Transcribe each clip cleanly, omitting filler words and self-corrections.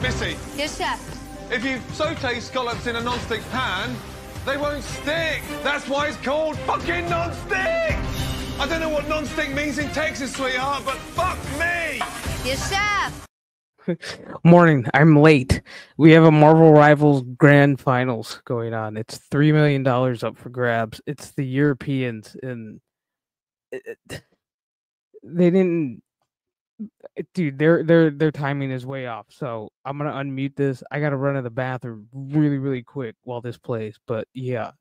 Missy. Yes, chef. If you saute scallops in a non-stick pan, they won't stick. That's why it's called fucking non-stick. I don't know what non-stick means in Texas, sweetheart, but fuck me. Yes, chef. Morning. I'm late. We have a Marvel Rivals Grand Finals going on. It's $3 million up for grabs. It's the Europeans, and they didn't. Dude, their timing is way off. So I'm gonna unmute this. I gotta run to the bathroom really quick while this plays. But yeah,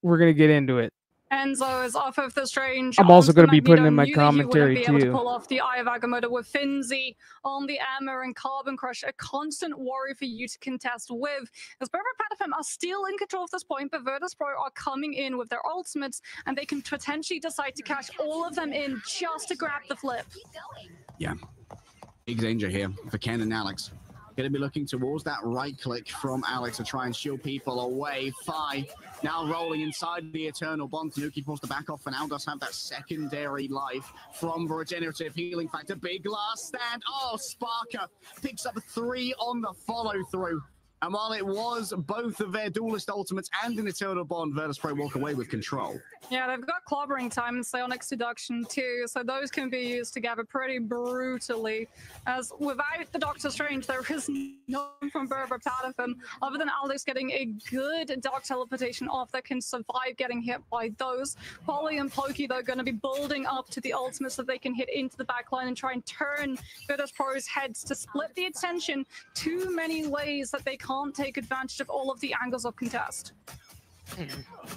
we're gonna get into it. Enzo is off of the Strange. I'm also going to be putting Magneto. in my Knew commentary he wouldn't be too. able to pull off the Eye of Agamotto with Finzi on the Emma and Carbon Crush, a constant worry for you to contest with. As Berber Patafim are still in control at this point, but Virtus.pro are coming in with their ultimates, and they can potentially decide to cash all of them in just to grab the flip. Yeah, big danger here for Ken and Alex. Going to be looking towards that right click from Alex to try and shield people away. Fi now rolling inside the Eternal Bond. Tanuki forced to back off for now. Does have that secondary life from the regenerative healing factor. Big last stand. Oh, Sparker picks up 3 on the follow through. And while it was both of their duelist ultimates and an Eternal Bond, Virtus.pro walk away with control. Yeah, they've got clobbering time and psionic seduction too, so those can be used together pretty brutally. As without the Doctor Strange, there is none from Berber Patafim other than Alex getting a good dark teleportation off that can survive getting hit by those. Polly and Pokey, though, going to be building up to the ultimates so they can hit into the backline and try and turn Virtus.pro's heads to split the attention too many ways that they can't take advantage of all of the angles of contest.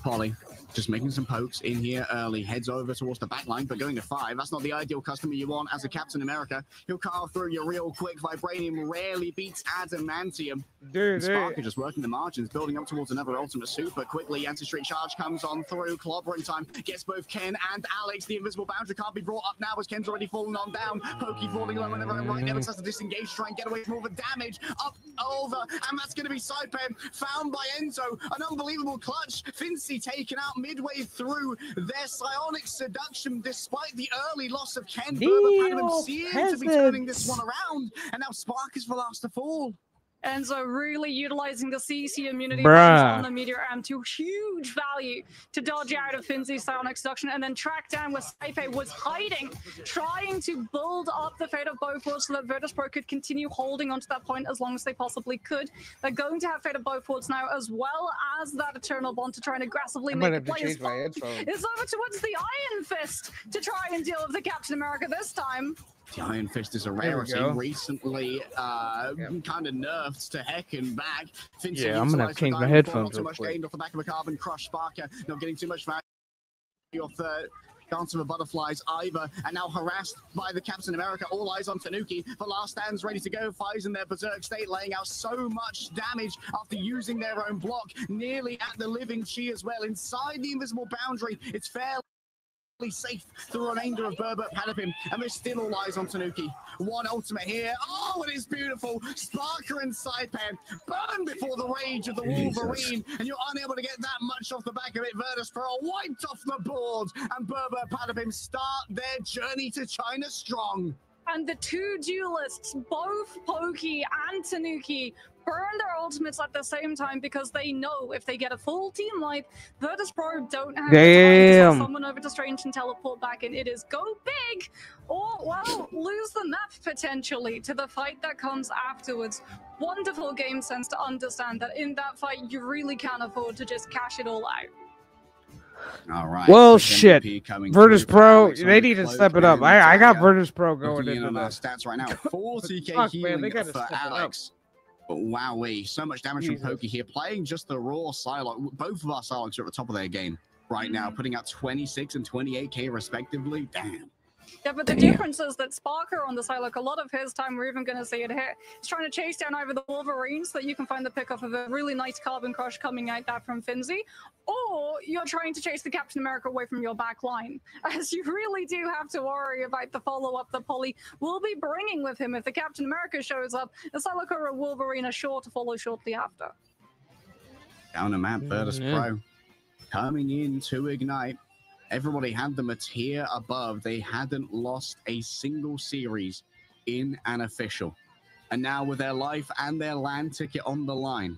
Polly just making some pokes in here early, heads over towards the back line, but going to 5. That's not the ideal customer you want as a Captain America. He'll carve through you real quick. Vibranium rarely beats Adamantium. Sparker just working the margins, building up towards another ultimate super quickly. Anti-street charge comes on through. Clobbering time gets both Ken and Alex. The invisible boundary can't be brought up now as Ken's already fallen on down. Pokey falling low whenever right. Alex has to disengage, try and get away from all the damage. Up, over, and that's going to be Saipan found by Enzo. An unbelievable clutch. Fincy taken out midway through their psionic seduction despite the early loss of Ken. Berber seems to be turning this one around, and now Spark is the last to fall. Enzo really utilizing the CC immunity on the Meteor M to huge value to dodge out of Finzi's psionic seduction and then track down where Saipe was hiding, trying to build up the fate of both worlds so that Virtus.pro could continue holding onto that point as long as they possibly could. They're going to have fate of both worlds now, as well as that Eternal Bond to try and aggressively make the players fall. It's over towards the Iron Fist to try and deal with the Captain America this time. The Iron Fist is a rarity, recently kind of nerfed to heck and back. Yeah, I'm going to change my headphones. Not too much gained off the back of a Carbon Crush. Sparker not getting too much value off the Dance of the Butterflies either, and now harassed by the Captain America. All eyes on Tanuki. The last stand's ready to go. Fi's in their berserk state, laying out so much damage after using their own block. Nearly at the living chi as well. Inside the invisible boundary, it's fairly safe the remainder of Berber Patapim, and there's still all eyes on Tanuki. One ultimate here. Oh, it is beautiful. Sparker and Saipan burn before the rage of the Wolverine, and you're unable to get that much off the back of it. Virtus.pro wiped off the board, and Berber Patapim start their journey to China strong. And the two duelists, both Pokey and Tanuki, burn their ultimates at the same time because they know if they get a full team wipe, Virtus.pro don't have the time to send someone over to Strange and teleport back in. It is go big or, well, lose the map potentially to the fight that comes afterwards. Wonderful game sense to understand that in that fight, you really can't afford to just cash it all out. All right. Well, shit. Virtus.pro, they need to step it up. I got Virtus.pro going into those stats right now. 40k healing for Alex. But wowee, so much damage from Pokey here. Playing just the raw Psylocke. Both of our Psylocks are at the top of their game right now, putting out 26 and 28k respectively. Damn. Yeah, but the difference is that Sparker on the side, like a lot of his time, we're even going to see it here, is trying to chase down either the Wolverines so that you can find the pickup of a really nice Carbon Crush coming out that from Finzi, or you're trying to chase the Captain America away from your back line, as you really do have to worry about the follow-up that Polly will be bringing with him. If the Captain America shows up, the Psylocke or a Wolverine are sure to follow shortly after. Down a map, Virtus.pro coming in to ignite. Everybody had them a tier above. They hadn't lost a single series in an official. And now with their life and their land ticket on the line,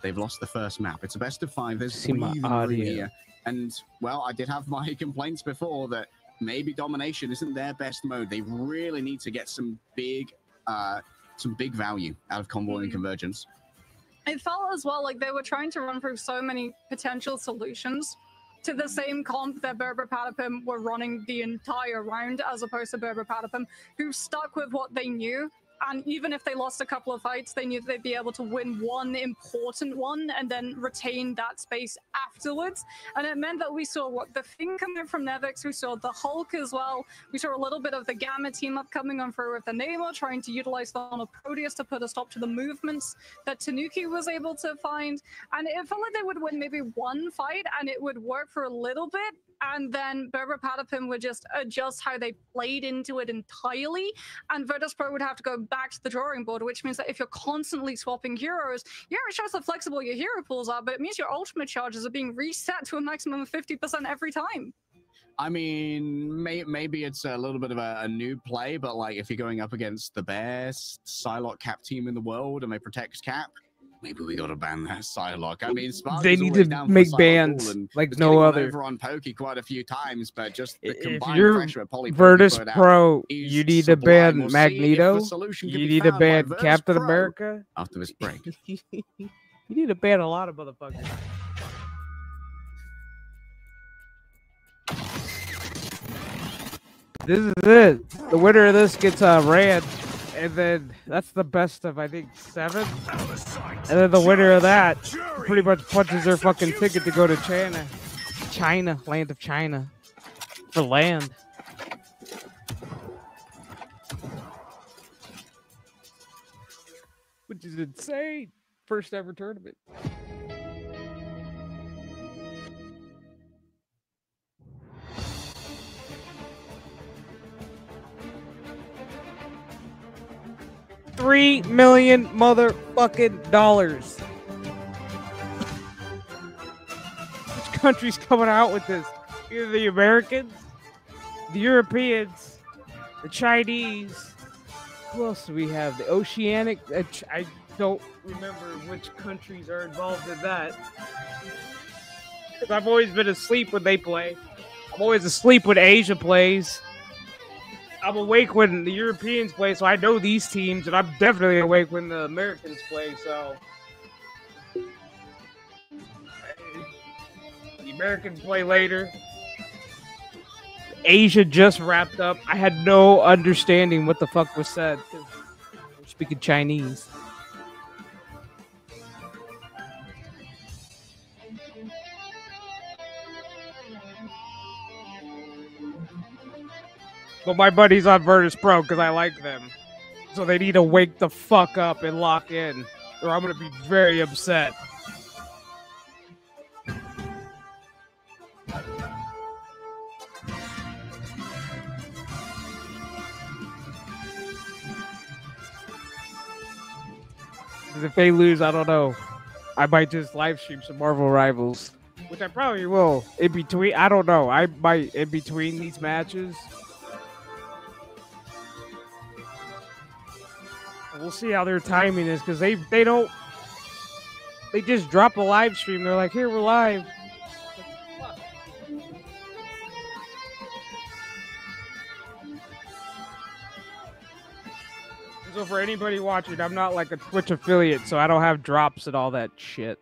they've lost the first map. It's a best of 5. There's breathing room here. And, well, I did have my complaints before that maybe domination isn't their best mode. They really need to get some big value out of convoy and convergence. It felt as well like they were trying to run through so many potential solutions to the same comp that Berber Patapim were running the entire round, as opposed to Berber Patapim, who stuck with what they knew. And even if they lost a couple of fights, they knew they'd be able to win one important one and then retain that space afterwards. And it meant that we saw what the Thing coming from Nevix, we saw the Hulk as well. We saw a little bit of the Gamma team up coming on through with the Namor, trying to utilize the on a Proteus to put a stop to the movements that Tanuki was able to find. And it felt like they would win maybe one fight and it would work for a little bit. And then Berber Patapim would just adjust how they played into it entirely. And Virtus Pro would have to go back to the drawing board, which means that if you're constantly swapping heroes, yeah, it shows how flexible your hero pools are, but it means your ultimate charges are being reset to a maximum of 50% every time. I mean, maybe it's a little bit of a new play, but like if you're going up against the best Psylocke Cap team in the world and they protect Cap, maybe we got to ban that Psylocke. I mean, they need to make bans like no other. Over on Pokey quite a few times, but just the combined if you're pressure at Poly Virtus Pro, you need to ban Magneto. You need to ban Captain America. After this break, you need to ban a lot of motherfuckers. This is it. The winner of this gets ran. And then that's the best of, I think, 7. And then the winner of that pretty much punches their fucking ticket to go to China. China, land of China. For land. Which is insane. First ever tournament. $3 million motherfucking dollars. Which country's coming out with this? Either the Americans, the Europeans, the Chinese. Who else do we have? The Oceanic. I don't remember which countries are involved in that. Because I've always been asleep when they play. I'm always asleep when Asia plays. I'm awake when the Europeans play, so I know these teams, and I'm definitely awake when the Americans play, so. The Americans play later. Asia just wrapped up. I had no understanding what the fuck was said. We're speaking Chinese. But my buddies on Virtus Pro because I like them. So they need to wake the fuck up and lock in, or I'm going to be very upset. Because if they lose, I don't know. I might just live stream some Marvel Rivals, which I probably will. In between, I don't know. I might in between these matches. We'll see how their timing is, because they just drop a live stream. They're like, here, we're live. So for anybody watching, I'm not like a Twitch affiliate, so I don't have drops and all that shit.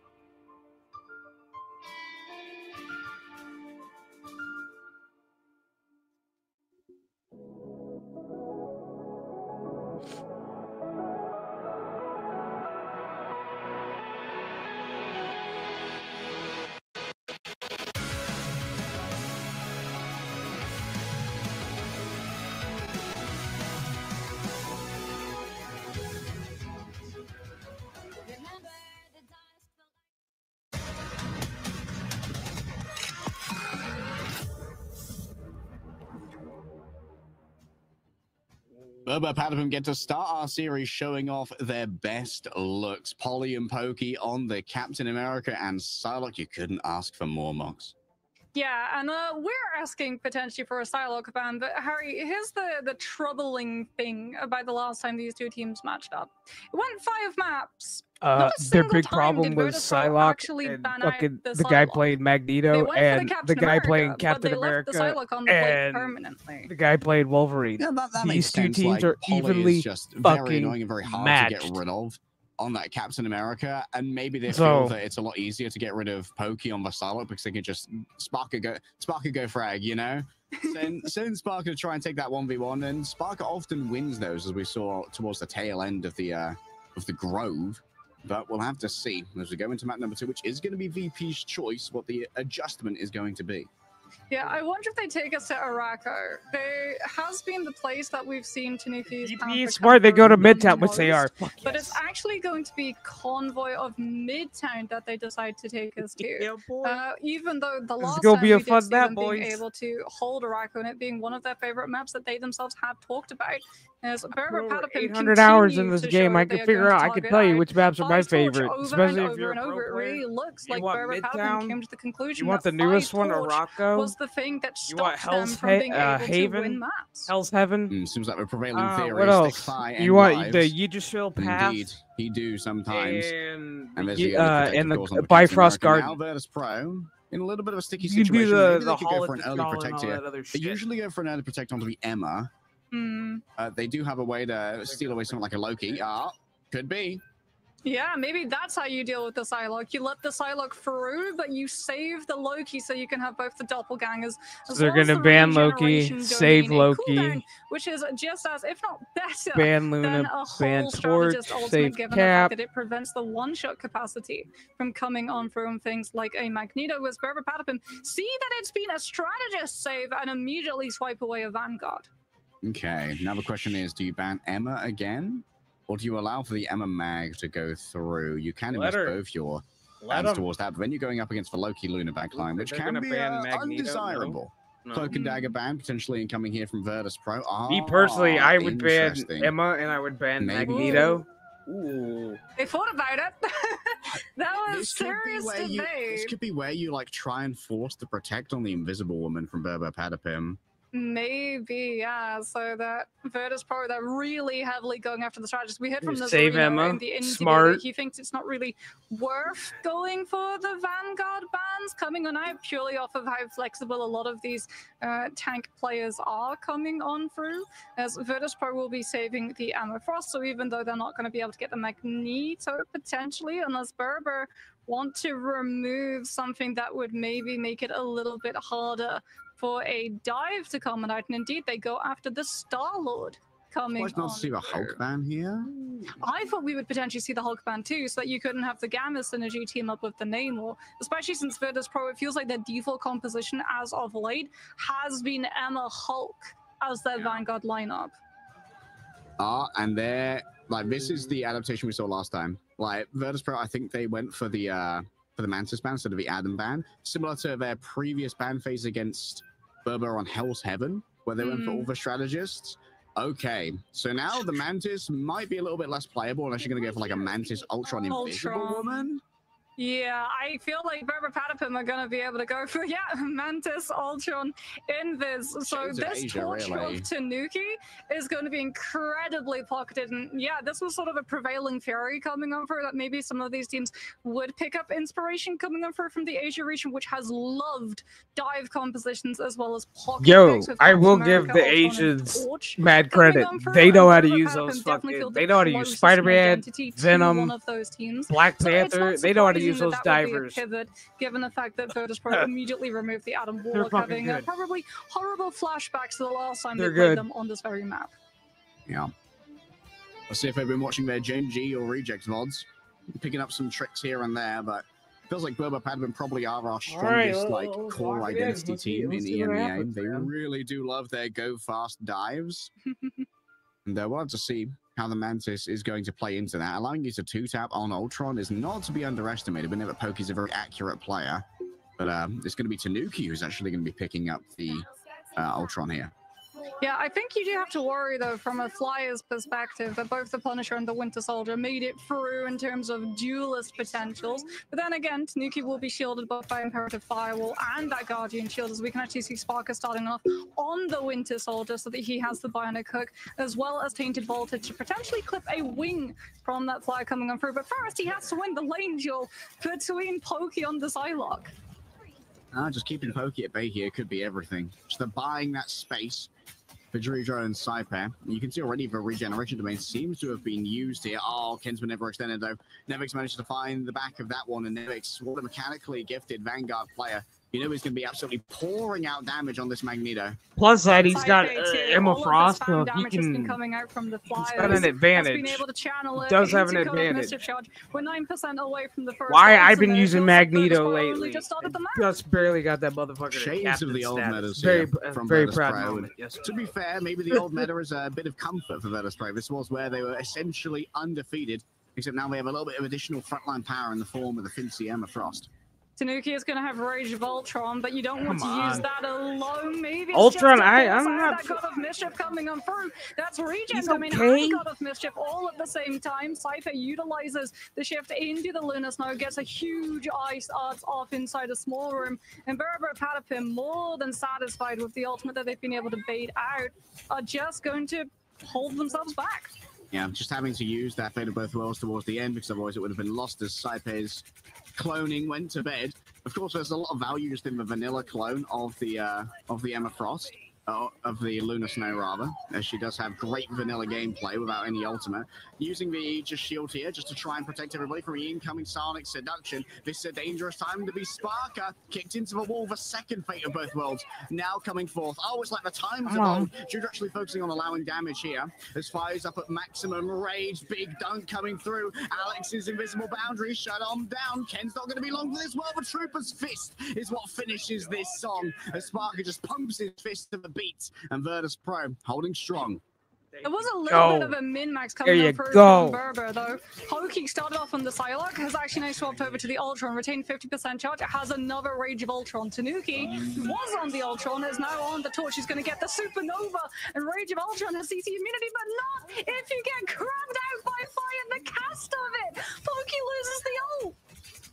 Berber Patapim get to start our series showing off their best looks. Polly and Pokey on the Captain America and Psylocke. You couldn't ask for more, Mox. Yeah, and we're asking potentially for a Psylocke ban, but Harry, here's the troubling thing about the last time these two teams matched up. It went 5 maps. Not a Their single big time problem did was Virtus.pro Psylocke actually and ban out fucking the the guy Psylocke. playing They Magneto went for the and the Captain guy America, playing but Captain they left the America Psylocke on the plate and permanently. the guy playing Wolverine. Yeah, that These makes two sense. teams Like, are Polly evenly is just very fucking annoying and very hard to matched. get rid of on that Captain America, and maybe they So- feel that it's a lot easier to get rid of Pokey on the Psylocke because they can just Sparker go frag, you know? Send Sparker to try and take that 1v1, and Sparker often wins those, as we saw towards the tail end of the Grove. But we'll have to see as we go into map number 2, which is going to be VP's choice, what the adjustment is going to be. Yeah, I wonder if they take us to Araco. There has been the place that we've seen Tanuki's VP is smart, they go to Midtown, which they are. Fuck But yes. it's actually going to be Convoy of Midtown that they decide to take us to. Yeah, boy. Even though the This is last gonna time be a we did fun see map, them being boys. able to hold Araco and it being one of their favorite maps that they themselves have talked about. As Berber Over Patapim 800 hours in continued this to game, show I that they can are figure going out. to I can target tell you out which maps are my Five's torch favorite, over especially and if you're over a and pro over. It player. really looks You like want Berber Patapim Midtown? came to the conclusion You want that the newest Five's one, torch Araco? was the thing that You want stopped them Hell's from being able to Haven? win maps. Hell's Heaven? Seems like the prevailing theory What is else? stick thigh You and want the lives. Yggdrasil Pass? Indeed, he do sometimes. And there's the, the early protective and the doors on the Bifrost Captain America. Garden. Now Virtus Pro in a little bit of a sticky You can situation. do Maybe the they could go Hall for at an the early Skull and protect all here. that other They shit. usually go for an early protect onto the EMEA. They do have a way to steal away something like a Loki. Could be. Yeah, maybe that's how you deal with the Psylocke. You let the Psylocke through, but you save the Loki so you can have both the doppelgangers. So they're gonna ban Loki, save Loki, which is just as, if not better, ban than Luna, a ban whole Torch, strategist ultimate, save given the Cap. fact that it prevents the one-shot capacity from coming on from things like a Magneto. As Berber Patapim see that it's been a strategist save and immediately swipe away a Vanguard. Okay, now the question is, do you ban Emma again? Or do you allow for the Emma Mag to go through? You can invest both your bans towards that, but then you're going up against the Loki Luna backline, which can be undesirable. No. Cloak and Dagger ban potentially incoming here from Virtus Pro. Me personally, I would ban interesting. Emma and I would ban Maybe. Magneto. Ooh. They thought about it. That was This could be serious where this debate. could be where you like try and force the protect on the Invisible Woman from Berber Patapim. Maybe, yeah. So that Virtus Pro, they're really heavily going after the strategist. We heard from the Save Emma. in the interview Smart. that he thinks it's not really worth going for the Vanguard bans coming on out purely off of how flexible a lot of these tank players are coming on through. As Virtus Pro will be saving the Ammo Frost, so even though they're not going to be able to get the Magneto potentially, unless Berber want to remove something that would maybe make it a little bit harder for a dive to come out, and indeed they go after the Star-Lord coming Why not see the Hulk ban here? I thought we would potentially see the Hulk ban too, so that you couldn't have the Gamma synergy team up with the Namor, especially since Virtus Pro, it feels like their default composition as of late has been Emma Hulk as their Vanguard lineup. And they're like, this is the adaptation we saw last time. Like Virtus Pro, I think they went for the Mantis ban instead of the Adam ban, similar to their previous ban phase against Berber on Hell's Heaven, where they went for all the strategists. Okay, so now the Mantis might be a little bit less playable unless you're going to go for like a Mantis Ultron Invisible Woman. Yeah, I feel like Berber Patapim are going to be able to go for, Mantis, Ultron, Invis. So Shades of this Asia, torch really. of Tanuki is going to be incredibly pocketed. And yeah, this was sort of a prevailing theory coming over that maybe some of these teams would pick up inspiration coming over from the Asia region, which has loved dive compositions as well as pocket picks with I Captain will America, give the Ultron, and Asians Torch mad coming credit. on through, They and know how to Berber use Patapim those definitely fucking. feel the They know how to use closest Spider-Man, identity to Venom, one of those teams. Black So it's Panther. not They know how to surprising use those that would be a divers. pivot, given the fact that Virtus Pro immediately removed the Adam Warlock, fucking having good. probably horrible flashbacks to the last time They're they played good. them on this very map. Yeah. Let's see if they've been watching their Gen G or Reject VODs, picking up some tricks here and there, but it feels like Berber Patapim probably are our strongest core identity team in EMEA. They really do love their go fast dives. And we'll have to see how the Mantis is going to play into that. Allowing you to 2-tap on Ultron is not to be underestimated. We know that Pokey's a very accurate player, but it's going to be Tanuki who's actually going to be picking up the Ultron here. Yeah, I think you do have to worry, though, from a Flyer's perspective, that both the Punisher and the Winter Soldier made it through in terms of duelist potentials. But then again, Tanuki will be shielded both by Imperative Firewall and that Guardian Shield, as we can actually see Sparker starting off on the Winter Soldier so that he has the Bionic Hook, as well as Tainted Voltage to potentially clip a wing from that Flyer coming on through. But first, he has to win the lane duel between Pokey on the Psylocke. Just keeping Pokey at bay here could be everything. Just buying that space for Druidro and Saipair. You can see already the regeneration domain seems to have been used here. Oh, Ken's been never extended though. Nevix managed to find the back of that one, and Nevix, what a mechanically gifted Vanguard player. You know he's going to be absolutely pouring out damage on this Magneto. Plus that he's got Emma Frost, so he can coming out from the Flyers. He's got an advantage. Been able to channel it. Does have an advantage. We're 9% away from the first. Why I've been using Magneto lately? Just barely got that motherfucker. Shades of the old meta. Very proud moment. Yes. To be fair, maybe the old meta is a bit of comfort for Virtus Pro. This was where they were essentially undefeated, except now they have a little bit of additional frontline power in the form of the Fincy Emma Frost. Tanuki is going to have Rage of Ultron, but you don't want to use that alone. Maybe Ultron, I'm not. That God of Mischief coming on through. That's regen. He's I mean, okay. God of Mischief all at the same time. Cypher utilizes the shift into the Lunar Snow, gets a huge ice arts off inside a small room, and Berber Patapim, more than satisfied with the ultimate that they've been able to bait out, are just going to hold themselves back. Yeah, just having to use that Fate of Both Worlds towards the end, because otherwise it would have been lost as Saipair's cloning went to bed. Of course, there's a lot of value just in the vanilla clone of the Emma Frost, of the Lunar Snow rather, as she does have great vanilla gameplay without any ultimate. Using the Aegis shield here just to try and protect everybody from the incoming Sonic seduction. This is a dangerous time to be Sparker. Kicked into the wall, the second Fate of Both Worlds now coming forth. Oh, it's like the time to hold. Jude actually focusing on allowing damage here. As Fire's up at maximum rage. Big dunk coming through. Alex's invisible boundary shut on down. Ken's not going to be long for this world. The Trooper's fist is what finishes this song. As Sparker just pumps his fist to the beat. And Virtus Pro holding strong. There was a little bit of a min-max coming up through from Berber, though. Pokey started off on the Psylocke, has actually now swapped over to the Ultron, retained 50% charge. It has another Rage of Ultron. Tanuki, who was on the Ultron, is now on the Torch. He's going to get the Supernova, and Rage of Ultron has CC immunity, but not if you get grabbed out by Fire. The cast of it! Pokey loses the ult!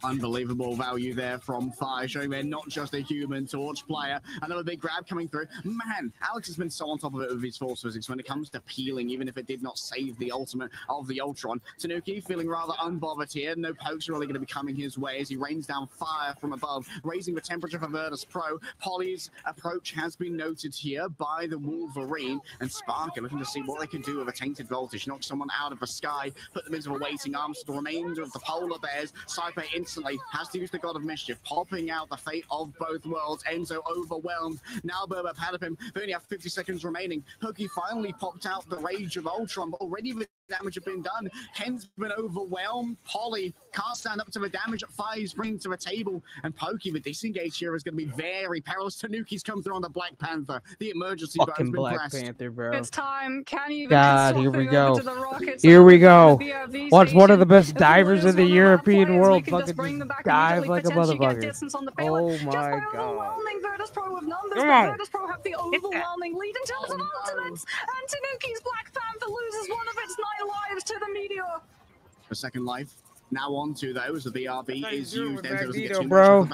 Unbelievable value there from Fire, showing they're not just a human Torch player. Another big grab coming through. Man, Alex has been so on top of it with his force physics when it comes to peeling, even if it did not save the ultimate of the Ultron. Tanuki feeling rather unbothered here. No pokes really going to be coming his way as he rains down fire from above, raising the temperature for Virtus Pro. Polly's approach has been noted here by the Wolverine, and Sparker looking to see what they can do with a tainted voltage. Knock someone out of the sky, put them into a waiting arms for the remainder of the Polar Bears. Saipair instantly has to use the God of Mischief, popping out the Fate of Both Worlds. Enzo overwhelmed. Now Berber Patapim, they only have 50 seconds remaining. Pokey finally popped out the Rage of Ultron, but already the damage had been done. Ken's been overwhelmed. Polly can't stand up to the damage that Fire's bringing to the table. And Pokey, the disengage here is going to be very perilous. Tanuki's come through on the Black Panther. The emergency fucking button's been Black pressed. Panther, bro. It's time. Can you God, here we go. Here we go. Watch one of the best divers in the European world fucking dive like a motherfucker. Oh my god. Virtus Pro with numbers, but Virtus Pro have the overwhelming lead in terms of ultimates, and Tanuki's Black Panther loses one of its 9 lives to the Meteor. A second life. Now on to those. The BRB is used. Magneto, bro.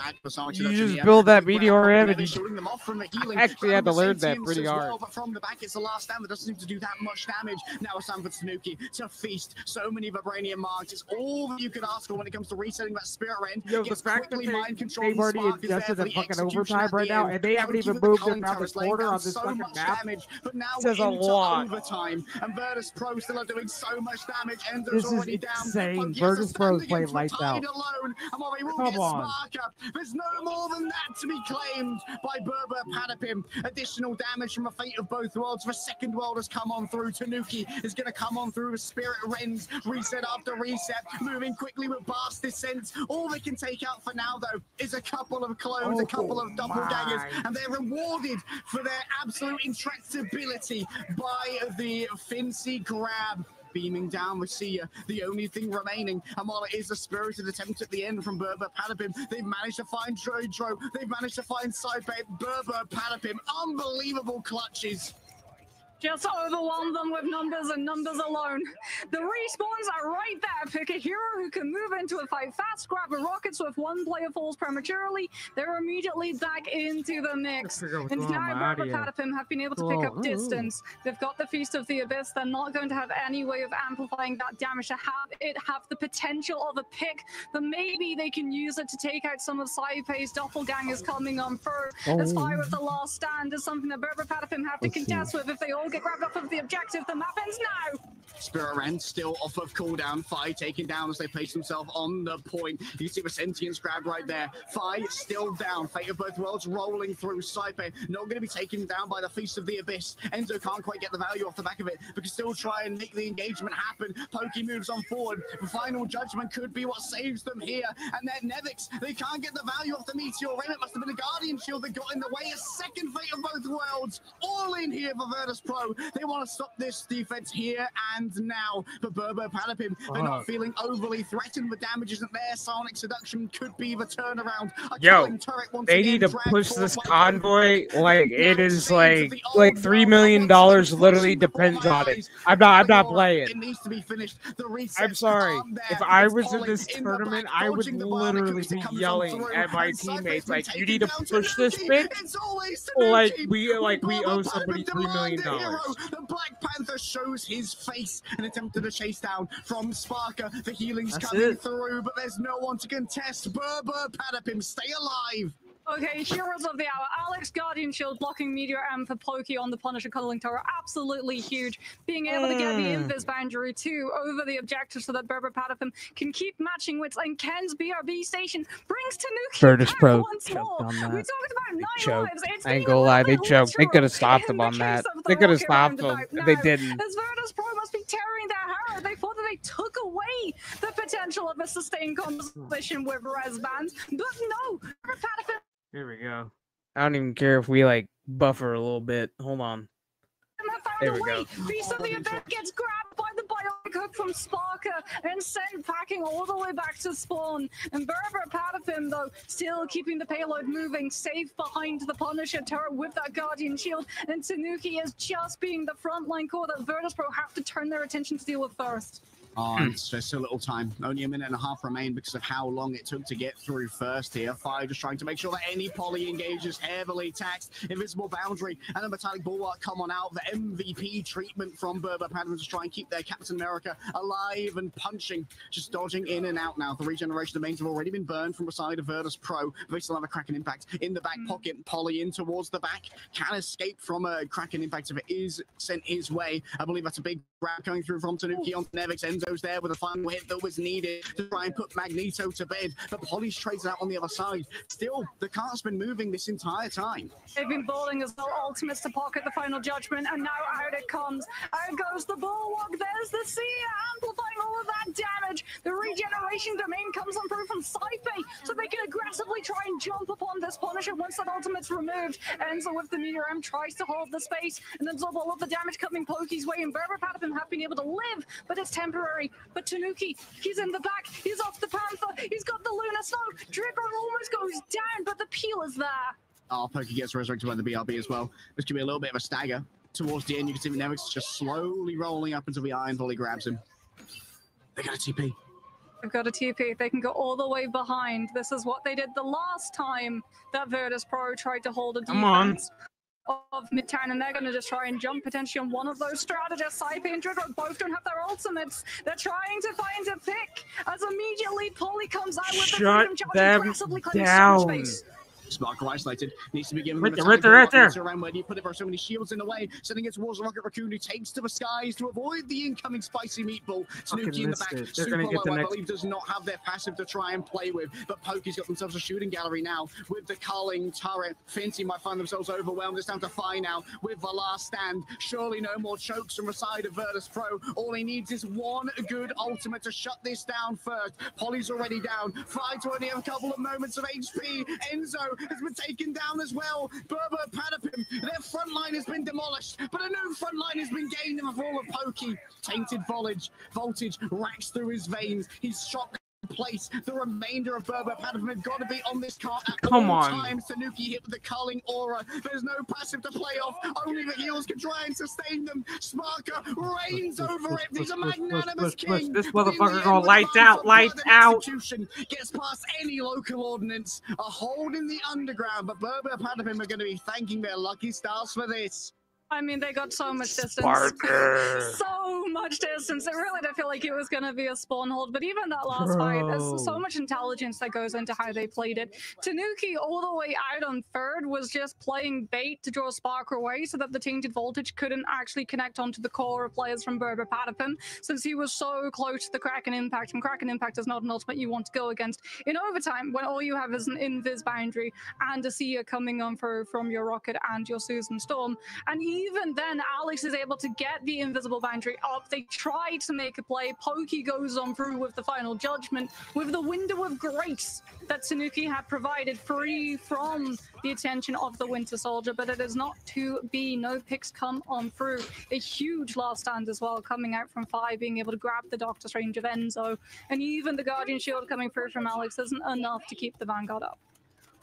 You just build that Meteor in and I actually had to learn that pretty hard. But from the back, it's the last stand that doesn't seem to do that much damage. Now it's time for Tanuki to feast so many Vibranium marks. It's all that you could ask for when it comes to resetting that Spirit Rend. Yo, the fact that they've already adjusted the fucking overtime right now, and they haven't even moved it around the corner on this fucking map, but now says a lot. Overtime, and Virtus Pro still are doing so much damage. This is insane. Virtus Pro is playing lights out. Come on. There's no more than that to be claimed by Berber Patapim. Additional damage from a Fate of Both Worlds. The second world has come on through. Tanuki is going to come on through with Spirit Rends. Reset after reset. Moving quickly with Blast Descent. All they can take out for now, though, is a couple of clones, a couple of doppelgangers, and they're rewarded for their absolute intractability by the Fincy grab. Beaming down with Sia, the only thing remaining. And while it is a spirited attempt at the end from Berber Patapim, they've managed to find Droidro, they've managed to find Saipair. Berber Patapim, unbelievable clutches. Just overwhelm them with numbers and numbers alone. The respawns are right there. Pick a hero who can move into a fight fast, grab a rocket, so if one player falls prematurely, they're immediately back into the mix. And now Berber Patapim have been able to pick up distance. They've got the Feast of the Abyss. They're not going to have any way of amplifying that damage to have the potential of a pick, but maybe they can use it to take out some of Saipei's doppelgangers coming on through. As fire with the last stand is something that Berber Patapim have to contest with. If they all get grabbed off of the objective, the map ends now. Spirit Ren still off of cooldown. Fi taken down as they place themselves on the point. You see the Sentience grab right there. Fi still down. Fate of both worlds rolling through. Saipei not going to be taken down by the Feast of the Abyss. Enzo can't quite get the value off the back of it, but can still try and make the engagement happen. Pokey moves on forward. The final judgment could be what saves them here. And then Nevix, they can't get the value off the Meteor Rim. It must have been a Guardian Shield that got in the way. A second Fate of both worlds. All in here for Virtus Pro. They want to stop this defense here and now. But Berber Patapim, they're not feeling overly threatened. The damage isn't there. Sonic Seduction could be the turnaround. Yo, they need to push this convoy. Like, it is like $3 million literally depends on it. I'm not playing. It needs to be finished. I'm sorry. If I was in this tournament, I would literally be yelling at my teammates, like, you need to push this bitch. Like we owe somebody $3 million. The Black Panther shows his face and attempted a chase down from Sparker. The healing's coming through, but there's no one to contest. Berber Patapim, stay alive. Okay, heroes of the hour. Alex, Guardian Shield, blocking Meteor M for Pokey on the Punisher Cuddling Tower. Absolutely huge. Being able to get the Invis boundary too over the objective so that Berber Patapim can keep matching wits. And Ken's BRB station brings Tanuki back Pro once more. We talked about 9 lives. It's I ain't gonna lie, they choked. They could have stopped him on that. They could have stopped him. They didn't. As Virtus Pro must be tearing their hair. They thought that they took away the potential of a sustained composition with Res Bands. But no, Berber Patapim. Here we go. I don't even care if we like buffer a little bit. Hold on. There we go. Beast of the Event gets grabbed by the bionic hook from Sparker and sent packing all the way back to spawn. And Berber Patapim, though, still keeping the payload moving, safe behind the Punisher turret with that Guardian Shield. And Tanuki is just being the frontline core that Virtus Pro have to turn their attention to deal with first. Oh, it's just so little time. Only a minute and a half remain because of how long it took to get through first here. Fire just trying to make sure that any poly engages heavily taxed. Invisible boundary and a metallic bulwark come on out. The MVP treatment from Berber Patapim to try and keep their Captain America alive and punching. Just dodging in and out now. The regeneration domains have already been burned from the side of Virtus Pro. They still have a Kraken impact in the back pocket. Poly in towards the back. Can escape from a Kraken impact if it is sent his way. I believe that's a big grab coming through from Tanuki on Nevix. Enzo's there with a final hit that was needed to try and put Magneto to bed. But Poly's trades out on the other side. Still, the cart's been moving this entire time. They've been balling as well. Ultimates to pocket the final judgment, and now out it comes. Out goes the bulwark. There's the sea amplifying all of that damage. The regeneration domain comes on through from Saipei, so they can aggressively try and jump upon this Punisher once that ultimate's removed. Enzo with the Meteor M tries to hold the space and absorb all of the damage coming Pokey's way, and Berber Patapim have been able to live, but it's temporary. But Tanuki, he's in the back, he's off the Panther, he's got the Luna Smoke, Trigger almost goes down, but the peel is there. Oh, Pokey gets resurrected by the BRB as well. This could be a little bit of a stagger. Towards the end, you can see Nevix just slowly rolling up until the Iron Volley grabs him. They got a TP. They've got a TP. They can go all the way behind. This is what they did the last time that Virtus Pro tried to hold a defense of Midtown, and they're going to just try and jump potentially on one of those strategists. Saipei and Trigger both don't have their ultimates. They're trying to find a pick as immediately Polly comes out with the freedom charge and aggressively cutting so much space. Sparker isolated, needs to be given right there. Around where you put it, there are so many shields in the way, sending it towards Rocket Raccoon, who takes to the skies to avoid the incoming spicy meatball. Tanuki in the back, super low, I believe does not have their passive to try and play with, but Pokey's got themselves a shooting gallery now with the culling turret. Finty might find themselves overwhelmed. It's down to Fi now with the last stand. Surely no more chokes from the side of Virtus Pro. All he needs is one good ultimate to shut this down first. Polly's already down. Fi to only have a couple of moments of HP. Enzo has been taken down as well. Berber Patapim, their front line has been demolished, but a new front line has been gained in the fall of Pokey. Tainted voltage racks through his veins. He's shocked place. The remainder of Berber Patterson have got to be on this cart at Come all on. times. Tanuki hit with the culling aura. There's no passive to play off. Only the heals can try and sustain them. Sparker reigns over it. He's a magnanimous king. This In motherfucker the going end, lights with out, blood lights and out. execution gets past any local ordinance. A hold in the underground, but Berber Patterson are going to be thanking their lucky stars for this. I mean, they got so much distance. Sparker. So much distance. It really did feel like it was going to be a spawn hold. But even that last fight, there's so much intelligence that goes into how they played it. Tanuki, all the way out on third, was just playing bait to draw Sparker away so that the Tainted Voltage couldn't actually connect onto the core of players from Berber Patterson, since he was so close to the Kraken Impact. And Kraken Impact is not an ultimate you want to go against in overtime when all you have is an invis boundary and a Sia coming on from your Rocket and your Susan Storm. And even then, Alex is able to get the invisible boundary up. They try to make a play. Pokey goes on through with the final judgment, with the window of grace that Tanuki had provided, free from the attention of the Winter Soldier, but it is not to be. No picks come on through. A huge last stand as well, coming out from 5, being able to grab the Doctor Strange of Enzo, and even the Guardian Shield coming through from Alex isn't enough to keep the Vanguard up.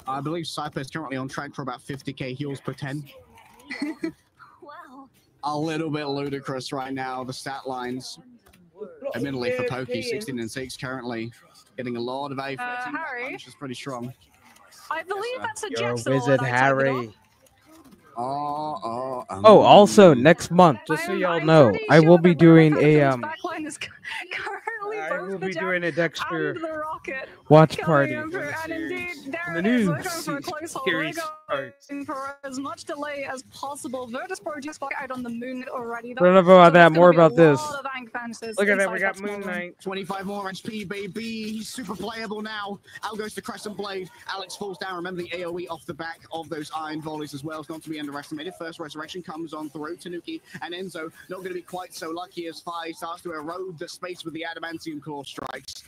I believe Cypher is currently on track for about 50k heals per 10. Wow. A little bit ludicrous right now, the stat lines. Admittedly, for Pokey, 16 and 6 currently. Getting a lot of A. Harry? Which is pretty strong. I believe that's a You're a Jexel. wizard, and I take it Harry. off. Oh, also next month, just so y'all I'm know, pretty I will sure be that doing Berber a Patterson's backline is currently I both will the be Jack doing a Dexter and the Rocket watch coming party. in for- and indeed, there The it is. new We're going for a close hold. We're series starts. going for as much delay as possible. Virtus Pro just got out on the moon already. Don't know about so that, there's more gonna be about a this. lot of Ank bounces Look at that, inside we got small Moon room. Knight. 25 more HP, baby. He's super playable now. Out goes the Crescent Blade. Alex falls down. Remember the AoE off the back of those iron volleys as well. It's not to be underestimated. First Resurrection comes on through. Tanuki and Enzo not going to be quite so lucky as Fi starts to erode the space with the Adamantium Core strikes.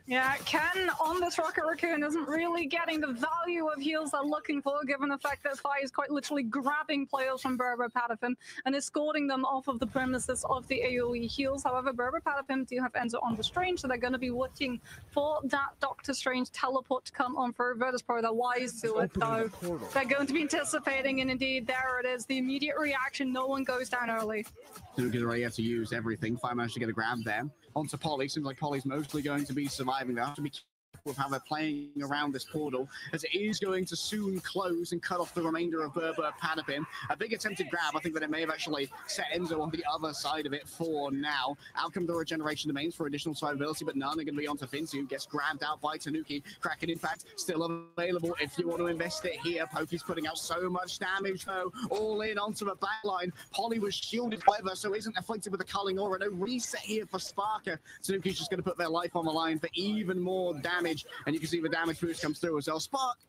Yeah, Ken on this Rocket Raccoon isn't really getting the value of heals they're looking for, given the fact that Fi is quite literally grabbing players from Berber Patterson and escorting them off of the premises of the AoE heals. However, Berber Patterson do have Enzo on the Strange, so they're going to be looking for that Doctor Strange teleport to come on for Virtus Pro. They're wise to it, though. They're going to be anticipating, and indeed, there it is. The immediate reaction, no one goes down early. Tanuki's already have to use everything. Fi managed to get a grab there. Onto Polly. Seems like Polly's mostly going to be surviving. They have to be careful with how they're playing around this portal, as it is going to soon close and cut off the remainder of Berber Patterson. A big attempted grab. I think that it may have actually set Enzo on the other side of it for now. Out come the regeneration domains for additional survivability, but none are going to be onto Finzi, who gets grabbed out by Tanuki. Kraken Impact still available if you want to invest it here. Pokey's putting out so much damage though. All in onto the backline. Polly was shielded, however, so isn't afflicted with the culling aura. No reset here for Sparker. Tanuki's just going to put their life on the line for even more damage. And you can see the damage boost comes through as well.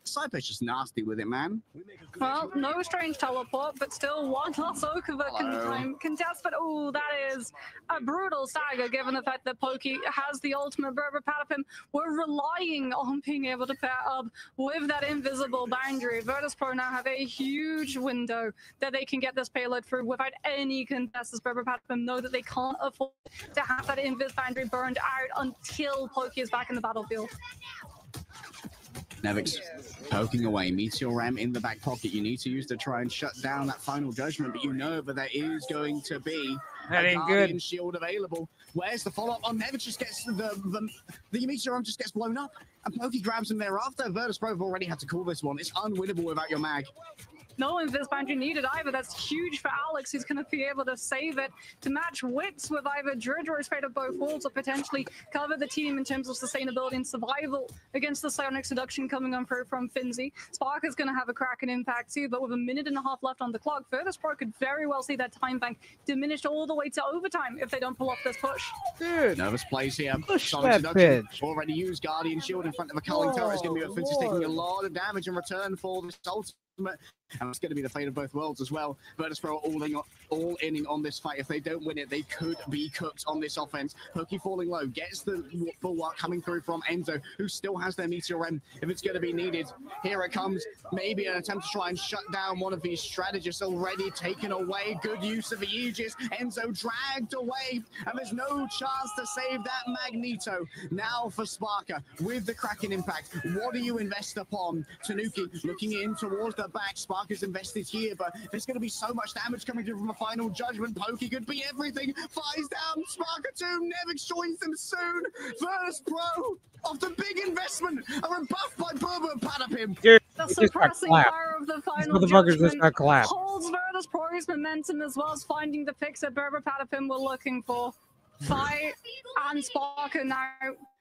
Cypher's just nasty with it, man. Well, no Strange teleport, but still one last Okuva contest. But oh, that is a brutal stagger, given the fact that Pokey has the ultimate Berber Patterson. We're relying on being able to pair up with that invisible boundary. Virtus Pro now have a huge window that they can get this payload through without any contest, as Berber Patterson know that they can't afford to have that invis boundary burned out until Pokey is back in the battlefield. Nevix poking away. Meteor Ram in the back pocket. You need to use to try and shut down that final judgment, but you know that there is going to be That a ain't Guardian good. Shield available. Where's the follow-up on Nevix? Just gets the Meteor Ram just gets blown up, and Pokey grabs him thereafter. Virtus Pro have already had to call this one. It's unwinnable without your mag. No invis boundary needed either. That's huge for Alex, who's going to be able to save it to match wits with either Dredge or Fate of both worlds, or potentially cover the team in terms of sustainability and survival against the Psionic Seduction coming on from Finzi. Spark is going to have a Kraken impact too, but with a minute and a half left on the clock, Virtus Pro could very well see that time bank diminished all the way to overtime if they don't pull off this push. Dude, Nervous plays here. Push Sonic that Seduction bitch. already used Guardian Shield in front of a culling turret. It's going to be Finzi's taking a lot of damage in return for this ultimate. ultimate. And it's going to be the fate of both worlds as well. Virtus.pro all inning on this fight. If they don't win it, they could be cooked on this offense. Pokey falling low, gets the bulwark coming through from Enzo, who still has their Meteor M if it's going to be needed. Here it comes. Maybe an attempt to try and shut down one of these strategists already taken away. Good use of the Aegis. Enzo dragged away, and there's no chance to save that Magneto. Now for Sparker with the Kraken impact. What do you invest upon? Tanuki looking in towards the back. Sparker's invested here, but there's going to be so much damage coming through from a final judgment. Pokey could be everything. Flies down. Sparker 2. Nevix joins them soon. Virtus.pro of the big investment are rebuffed by Berber Patapim. The suppressing power of the final judgment holds Virtus.pro's momentum as well as finding the picks that Berber Patapim were looking for. Fight and Sparker now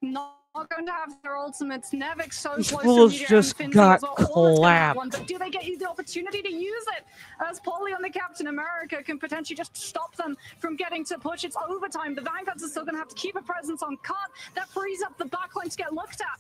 not going to have their ultimates. Nevix so close to media just and got collapsed. But do they get you the opportunity to use it? As Polly on the Captain America can potentially just stop them from getting to push. It's overtime. The Vanguards are still going to have to keep a presence on cut. That frees up the backline to get looked at.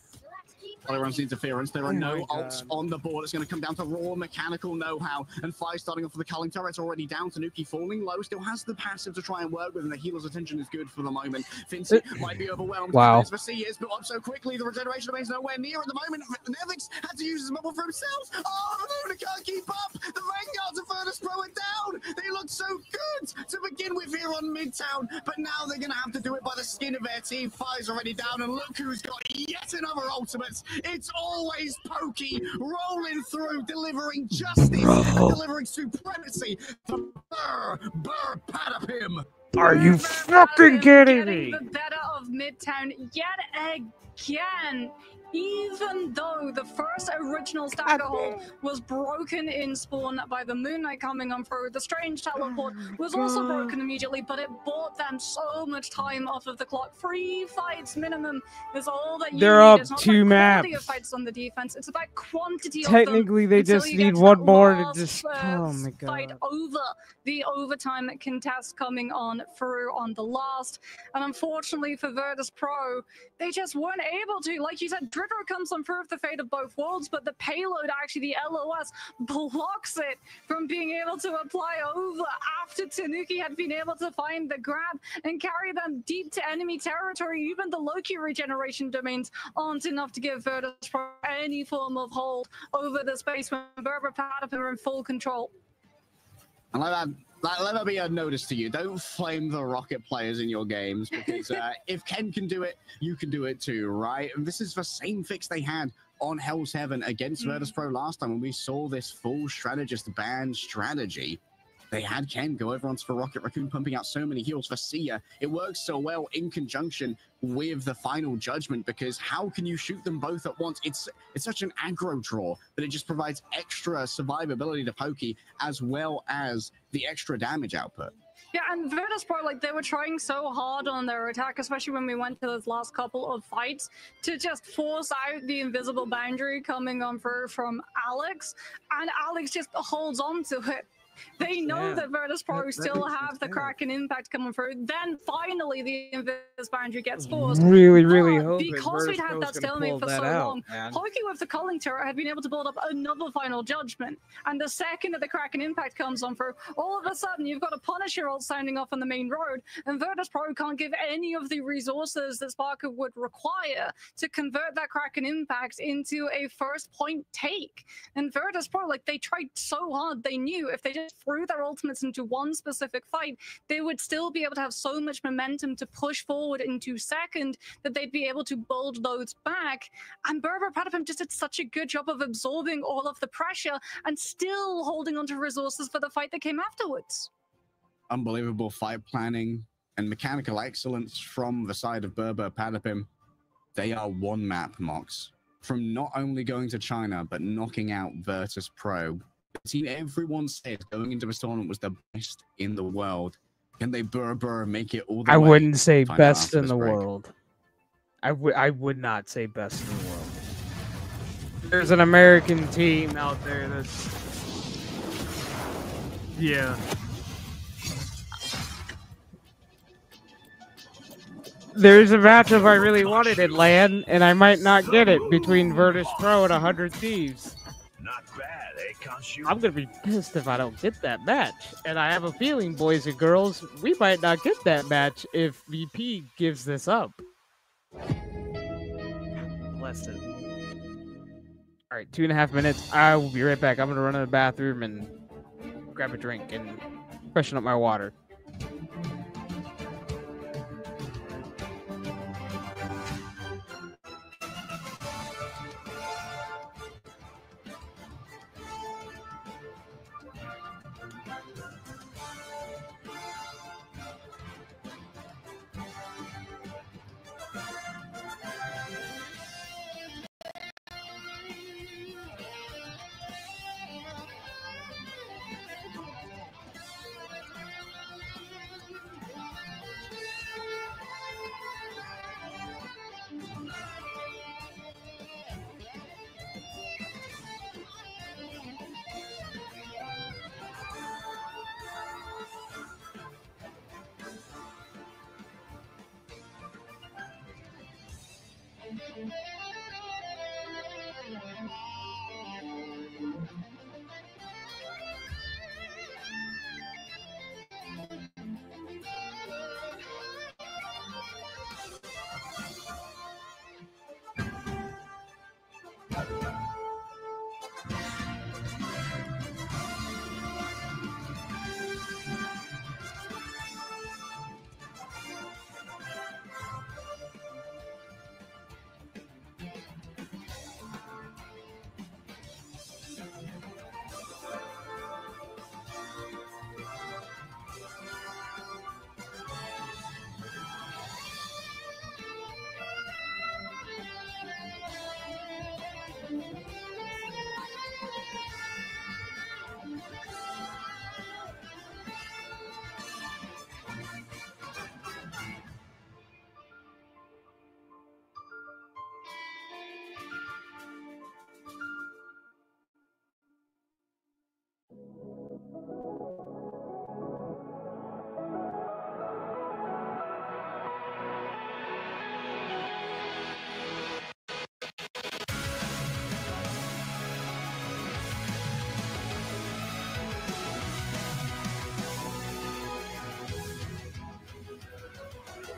Everyone's interference. There are no ults on the board. It's going to come down to raw mechanical know-how. And Fire starting off with the culling turret's already down. Tanuki falling low. Still has the passive to try and work with, and the healer's attention is good for the moment. Fincy might be overwhelmed. Wow. As Vasily is built up so quickly, the regeneration remains nowhere near at the moment. Nevix had to use his bubble for himself. Oh, Luna can't keep up. The Vanguards of Virtus.pro are down. They looked so good to begin with here on Midtown, but now they're going to have to do it by the skin of their team. Fire's already down, and look who's got yet another ultimate. It's always Pokey rolling through, delivering justice and delivering supremacy for Berber Patapim. Are you fucking kidding me? The better of Midtown yet again. Even though the first original stagger hold was broken in spawn by the Moon Knight coming on through, the strange teleport was also broken immediately, but it bought them so much time off of the clock. 3 fights minimum is all that you They're need. up It's not 2 about quality maps. of fights on the defense, it's about quantity Technically, of them. they Until just you get need to one that more to last, just. Oh my fight god. over the overtime contest coming on through on the last. And unfortunately for Virtus.pro, they just weren't able to. Like you said, Dritro comes on through the fate of both worlds, but the payload, actually the LOS, blocks it from being able to apply over after Tanuki had been able to find the grab and carry them deep to enemy territory. Even the Loki regeneration domains aren't enough to give Virtus.pro any form of hold over the space when Berber Patapim are in full control. And let that be a notice to you. Don't flame the Rocket players in your games, because if Ken can do it, you can do it too, right? And this is the same fix they had on Hell's Heaven against Virtus.pro last time when we saw this full strategist ban strategy. They had Ken go over onto the Rocket Raccoon, pumping out so many heals for Sia. It works so well in conjunction with the final judgment, because how can you shoot them both at once? It's such an aggro draw that it just provides extra survivability to Pokey as well as the extra damage output. Yeah, and Virtus.pro, like, they were trying so hard on their attack, especially when we went to those last couple of fights, to just force out the invisible boundary coming on through from Alex, and Alex just holds on to it. They know that Virtus.pro still have the Kraken impact coming through. Then finally the Invis boundary gets forced. Really hope because we'd had that stalemate for so long, Pokey with the culling turret had been able to build up another final judgment. And the second that the Kraken impact comes on through, all of a sudden you've got a Punisher ult sounding off on the main road, and Virtus.pro can't give any of the resources that Sparker would require to convert that Kraken impact into a first point take. And Virtus.pro, like, they tried so hard, they knew if they just threw their ultimates into one specific fight, they would still be able to have so much momentum to push forward into second that they'd be able to build those back. And Berber Patapim just did such a good job of absorbing all of the pressure and still holding onto resources for the fight that came afterwards. Unbelievable fight planning and mechanical excellence from the side of Berber Patapim. They are one map, Mox, from not only going to China, but knocking out Virtus.pro. The team everyone said going into this tournament was the best in the world. Can they Berber make it all the way? I wouldn't say best in the break. world. I would not say best in the world. There's an American team out there that's... Yeah. There's a matchup I really wanted in LAN, and I might not get it between Virtus.pro and 100 Thieves. Not bad, eh, I'm gonna be pissed if I don't get that match. And I have a feeling, boys and girls, we might not get that match if VP gives this up. Bless it. All right, 2.5 minutes. I will be right back. I'm gonna run to the bathroom and grab a drink and freshen up my water.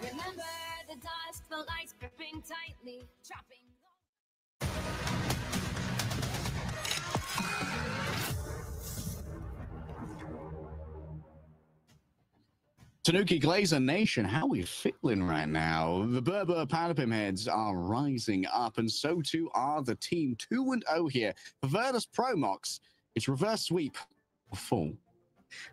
Remember the dusk, the lights gripping tightly, trapping. Tanuki Glazer Nation, how are we feeling right now? The Berber Panopim heads are rising up, and so too are the team 2-0 here. For Virtus Promox, it's reverse sweep or full.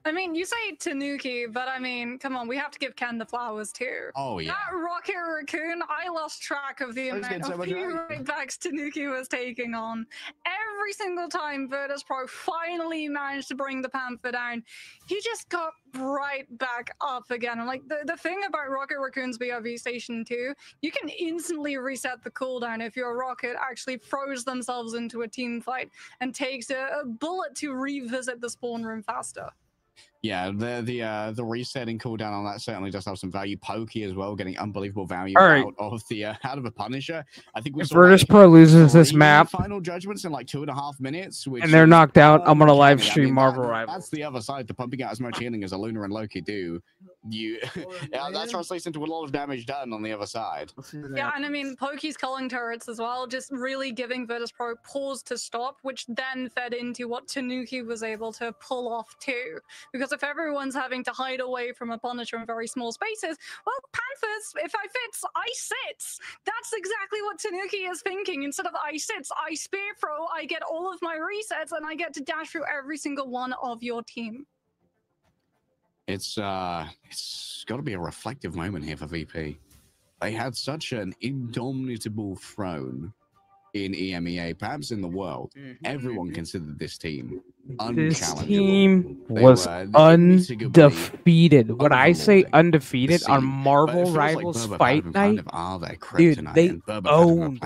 I mean, you say Tanuki, but I mean, come on, we have to give Ken the flowers too. Oh, yeah. That Rocket Raccoon, I lost track of the amount of right backs Tanuki was taking on. Every single time Virtus Pro finally managed to bring the Panther down, he just got right back up again. And like the thing about Rocket Raccoon's BRV Station 2, you can instantly reset the cooldown if your Rocket actually throws themselves into a team fight and takes a bullet to revisit the spawn room faster. Yeah, the resetting cooldown on that certainly does have some value. Pokey as well, getting unbelievable value out of a Punisher. I think we if Virtus Pro loses this map, final judgments in like 2.5 minutes, and they're knocked out, I'm gonna live stream Marvel Rivals. That's the other side. The pumping out as much healing as a Luna and Loki do. That translates into a lot of damage done on the other side. Yeah, and I mean, Pokey's culling turrets as well, just really giving Virtus Pro pause to stop, which then fed into what Tanuki was able to pull off too. Because if everyone's having to hide away from a Punisher in very small spaces, well, Panthers, if I fits, I sits. That's exactly what Tanuki is thinking. Instead of I sits, I spear throw, I get all of my resets, and I get to dash through every single one of your team. It's got to be a reflective moment here for VP. They had such an indomitable throne in EMEA, perhaps in the world. Everyone considered this team unchallengeable. This team was undefeated. When I say undefeated on Marvel Rivals Fight Night, dude, they owned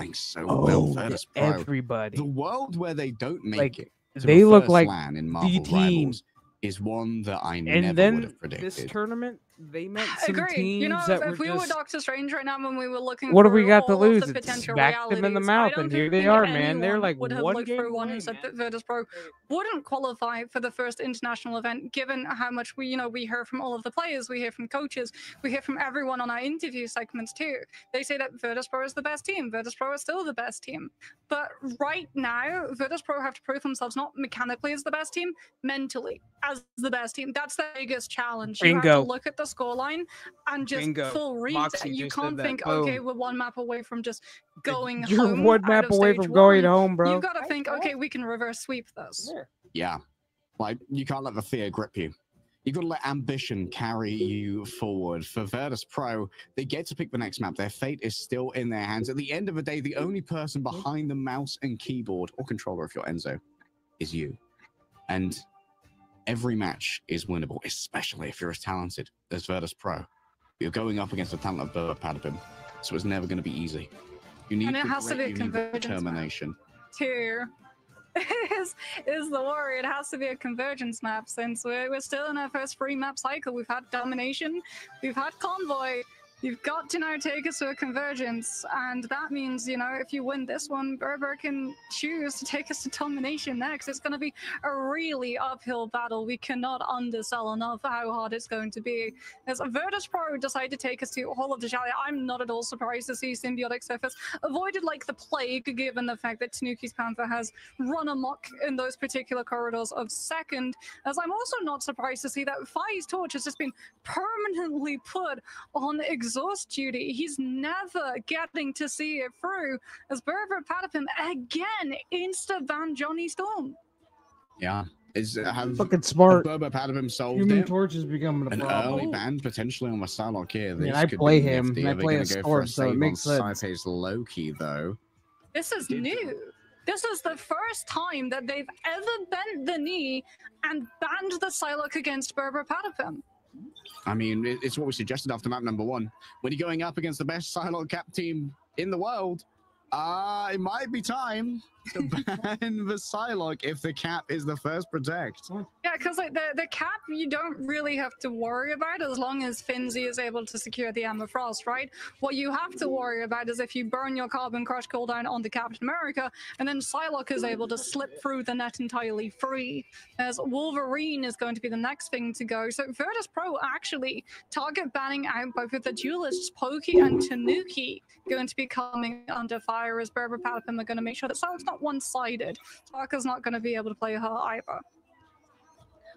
everybody. The world where they don't make it. They look like in the team. is one that I and never then would have predicted. This tournament, they met some Agreed. teams You know, that if were we were just. Doctor Strange right now when we were looking What do for we got to all of lose? the It's potential smacked them in the realities, I mouth, don't and here they think are, man. They're anyone like would have one looked game through one away, and said that man. Virtus Pro wouldn't qualify for the first international event, given how much we hear from all of the players, we hear from coaches, we hear from everyone on our interview segments too. They say that Virtus Pro is the best team. Virtus Pro is still the best team. But right now, Virtus Pro have to prove themselves not mechanically as the best team, mentally as the best team. That's the biggest challenge. You have to Bingo. look at the scoreline and just Bingo. full reset. Moxie You just did can't that. think, Boom. okay, we're one map away from just going You're home. one out map of away stage from going one. home, bro. You got to think, okay, we can reverse sweep this. Yeah. Like, you can't let the fear grip you. You've got to let ambition carry you forward. For Virtus Pro, they get to pick the next map. Their fate is still in their hands. At the end of the day, the only person behind the mouse and keyboard, or controller if you're Enzo, is you. And every match is winnable, especially if you're as talented as Virtus Pro. You're going up against the talent of Burba Padapim, so it's never going to be easy. You need And it the has to grit, be a you need the convergence map. determination. Two is the worry. It has to be a convergence map since we're still in our first 3-map cycle. We've had domination, we've had convoy. You've got to now take us to a convergence, and that means, if you win this one, Berber can choose to take us to domination next. It's going to be a really uphill battle. We cannot undersell enough how hard it's going to be. As Virtus Pro decide to take us to Hall of the Jalia, I'm not at all surprised to see Symbiotic Surface avoided like the plague, given the fact that Tanuki's Panther has run amok in those particular corridors of second. As I'm also not surprised to see that Fai's torch has just been permanently put on exhaust duty. He's never getting to see it through as Berber Padapim again insta-ban Johnny Storm. Yeah. Fucking smart. Berber Padapim solved Human it. Torch is becoming a An problem. early ban potentially on the Psylocke here. Man, This I could play be him. nifty. I Are they play gonna a go for Sword, a so it save makes on sense. Saipe's Loki though? This is new. This is the first time that they've ever bent the knee and banned the Psylocke against Berber Padapim. I mean, it's what we suggested after map number 1. When you're going up against the best Psylocke cap team in the world, it might be time to ban the Psylocke if the cap is the first protect. Yeah, because like the cap you don't really have to worry about as long as Finzi is able to secure the Emma Frost, right? What you have to worry about is if you burn your Carbon Crush cooldown onto Captain America, and then Psylocke is able to slip through the net entirely free, as Wolverine is going to be the next thing to go. So Virtus Pro actually target banning out both of the duelists, Pokey and Tanuki, going to be coming under fire as Berber Padapim are going to make sure that Psylocke's not one-sided. Tarka's not going to be able to play her either.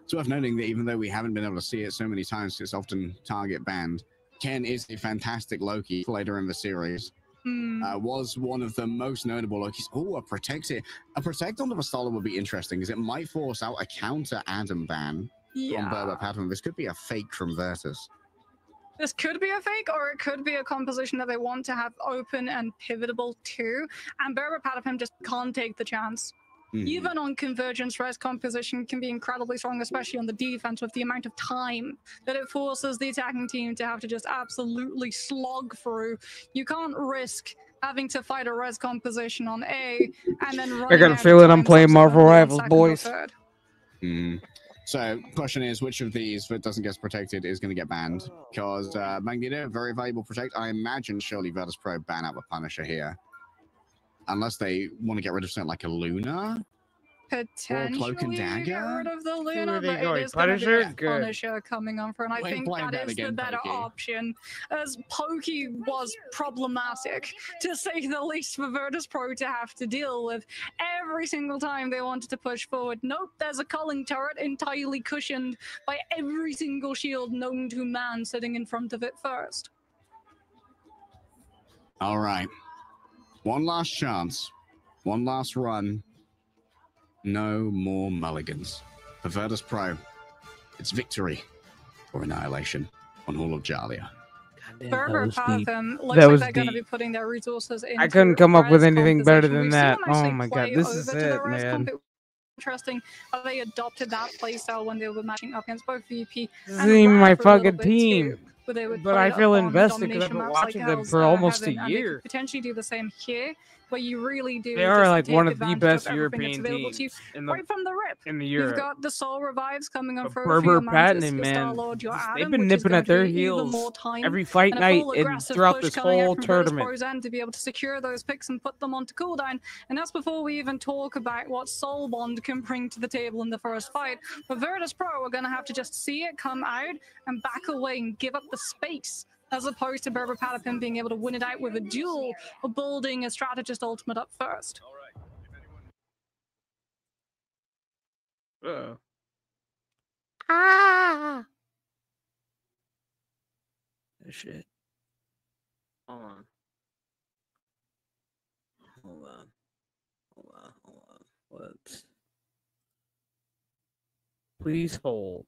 It's worth noting that even though we haven't been able to see it so many times, it's often target banned. Ken is a fantastic Loki later in the series. Was one of the most notable Lokis. Oh, a Protect here. A Protect on the Vastala would be interesting, because it might force out a counter Adam ban from Berber Padapim. This could be a fake from Virtus. This could be a fake, or it could be a composition that they want to have open and pivotable too. And Berber Padapim just can't take the chance. Even on convergence, res composition can be incredibly strong, especially on the defense, with the amount of time that it forces the attacking team to have to just absolutely slog through. You can't risk having to fight a res composition on A and then running. I got a feeling I'm playing Marvel Rivals, boys. So, question is, which of these that doesn't get protected is going to get banned? Because Magneto, very valuable protect. I imagine surely Virtus Pro ban out the Punisher here. Unless they want to get rid of something like a Luna? Potentially Cloak and Dagger? get rid of the Luna, they but going? it is going to be Punisher? a Good. Punisher coming on for, and I We're think playing that that is the again, better Pokey. option, as Pokey was problematic, to say the least, for Virtus Pro to have to deal with every single time they wanted to push forward. Nope, there's a culling turret entirely cushioned by every single shield known to man sitting in front of it first. All right. One last chance. One last run. No more mulligans. For Virtus Pro, it's victory or annihilation on Hall of Jalia. Berber Padapim looks That like was they're going to deep. be putting their resources into I couldn't come up with res anything better composition. than We've that. seen them Oh actually my god, play this over is to the it, res man. comp. It was interesting how they adopted that playstyle when they were matching up against both VP This and isn't even my Rad for a little fucking bit team. too. where they would But play I a feel bond invested because I've domination been maps like watching them Hell's for almost a Heaven, and they year. could potentially do the same here, where you really do. They are just like take one of the advantage best everything that's European available to you teams in right from the rip. the You've Europe. got the Soul Revives coming on But through for your Berber Mantis, Platinum, your man, Star-Lord, your they've Adam, been which is nipping going at to their give you even heels more time every fight and a night full and aggressive throughout push this coming out whole from Virtus tournament. Pro's end to be able to secure those picks and put them onto cooldown. And that's before we even talk about what Soul Bond can bring to the table in the first fight. But Virtus Pro are going to have to just see it come out and back away and give up the space, as opposed to Berber Patapim being able to win it out with a duel or building a strategist ultimate up first. Ah! Shit. Hold on. Hold on. Hold on. Hold on. Let's. Please hold.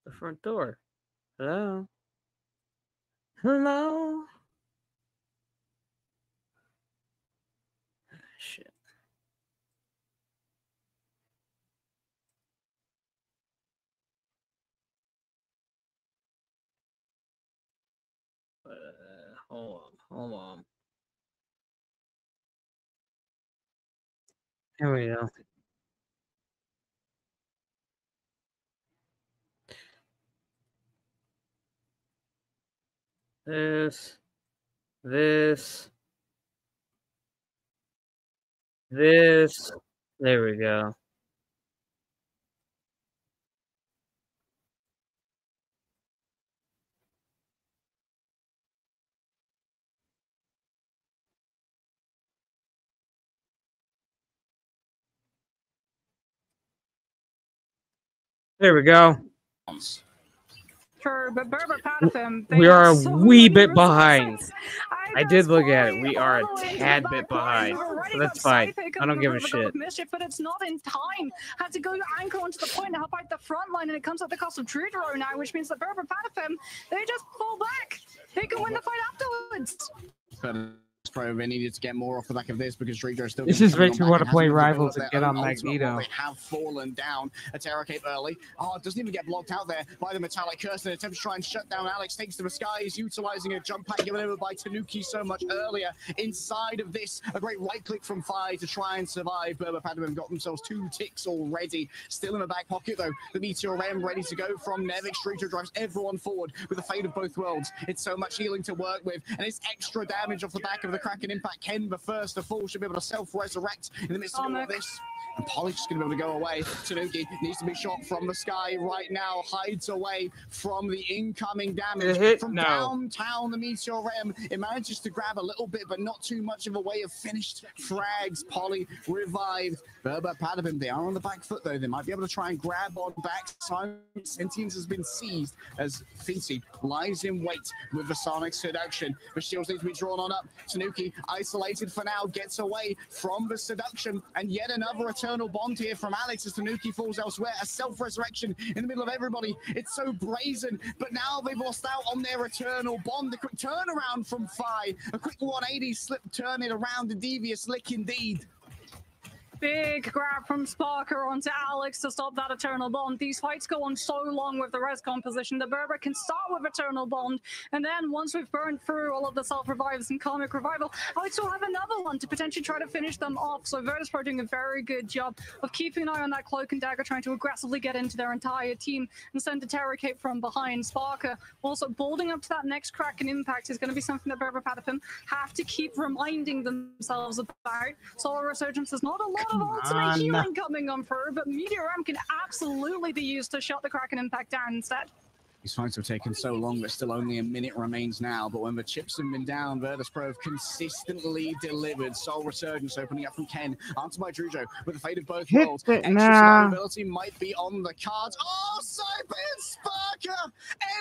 The front door. Hello? Hello? Shit. Hold on. Hold on. Here we go. This. There we go. There we go. Sure, but Berber Patapim, We are a so wee many bit behind. resources. I did look at it. Polly We are a all the way to the tad back bit line. behind. We've already So that's got fine. Saipe I coming don't give over a the God shit. of Mischief, but it's not in time. Had to go anchor onto the point to help out the front line, and it comes at the cost of Trudero now, which means that Berber Patapim, they just fall back. They can win the fight afterwards. Pro, they needed to get more off the back of this because Drudro still. This just makes me want to play Rivals and get on Magneto. They have fallen down. A Terra Cape early. Oh, it doesn't even get blocked out there by the Metallic Curse. And attempt to try and shut down Alex. Takes to the skies, utilizing a jump pack given over by Tanuki so much earlier. Inside of this, a great right click from Fi to try and survive. Berber Patapim got themselves 2 ticks already. Still in the back pocket though. The Meteor M ready to go from Nevik. Drudro drives everyone forward with the fate of both worlds. It's so much healing to work with, and it's extra damage off the back of the Kraken Impact. Ken, the first to fall, should be able to self-resurrect in the midst of all of this. And Polly's just going to be able to go away. Tanuki needs to be shot from the sky right now. Hides away from the incoming damage. From downtown, the Meteor Ram. It manages to grab a little bit, but not too much of a way of finished frags. Polly revived. Berber Patapim, they are on the back foot, though. They might be able to try and grab on back. Sentience has been seized as Fincy lies in wait with the Sonic Seduction. The shields need to be drawn on up. Tanuki, isolated for now, gets away from the seduction. And yet another eternal bond here from Alex as Tanuki falls elsewhere. A self-resurrection in the middle of everybody. It's so brazen, but now they've lost out on their eternal bond. A quick turnaround from Fi. A quick 180 slip, turn it around. A devious lick indeed. Big grab from Sparker onto Alex to stop that Eternal Bond. These fights go on so long with the res composition. The Berber can start with Eternal Bond, and then once we've burned through all of the self-revives and Comic Revival, Alex will have another one to potentially try to finish them off. So Virtus Pro doing a very good job of keeping an eye on that Cloak and Dagger, trying to aggressively get into their entire team and send a Terror Cape from behind. Sparker also building up to that next Kraken Impact is going to be something that Berber Patapim have to keep reminding themselves about. Solar Resurgence is not a lot of ultimate healing coming on through, but Meteor M can absolutely be used to shut the Kraken Impact down instead. These fights have taken so long that still only a minute remains now, but when the chips have been down, Virtus.pro have consistently delivered. Soul Resurgence opening up from Ken, answered by Drujo, with the fate of both worlds. Extra survivability might be on the cards. Oh, Cyber Sparker!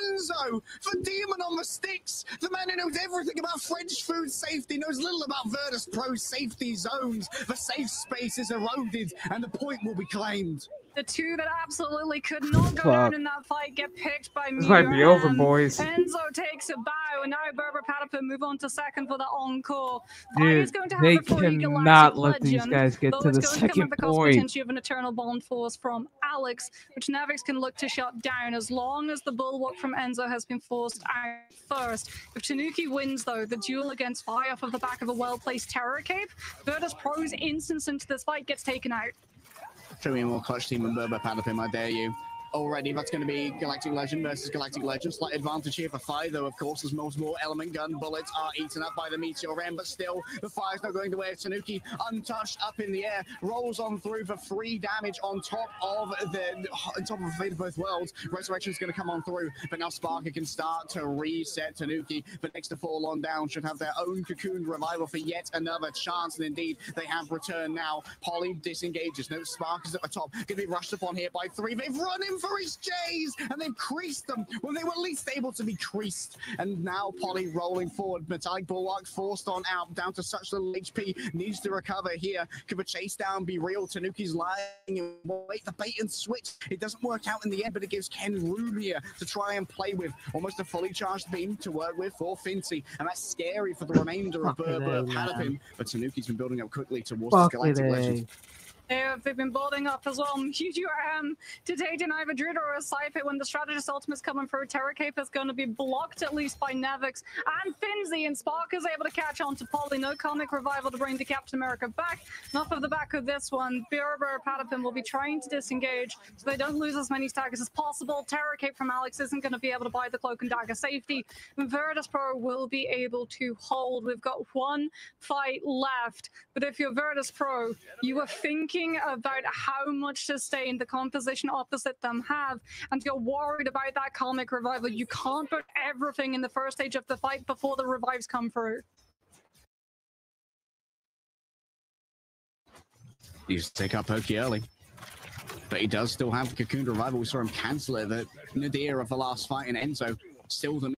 Enzo for Demon on the sticks! The man who knows everything about French food safety, knows little about Virtus.pro's safety zones. The safe space is eroded, and the point will be claimed. The two that absolutely could not go down in that fight get picked by This might be over, boys. Enzo takes a bow, and now Berber Patapon move on to second for the encore. Dude, they cannot let these guys get to the second point. Potentially of an eternal bond force from Alex, which Nevix can look to shut down as long as the bulwark from Enzo has been forced out first. If Tanuki wins, though, the duel against Fire off of the back of a well-placed Terror Cape, Virtus.pro's instance into this fight gets taken out. Show me a more clutch team than Berber Patapon, I dare you. Already, that's going to be Galactic Legend versus Galactic Legend. Slight advantage here for Fire, though, of course, as multiple element gun bullets are eaten up by the Meteor Ram, but still, the Fire's not going the way of Tanuki. Untouched, up in the air, rolls on through for 3 damage on top of the fate of both worlds. Resurrection's going to come on through, but now Sparker can start to reset Tanuki. But next to fall on down, should have their own Cocoon Revival for yet another chance, and indeed, they have returned now. Polly disengages. No, Sparker's at the top. Going to be rushed upon here by 3. They've run him for his J's, and they've creased them when they were least able to be creased. And now Polly rolling forward. Metallic Bulwark forced on out, down to such little HP. Needs to recover here. Could the chase down be real? Tanuki's lying in wait. The bait and switch. It doesn't work out in the end, but it gives Ken room here to try and play with. Almost a fully charged beam to work with for Fincy, and that's scary for the remainder of Berber Patapon. But Tanuki's been building up quickly towards this Galactic Legend. They've been building up as well. Huge to take an either Druid or a Scythe when the strategist ultimate's coming through. Terror Cape is going to be blocked at least by Nevix and Finzy, and Spark is able to catch on to Polly. No Comic Revival to bring the Captain America back. Enough of the back of this one. Berber Patapon will be trying to disengage so they don't lose as many staggers as possible. Terror Cape from Alex isn't going to be able to buy the Cloak and Dagger safety. Virtus.pro will be able to hold. We've got one fight left, but if you're Virtus.pro, you are thinking about how much to stay in the composition opposite them have, and you're worried about that Comic Revival. You can't put everything in the first stage of the fight before the revives come through. He used to take out Pokey early, but he does still have Cocoon Revival. We saw him cancel it. The nadir of the last fight in Enzo, still the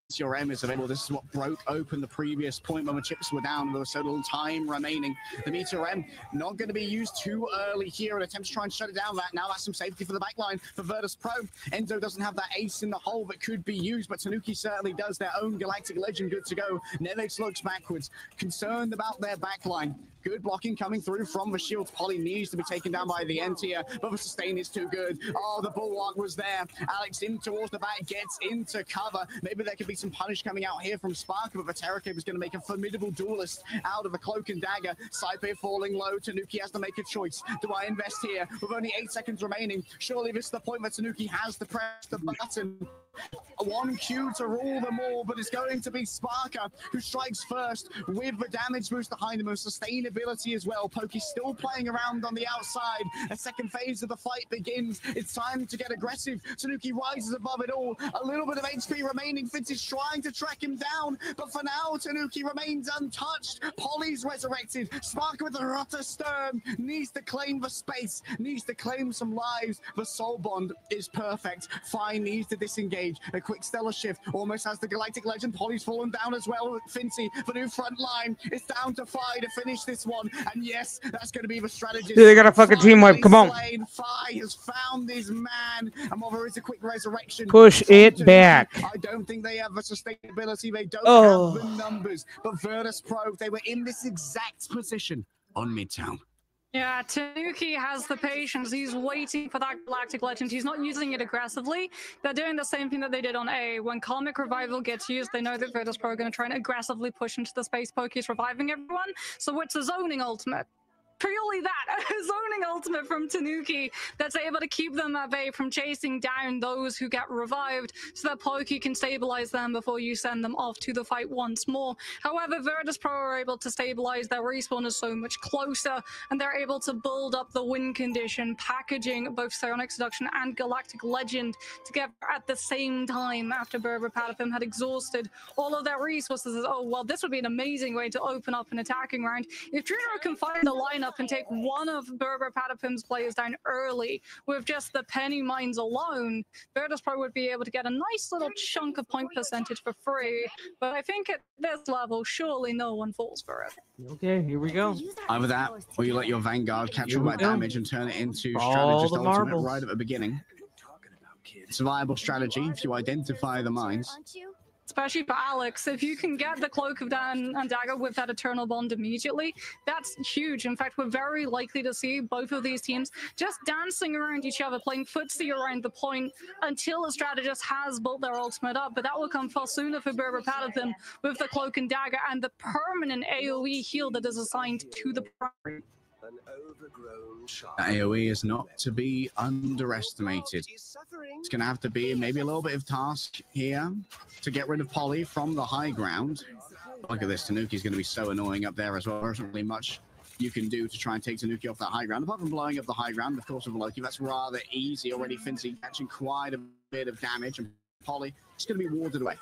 Meteor M is available. This is what broke open the previous point when the chips were down. There was so little time remaining. The Meteor M not going to be used too early here. An attempt to try and shut it down. Now that's some safety for the backline for Virtus.pro. Enzo doesn't have that ace in the hole that could be used, but Tanuki certainly does. Their own Galactic Legend good to go. Nevix looks backwards, concerned about their backline. Good blocking coming through from the shields. Polly needs to be taken down by the end here, but the sustain is too good. Oh, the Bulwark was there. Alex in towards the back, gets into cover. Maybe there could be some punish coming out here from Sparker, but the Terror Cape is going to make a formidable duelist out of the Cloak and Dagger. Saipe falling low. Tanuki has to make a choice. Do I invest here? With only 8 seconds remaining, surely this is the point where Tanuki has to press the button. One Q to rule them all, but it's going to be Sparker who strikes first with the damage boost behind him and sustainability as well. Pokey still playing around on the outside. A second phase of the fight begins. It's time to get aggressive. Tanuki rises above it all. A little bit of HP remaining. Fitz is trying to track him down, but for now, Tanuki remains untouched. Polly's resurrected. Sparker with the Rutter Stern needs to claim the space, needs to claim some lives. The soul bond is perfect. Fine needs to disengage. A quick stellar shift, almost has the Galactic Legend. Polly's fallen down as well. Fincy, the new front line. It's down to Fi to finish this one. And yes, that's going to be the strategy. Dude, they got a fucking team wipe. Come on. Fi has found his man. And while there is a quick resurrection, push it back. I don't think they have the sustainability. They don't have the numbers. But Virtus.pro, they were in this exact position on Midtown. Yeah, Tanuki has the patience. He's waiting for that Galactic Legend. He's not using it aggressively. They're doing the same thing that they did on A. When Comic Revival gets used, they know that Virtus.pro are going to try and aggressively push into the space. Pokey's reviving everyone. So it's a zoning ultimate. purely that, a zoning ultimate from Tanuki that's able to keep them at bay from chasing down those who get revived so that Pokey can stabilize them before you send them off to the fight once more. However, Virtus Pro are able to stabilize. Their respawn is so much closer, and they're able to build up the win condition, packaging both Psionic Seduction and Galactic Legend together at the same time after Berber Patapim had exhausted all of their resources. Oh, well, this would be an amazing way to open up an attacking round. If Juno can find the lineup and take one of Berber Patapim's players down early with just the penny mines alone, Virtus Pro would be able to get a nice little chunk of point percentage for free. But I think at this level, surely no one falls for it. Okay, here we go. Either that, or you let your Vanguard capture that damage and turn it into All strategist the ultimate marbles. right at the beginning. It's a viable strategy if you identify the mines. Especially for Alex, if you can get the Cloak of Dan and Dagger with that Eternal Bond immediately, that's huge. In fact, we're very likely to see both of these teams just dancing around each other, playing footsie around the point until a strategist has built their ultimate up. But that will come far sooner for Berber Patapim with the Cloak and Dagger and the permanent AoE heal that is assigned to the primary. AoE is not to be underestimated. It's going to have to be maybe a little bit of task here to get rid of Polly from the high ground. Look at this, Tanuki's going to be so annoying up there as well. There isn't really much you can do to try and take Tanuki off that high ground. Apart from blowing up the high ground, of course, with Loki, that's rather easy already. Fincy catching quite a bit of damage, and Polly just going to be warded away.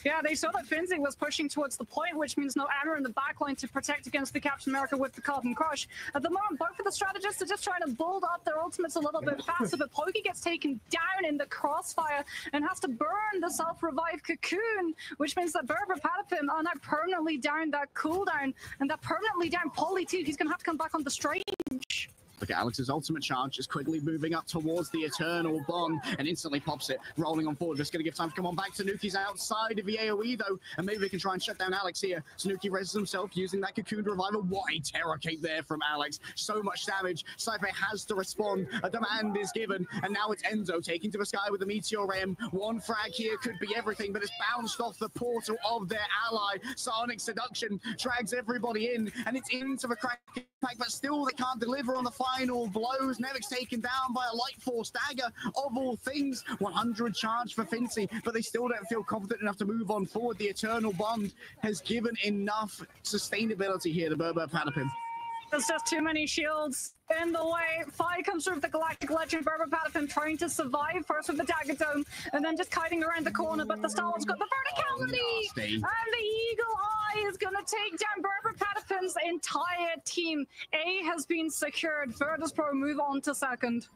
Yeah, they saw that Finzi was pushing towards the point, which means no Anna in the backline to protect against the Captain America with the Carbon Crush. At the moment, both of the strategists are just trying to build up their ultimates a little bit faster, but Pokey gets taken down in the crossfire and has to burn the self-revive cocoon, which means that Berber Patapim are now permanently down that cooldown, and that permanently down Polly too. He's going to have to come back on the Strange. Look at Alex's ultimate charge, just quickly moving up towards the Eternal Bond and instantly pops it, rolling on forward. Just going to give time to come on back. Tanuki's outside of the AoE though, and maybe they can try and shut down Alex here. Tanuki rests himself using that Cocoon Revival. What a terror cape there from Alex. So much damage. Saipe has to respond. A demand is given, and now it's Enzo taking to the sky with the Meteor M. One frag here could be everything, but it's bounced off the portal of their ally. Sonic Seduction drags everybody in, and it's into the crack pack, but still they can't deliver on the final blows. Nevic's taken down by a Light Force Dagger of all things. 100 charge for Fincy, but they still don't feel confident enough to move on forward. The Eternal Bond has given enough sustainability here to Berber Patapim. There's just too many shields in the way. Fire comes through with the Galactic Legend. Berber Patapim trying to survive first with the Dagger Dome and then just kiting around the corner, but the Star Wars got the verticality! And the Eagle Eye is going to take down Berber Patapim's entire team. A has been secured. Virtus Pro move on to second.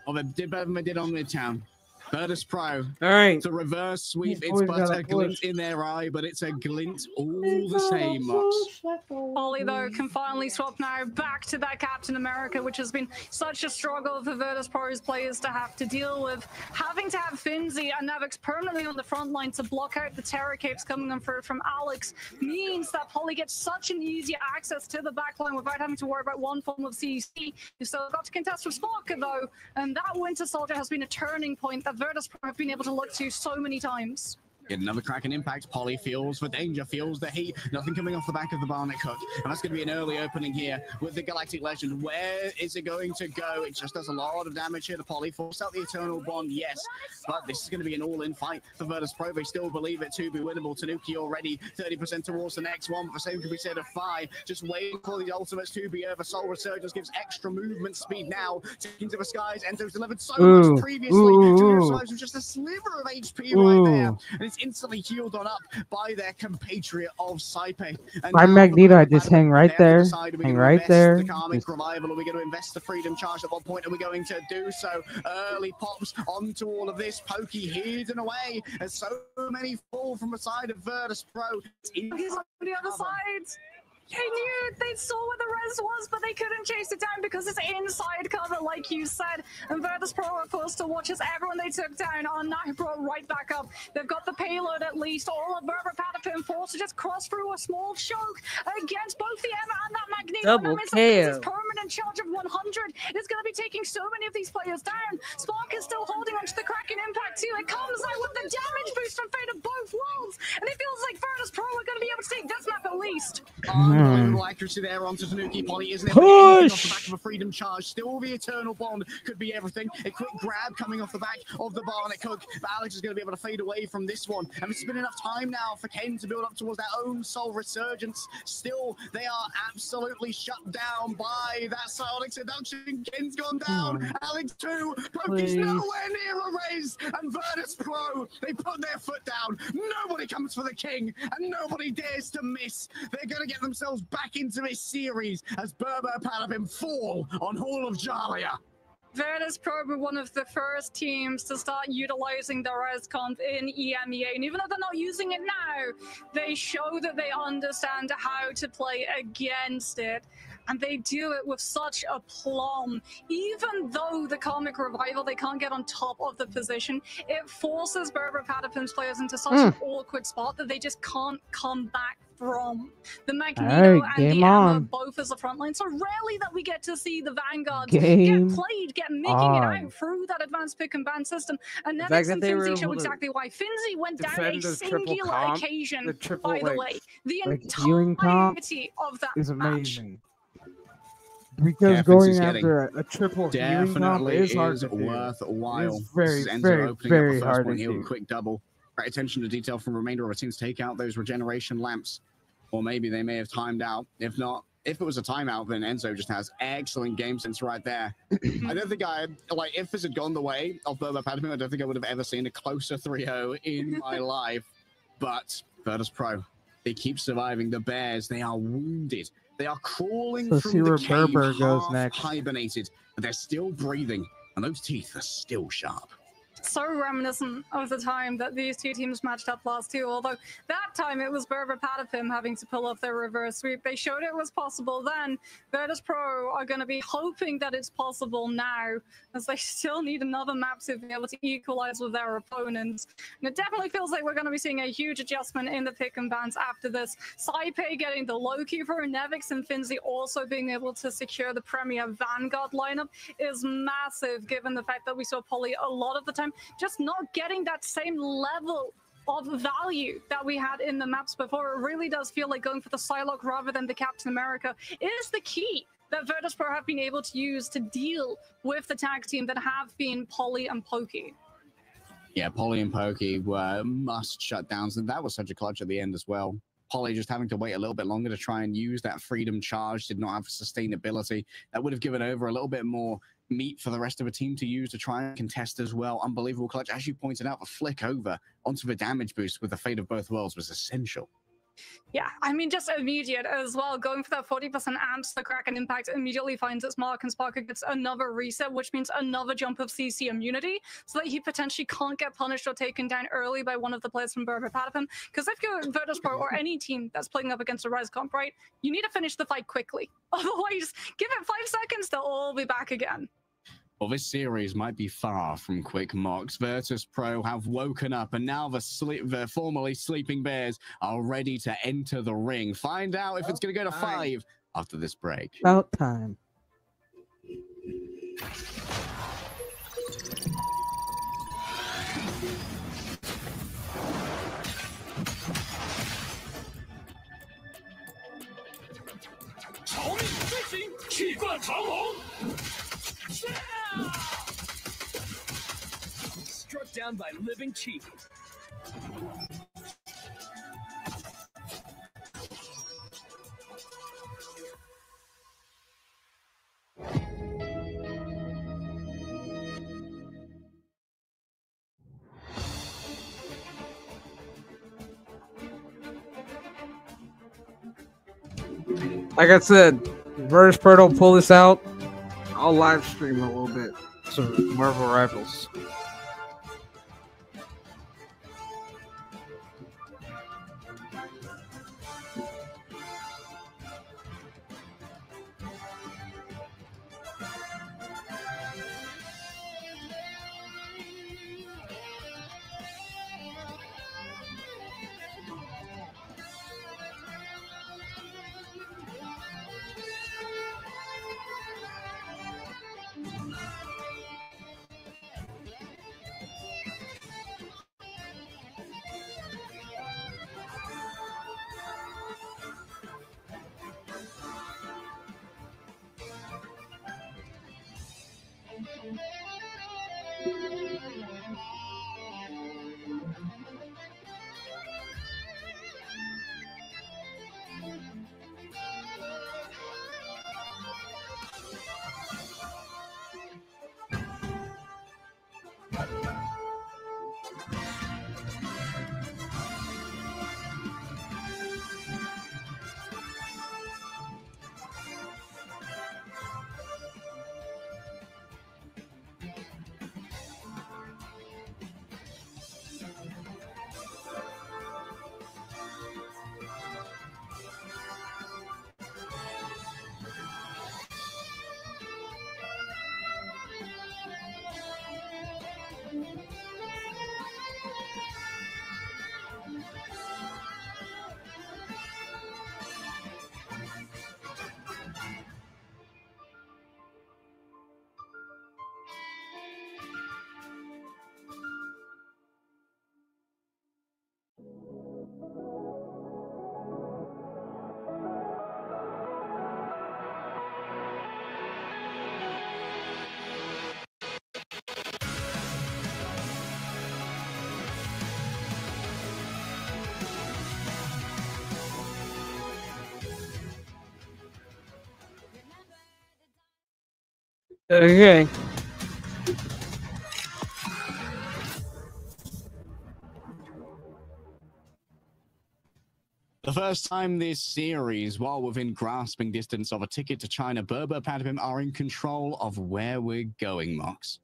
Oh, they did better than they did on Midtown. Virtus Pro. All right. It's a reverse sweep. It's but a glint in their eye, but it's a glint all the same, Mox. Ollie, though, can finally swap now back to that Captain America, which has been such a struggle for Virtus Pro's players to have to deal with. Having to have Finzi and Nevix permanently on the front line to block out the Terror Capes coming in from Alex means that Polly gets such an easy access to the backline without having to worry about one form of CC. You still got to contest with Sparker, though, and that Winter Soldier has been a turning point that Virtus Pro have been able to look to so many times. Get another Kraken impact. Polly feels the danger, feels the heat. Nothing coming off the back of the Barnet Cook. And that's going to be an early opening here with the Galactic Legend. Where is it going to go? It just does a lot of damage here to Polly. Force out the Eternal Bond, yes. But this is going to be an all-in fight for Virtus Pro. They still believe it to be winnable. Tanuki already 30% towards the next one. But the same can be said of Fi. Just waiting for the ultimates to be over. Soul Resurgence gives extra movement speed now. Taking to the skies. Enzo's delivered so much previously. With just a sliver of HP right there. And it's instantly healed on up by their compatriot of Saipe. My Magneto, I just hang right there. Hang right there. The Karmic Revival. Are we going to invest the Freedom Charge? At what point are we going to do so? Early pops onto all of this. Pokey hidden away as so many fall from the side of Virtus Pro. He's on the other side. They knew, they saw where the res was, but they couldn't chase it down because it's inside cover, like you said. And Virtus Pro are forced to watch as everyone they took down are now brought right back up. They've got the payload at least. All of Berber Patapim forced to just cross through a small choke against both the Emma and that Magneto. Double KO. His permanent charge of 100 is going to be taking so many of these players down. Spark is still holding onto the Kraken impact too. It comes out with the damage boost from Fate of both worlds. And it feels like Virtus Pro are going to be able to take this map at least. Unbelievable accuracy there onto Tanuki. Polly isn't able to get anything off the back of a freedom charge. Still the eternal bond could be everything. A quick grab coming off the back of the Barnet Cook. But Alex is going to be able to fade away from this one. And it's been enough time now for Ken to build up towards their own soul resurgence. Still, they are absolutely shut down by that psionic seduction. Ken's gone down. Alex too. Poki's nowhere near a raise. And Virtus Pro, they put their foot down. Nobody comes for the king. And nobody dares to miss. They're going to get themselves back into this series as Berber Palapim fall on Hall of Jalia. Virtus Pro were one of the first teams to start utilizing the res comp in EMEA, and even though they're not using it now, they show that they understand how to play against it, and they do it with such aplomb. Even though the Karmic Revival, they can't get on top of the position, it forces Berber Patapim's players into such an awkward spot that they just can't come back from. The Magneto and the Emma both as a front line, so rarely that we get to see the Vanguards get played, get making it out through that advanced pick and ban system. And Nevix and Finzi show exactly why. Finzi went down a singular occasion, by the way. The entirety of that is match. amazing. Because going after a triple healing comp is hard to do. Worthwhile. It's very hard to do. Quick double. Great attention to detail from the remainder of our teams. Take out those regeneration lamps. Or maybe they may have timed out. If not, if it was a timeout, then Enzo just has excellent game sense right there. I don't think if this had gone the way of Berber Patapim, I don't think I would have ever seen a closer 3-0 in my life. But Virtus Pro, they keep surviving. The Bears, they are wounded. They are crawling through the cave, goes next. Hibernated, but they're still breathing, and those teeth are still sharp. So reminiscent of the time that these two teams matched up last too, although that time it was Berber Patapim having to pull off their reverse sweep. They showed it was possible then. Virtus Pro are going to be hoping that it's possible now, as they still need another map to be able to equalize with their opponents. And it definitely feels like we're going to be seeing a huge adjustment in the pick and bans after this. Saipei getting the low keeper, Nevix and Finzi also being able to secure the Premier Vanguard lineup is massive, given the fact that we saw Polly a lot of the time just not getting that same level of value that we had in the maps before. It really does feel like going for the Psylocke rather than the Captain America is the key that Virtus Pro have been able to use to deal with the tag team that have been Polly and Pokey. Yeah, Polly and Pokey were must shutdowns, and that was such a clutch at the end as well. Polly just having to wait a little bit longer to try and use that freedom charge, did not have sustainability. That would have given over a little bit more meat for the rest of the team to use to try and contest as well. Unbelievable clutch. As you pointed out, the flick over onto the damage boost with the Fate of Both Worlds was essential. Yeah, I mean, just immediate as well. Going for that 40% amps, the Kraken Impact immediately finds its mark, and Sparker gets another reset, which means another jump of CC immunity, so that he potentially can't get punished or taken down early by one of the players from Berber Patapim. Because if you're Virtus Pro or any team that's playing up against a Res Comp, right, you need to finish the fight quickly. Otherwise, give it 5 seconds, they'll all be back again. Well, this series might be far from quick mocks. Virtus Pro have woken up, and now the formerly sleeping Bears are ready to enter the ring. Find out if it's going to go to 5 after this break. About time. Struck down by living chi. Like I said, Virtus Pro will pull this out. I'll live stream a little bit. So Marvel Rivals. Okay. The first time this series, while within grasping distance of a ticket to China, Berber Patapim are in control of where we're going, Mox.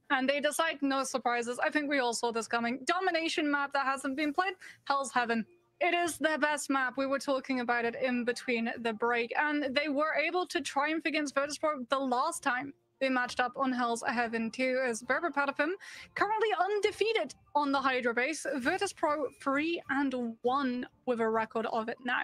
And they decide no surprises. I think we all saw this coming. Domination map that hasn't been played, Hell's Heaven. It is their best map. We were talking about it in between the break, and they were able to triumph against Virtus.pro the last time they matched up on Hell's Heaven 2 as Berber Patapim currently undefeated on the Hydra base. Virtus.pro 3-1 with a record of it now.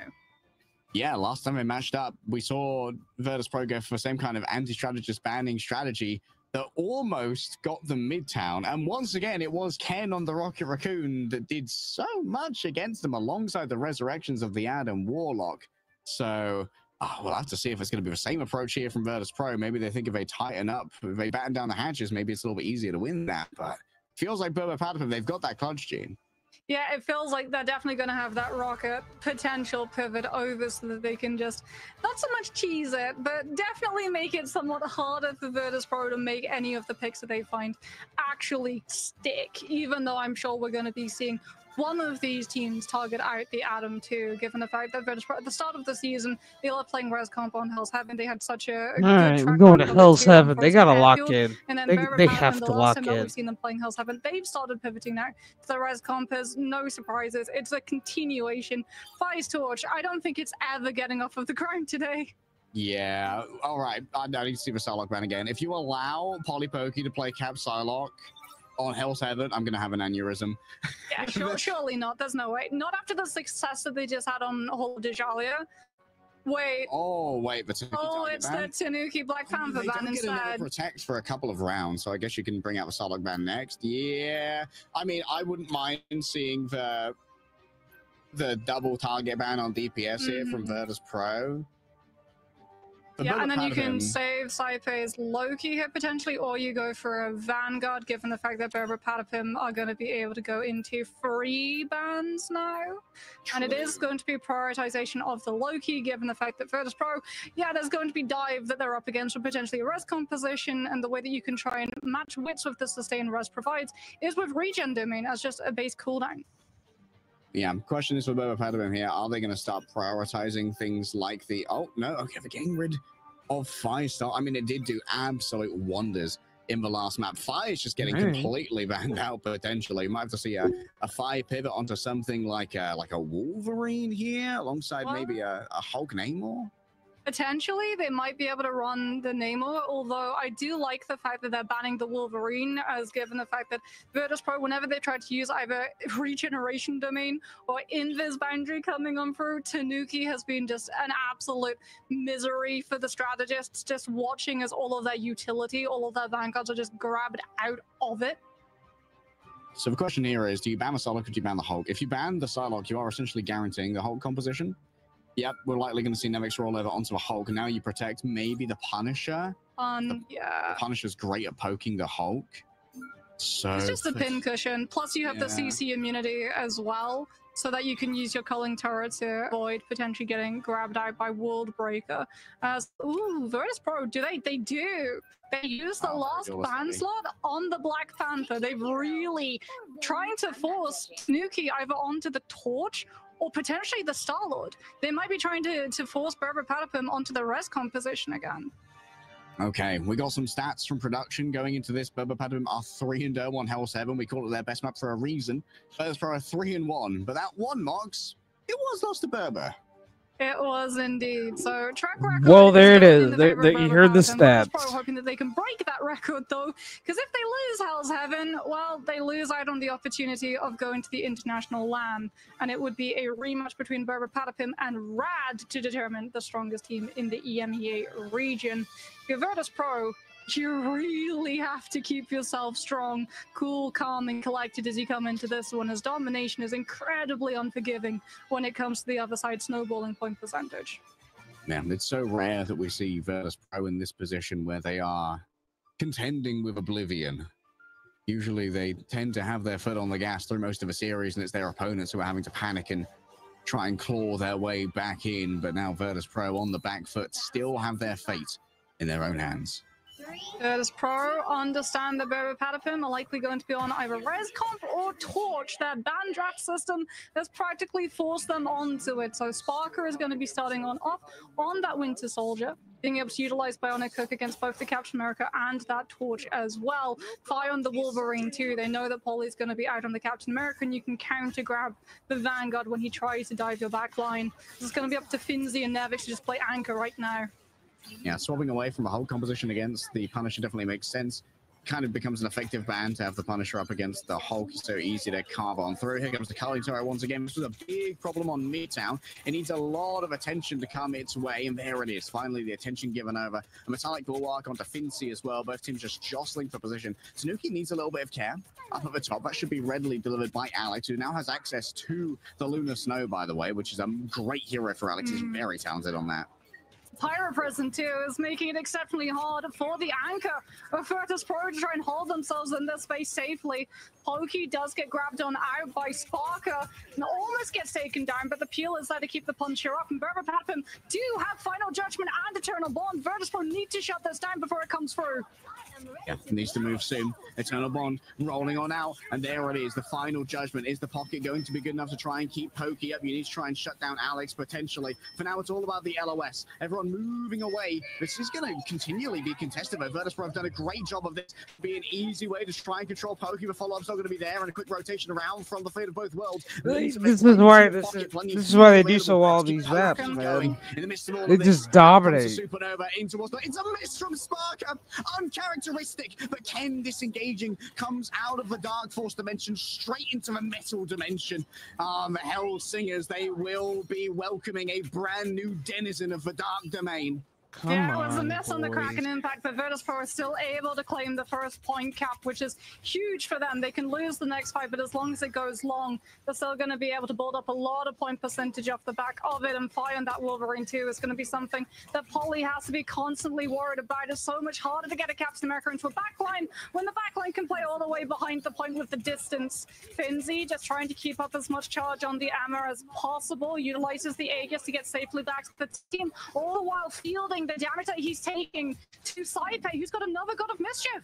Yeah, last time they matched up, we saw Virtus.pro go for the same kind of anti-strategist banning strategy that almost got them Midtown. And once again, it was Ken on the Rocket Raccoon that did so much against them alongside the resurrections of the Adam Warlock. So we'll have to see if it's going to be the same approach here from Virtus.pro. Maybe they think if they tighten up, if they batten down the hatches, maybe it's a little bit easier to win that. But feels like Berber Patapim, they've got that clutch gene. Yeah, it feels like they're definitely going to have that rocket potential pivot over so that they can just, not so much cheese it, but definitely make it somewhat harder for Virtus.pro to make any of the picks that they find actually stick, even though I'm sure we're going to be seeing one of these teams target out the Atom too, given the fact that Virtus.pro at the start of the season, they love playing Res Comp on Hell's Heaven. They had such a good Alright, track we're going to record Hell's with tier one Heaven. They frozen gotta lock airfield. in. And then They Berber have Patapim, to the last lock time that in. we've seen them playing Hell's Heaven, they've started pivoting now to the Res Compass. No surprises. It's a continuation. Fire's Torch, I don't think it's ever getting off of the ground today. Yeah, all right. I need to see the Psylocke ban again. If you allow Polypokey to play Cap Psylocke on Hell's Heaven, I'm going to have an aneurysm. Yeah, surely not. There's no way. Not after the success that they just had on Hall of Dejalia. Wait. Oh, wait. The it's the Tanuki Black Panther they ban don't get instead. protect for a couple of rounds, so I guess you can bring out the Psylocke ban next. Yeah. I mean, I wouldn't mind seeing the double target ban on DPS here from Virtus.pro. Yeah, and then you can save Saipei's Loki here potentially, or you go for a Vanguard, given the fact that Berber Patapim are going to be able to go into free bans now. And it is going to be prioritization of the Loki, given the fact that Virtus.pro, yeah, there's going to be dive that they're up against with potentially a res composition, and the way that you can try and match wits with the sustain res provides is with regen domain as just a base cooldown. Yeah, question is for Berber Patapim here. Are they going to start prioritizing things like the... Oh, no. Okay, they're getting rid of 5-star. I mean, it did do absolute wonders in the last map. Fire is just getting completely banned out, potentially. You might have to see a 5 pivot onto something like a Wolverine here, alongside maybe a Hulk Namor. Potentially, they might be able to run the Namor, although I do like the fact that they're banning the Wolverine, as given the fact that Virtus.pro, whenever they try to use either regeneration domain or invis boundary coming on through, Tanuki has been just an absolute misery for the strategists, just watching as all of their utility, all of their vanguards are just grabbed out of it. So the question here is, do you ban the Psylocke or do you ban the Hulk? If you ban the Psylocke, you are essentially guaranteeing the Hulk composition. Yep, we're likely going to see Nevix roll over onto a Hulk. Now you protect maybe the Punisher. Yeah. The Punisher's great at poking the Hulk. So it's just a pin cushion. Plus you have the CC immunity as well, so that you can use your culling turret to avoid potentially getting grabbed out by World Breaker. Virtus.pro, they do. They use the last ban slot on the Black Panther. They've really trying to force Tanuki either onto the Torch or potentially the Star-Lord. They might be trying to force Berber Patapim onto the res composition again. Okay, we got some stats from production going into this. Berber Patapim are 3-0 on Hell's Heaven. We call it their best map for a reason. Virtus.pro are 3-1, but that one, Mox, it was lost to Berber. It was indeed. So track record. Well, there it is. You heard the stats. Hoping that they can break that record though, because if they lose Hell's Heaven, well, they lose out on the opportunity of going to the international LAN, and it would be a rematch between Berber Patapim and Rad to determine the strongest team in the EMEA region. Virtus.pro, you really have to keep yourself strong, cool, calm, and collected as you come into this one, as domination is incredibly unforgiving when it comes to the other side snowballing point percentage. Yeah, it's so rare that we see Virtus.pro in this position where they are contending with Oblivion. Usually they tend to have their foot on the gas through most of the series, and it's their opponents who are having to panic and try and claw their way back in. But now Virtus.pro on the back foot still have their fate in their own hands. Virtus Pro understand that Berber Patapim are likely going to be on either Res Comp or Torch. Their ban draft system has practically forced them onto it. So Sparker is going to be starting off on that Winter Soldier, being able to utilize Bionic Hook against both the Captain America and that Torch as well. Fire on the Wolverine too. They know that Polly's going to be out on the Captain America, and you can counter grab the Vanguard when he tries to dive your back line. This is going to be up to Finzi and Nevix to just play anchor right now. Yeah, swapping away from a whole composition against the Punisher definitely makes sense. Kind of becomes an effective ban to have the Punisher up against the Hulk. So easy to carve on through. Here comes the Culling Turret once again. This was a big problem on Midtown. It needs a lot of attention to come its way, and there it is. Finally, the attention given over. A Metallic Bulwark onto Fincy as well. Both teams just jostling for position. Tanuki needs a little bit of care up at the top. That should be readily delivered by Alex, who now has access to the Lunar Snow, by the way, which is a great hero for Alex. He's very talented on that. Pyro present too is making it exceptionally hard for the anchor of Virtus Pro to try and hold themselves in this space safely. Pokey does get grabbed on out by Sparker and almost gets taken down, but the peel is there to keep the puncher up. And Berber Patapim do have Final Judgment and Eternal Bond. Virtus Pro need to shut this down before it comes through. Yeah, needs to move soon. Eternal Bond rolling on out, and there it is. The Final Judgment. Is the pocket going to be good enough to try and keep Pokey up? You need to try and shut down Alex potentially. For now, it's all about the LOS. Everyone moving away. This is going to continually be contested. Virtus Pro have done a great job of this. Be an easy way to try and control Pokey. The follow-up's not going to be there, and a quick rotation around from the fate of both worlds. This is why they do so well these maps, man. They just dominate. Supernova into what's it's a miss from Sparker. Uncharacteristic, but Ken disengaging comes out of the Dark Force dimension straight into the Metal dimension. Hell Singers, they will be welcoming a brand new denizen of the Dark Domain. Yeah, it was a miss on the Kraken impact, but Virtus Pro is still able to claim the first point cap, which is huge for them. They can lose the next fight, but as long as it goes long, they're still going to be able to build up a lot of point percentage off the back of it, and fire on that Wolverine too is going to be something that Polly has to be constantly worried about. It's so much harder to get a Captain America into a backline when the backline can play all the way behind the point with the distance. Finzi just trying to keep up as much charge on the Amber as possible, utilizes the Aegis to get safely back to the team, all the while fielding the damage that he's taking to Sidepay, who's got another God of Mischief.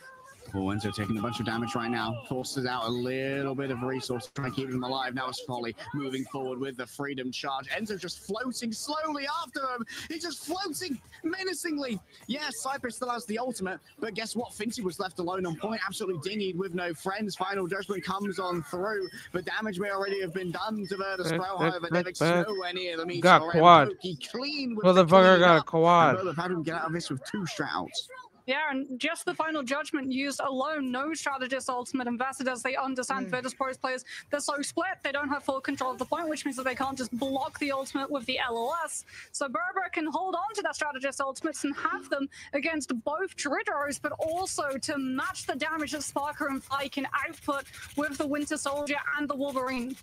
Enzo taking a bunch of damage right now, forces out a little bit of resource to try and keep him alive. Now it's Polly moving forward with the Freedom Charge. Enzo just floating slowly after him. He's just floating menacingly. Yes, Cypress still has the ultimate, but guess what? Fincy was left alone on point, absolutely dinghied with no friends. Final Judgment comes on through, but damage may already have been done to Virtus Pro. However, Nevix nowhere near the meter. Got quad. Clean with Motherfucker got a quad. Had him get out of this with 2 strat outs. Yeah, and just the Final Judgment used alone, no strategist ultimate invested, as they understand Virtus Pro's players. They're so split, they don't have full control of the point, which means that they can't just block the ultimate with the LOS. So Berber can hold on to that strategist ultimates and have them against both Dridros, but also to match the damage that Sparker and Fly can output with the Winter Soldier and the Wolverine.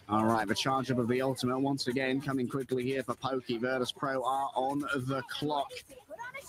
All right, the charge up of the ultimate once again coming quickly here for Pokey. Virtus Pro are on the clock.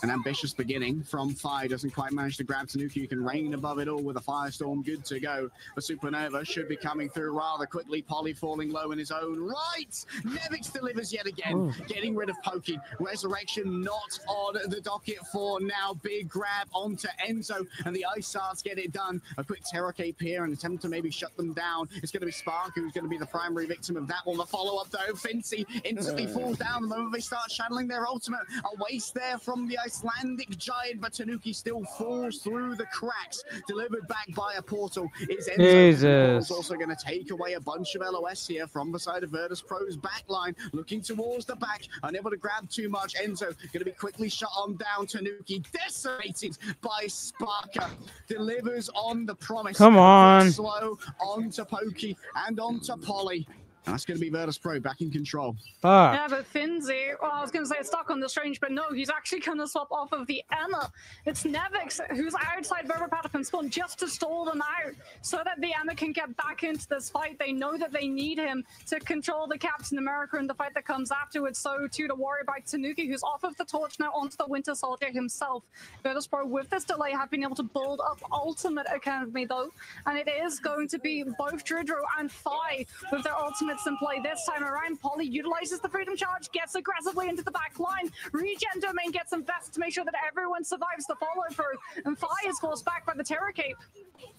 An ambitious beginning from Fi, doesn't quite manage to grab Tanuki, who can reign above it all with a Firestorm, good to go. The Supernova should be coming through rather quickly. Polly falling low in his own right. Nevix delivers yet again, getting rid of Pokey. Resurrection not on the docket for now. Big grab onto Enzo, and the Ice Sarts get it done. A quick Terror Cape here, and attempt to maybe shut them down. It's going to be Spark who's going to be the primary victim of that one. The follow-up though, Fincy instantly falls down the moment they start channeling their ultimate. A waste there from the Icelandic giant, but Tanuki still falls through the cracks. Delivered back by a portal is Enzo. Jesus. Also going to take away a bunch of LOS here from the side of Virtus Pro's backline. Looking towards the back, unable to grab too much. Enzo going to be quickly shut on down. Tanuki decimated by Sparker. Delivers on the promise. Come on. Slow onto Pokey and onto Polly. And that's going to be Virtus Pro back in control. Fuck. Yeah, but Finzi, well, I was going to say it's stuck on the Strange, but no, he's actually going to swap off of the Emma. It's Nevix who's outside Berber Patapim spawn just to stall them out so that the Emma can get back into this fight. They know that they need him to control the Captain America in the fight that comes afterwards. So too to worry about Tanuki, who's off of the torch now onto the Winter Soldier himself. Virtus Pro, with this delay, have been able to build up Ultimate Academy though, and it is going to be both Dridro and Fi with their ultimates units in play this time around. Polly utilizes the freedom charge, gets aggressively into the back line. Regen domain gets invested to make sure that everyone survives the follow through, and Fi is forced back by the Terror Cape.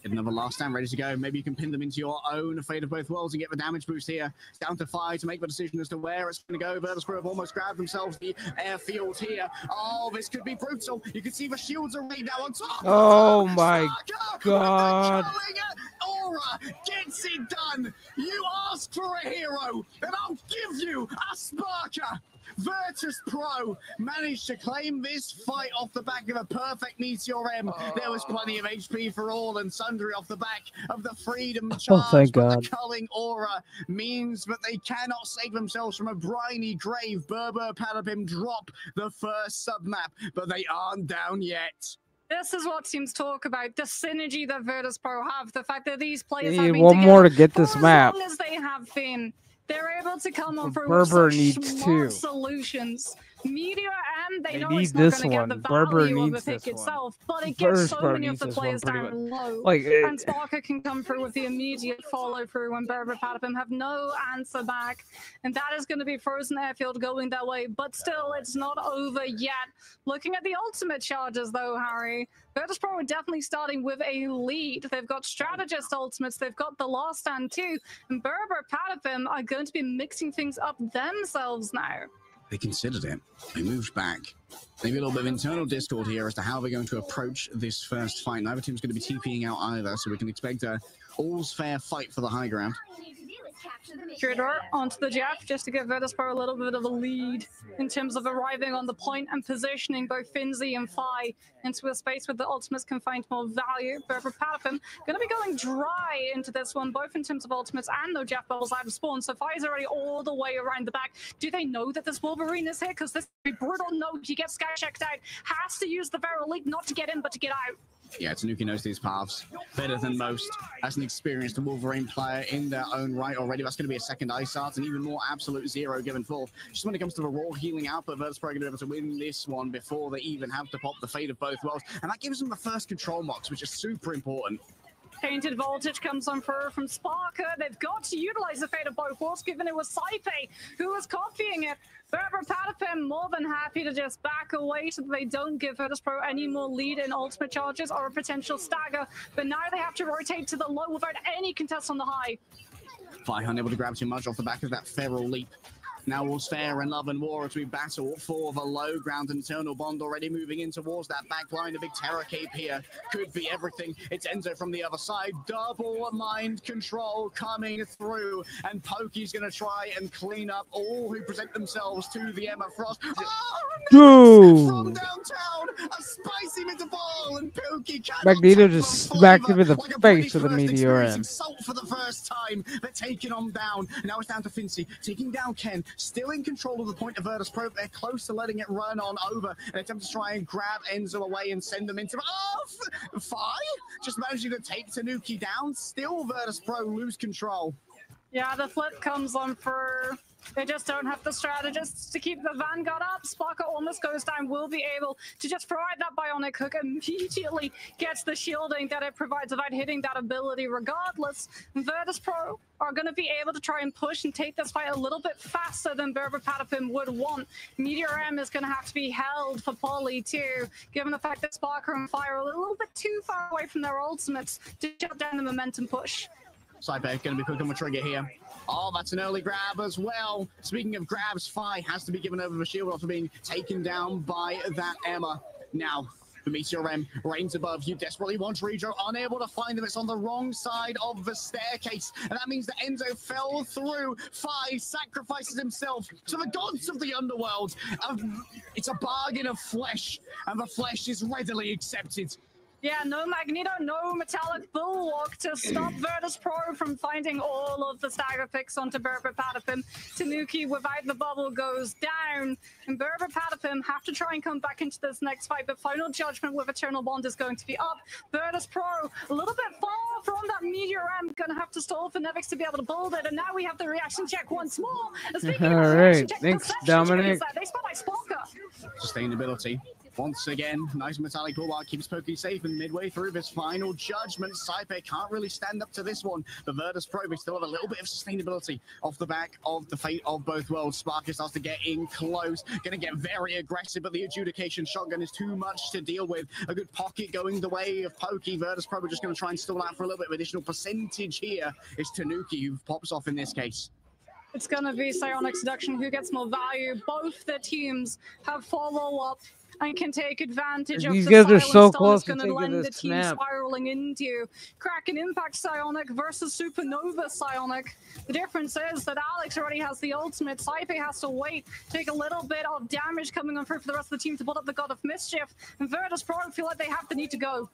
Get another last stand ready to go. Maybe you can pin them into your own Fate of Both Worlds and get the damage boost here. It's down to Fi to make the decision as to where it's going to go. Virtus.pro have almost grabbed themselves the airfield here. Oh, this could be brutal. You can see the shields are right now on top. Oh my God. Aura gets it done. You asked for a hero, and I'll give you a Sparker. Virtus.pro managed to claim this fight off the back of a perfect Meteor M. There was plenty of HP for all and sundry off the back of the freedom charge. Thank but God. the culling aura means that they cannot save themselves from a briny grave. Berber Palapim drop the first submap, but they aren't down yet. This is what teams talk about, the synergy that Virtus.pro have, the fact that these players We have need been one together more to get for this as map. long as they have been. They're able to come on through Berber with such needs smart two. solutions. Meteor M, they know need it's not this going to get one. the Berber value of the needs pick this one. itself, but it gets so Virtus.pro many of needs the this one players pretty down low. Like, And Sparker can come through with the immediate follow through when Berber Patapim have no answer back. And that is going to be Frozen Airfield going that way. But still, it's not over yet. Looking at the ultimate charges, though, Harry, Virtus.pro are definitely starting with a lead. They've got strategist ultimates, they've got the last stand too, and Berber Patapim are going to be mixing things up themselves now. They considered it. They moved back. Maybe a little bit of internal discord here as to how they're going to approach this first fight. Neither team's going to be TPing out either, so we can expect a all's fair fight for the high ground. Curador onto the Jeff just to give Virtus.pro a little bit of a lead in terms of arriving on the point and positioning both Finzi and Fi into a space where the ultimates can find more value. Berber Patapim going to be going dry into this one, both in terms of ultimates and no Jeff bubbles out of spawn. So Fi is already all the way around the back. Do they know that this Wolverine is here? Because this would be brutal. No, he gets sky checked out. Has to use the Feral Leap not to get in, but to get out. Yeah, Tanuki knows these paths better than most. As an experienced Wolverine player in their own right already, that's going to be a second Ice Art and even more absolute zero given full. Just when it comes to the raw healing output, Virtus.pro are going to be able to win this one before they even have to pop the Fate of Both Worlds. And that gives them the first control box, which is super important. Tainted Voltage comes on from Sparker. They've got to utilize the Fate of Both Worlds, given it was Saipe who was copying it. Berber Patapim more than happy to just back away so that they don't give Virtus.pro any more lead in ultimate charges or a potential stagger. But now they have to rotate to the low without any contest on the high. Fi unable to grab too much off the back of that Feral Leap. Now all's fair in love and war as we battle for the low ground. Internal bond already moving in towards that back line. A big Terror Cape here could be everything. It's Enzo from the other side. Double mind control coming through. And Pokey's going to try and clean up all who present themselves to the Emma Frost. Oh, from downtown, a spicy meatball, and Pokey Magneto just smacked him in the face with a Meteor M. Salt for the first time. They're taking him down. Now it's down to Fincy, taking down Ken. Still in control of the point of Virtus.pro. They're close to letting it run on over. An attempt to try and grab Enzo away and send them into... Oh, Fi just managing to take Tanuki down. Still Virtus.pro lose control. Yeah, the flip comes on for... They just don't have the strategists to keep the Vanguard up. Sparker almost goes down, will be able to just throw out that bionic hook, immediately gets the shielding that it provides without hitting that ability regardless. Virtus.pro are going to be able to try and push and take this fight a little bit faster than Berber Patapim would want. Meteor M is going to have to be held for Polly too, given the fact that Sparker and Fire are a little bit too far away from their ultimates to shut down the momentum push. Saipe going to be quick on the trigger here. Oh, that's an early grab as well. Speaking of grabs, Fi has to be given over the shield after being taken down by that Emma. Now, the Meteor M reigns above you. Desperately wants Rejo, unable to find him. It's on the wrong side of the staircase. And that means that Enzo fell through. Fi sacrifices himself to the gods of the underworld. It's a bargain of flesh, and the flesh is readily accepted. Yeah, no Magneto, no Metallic Bulwark to stop Virtus.pro from finding all of the stagger picks onto Berber Patapim. Tanuki, without the bubble, goes down. And Berber Patapim have to try and come back into this next fight, but Final Judgment with Eternal Bond is going to be up. Virtus.pro, a little bit far from that Meteor M, going to have to stall for Nevix to be able to build it. And now we have the reaction check once more. Speaking of reaction check, thanks, perception Dominic. check, they spot by Sparker. Sustainability. Once again, nice metallic bulwark keeps Pokey safe, and midway through this final judgment, Saipe can't really stand up to this one. The Virtus Pro, they still have a little bit of sustainability off the back of the fate of both worlds. Sparker starts to get in close, going to get very aggressive, but the adjudication shotgun is too much to deal with. A good pocket going the way of Pokey. Virtus Pro are just going to try and stall out for a little bit of additional percentage here. It's Tanuki who pops off in this case. It's going to be Psionic Seduction who gets more value. Both the teams have follow-up and can take advantage of these the guys are silence so stun close it's to going to taking lend the this team snap. spiraling into. Kraken Impact Psionic versus Supernova Psionic. The difference is that Alex already has the ultimate. Saipe has to wait, take a little bit of damage coming on through for the rest of the team to build up the God of Mischief. And Virtus Pro feel like they have the need to go.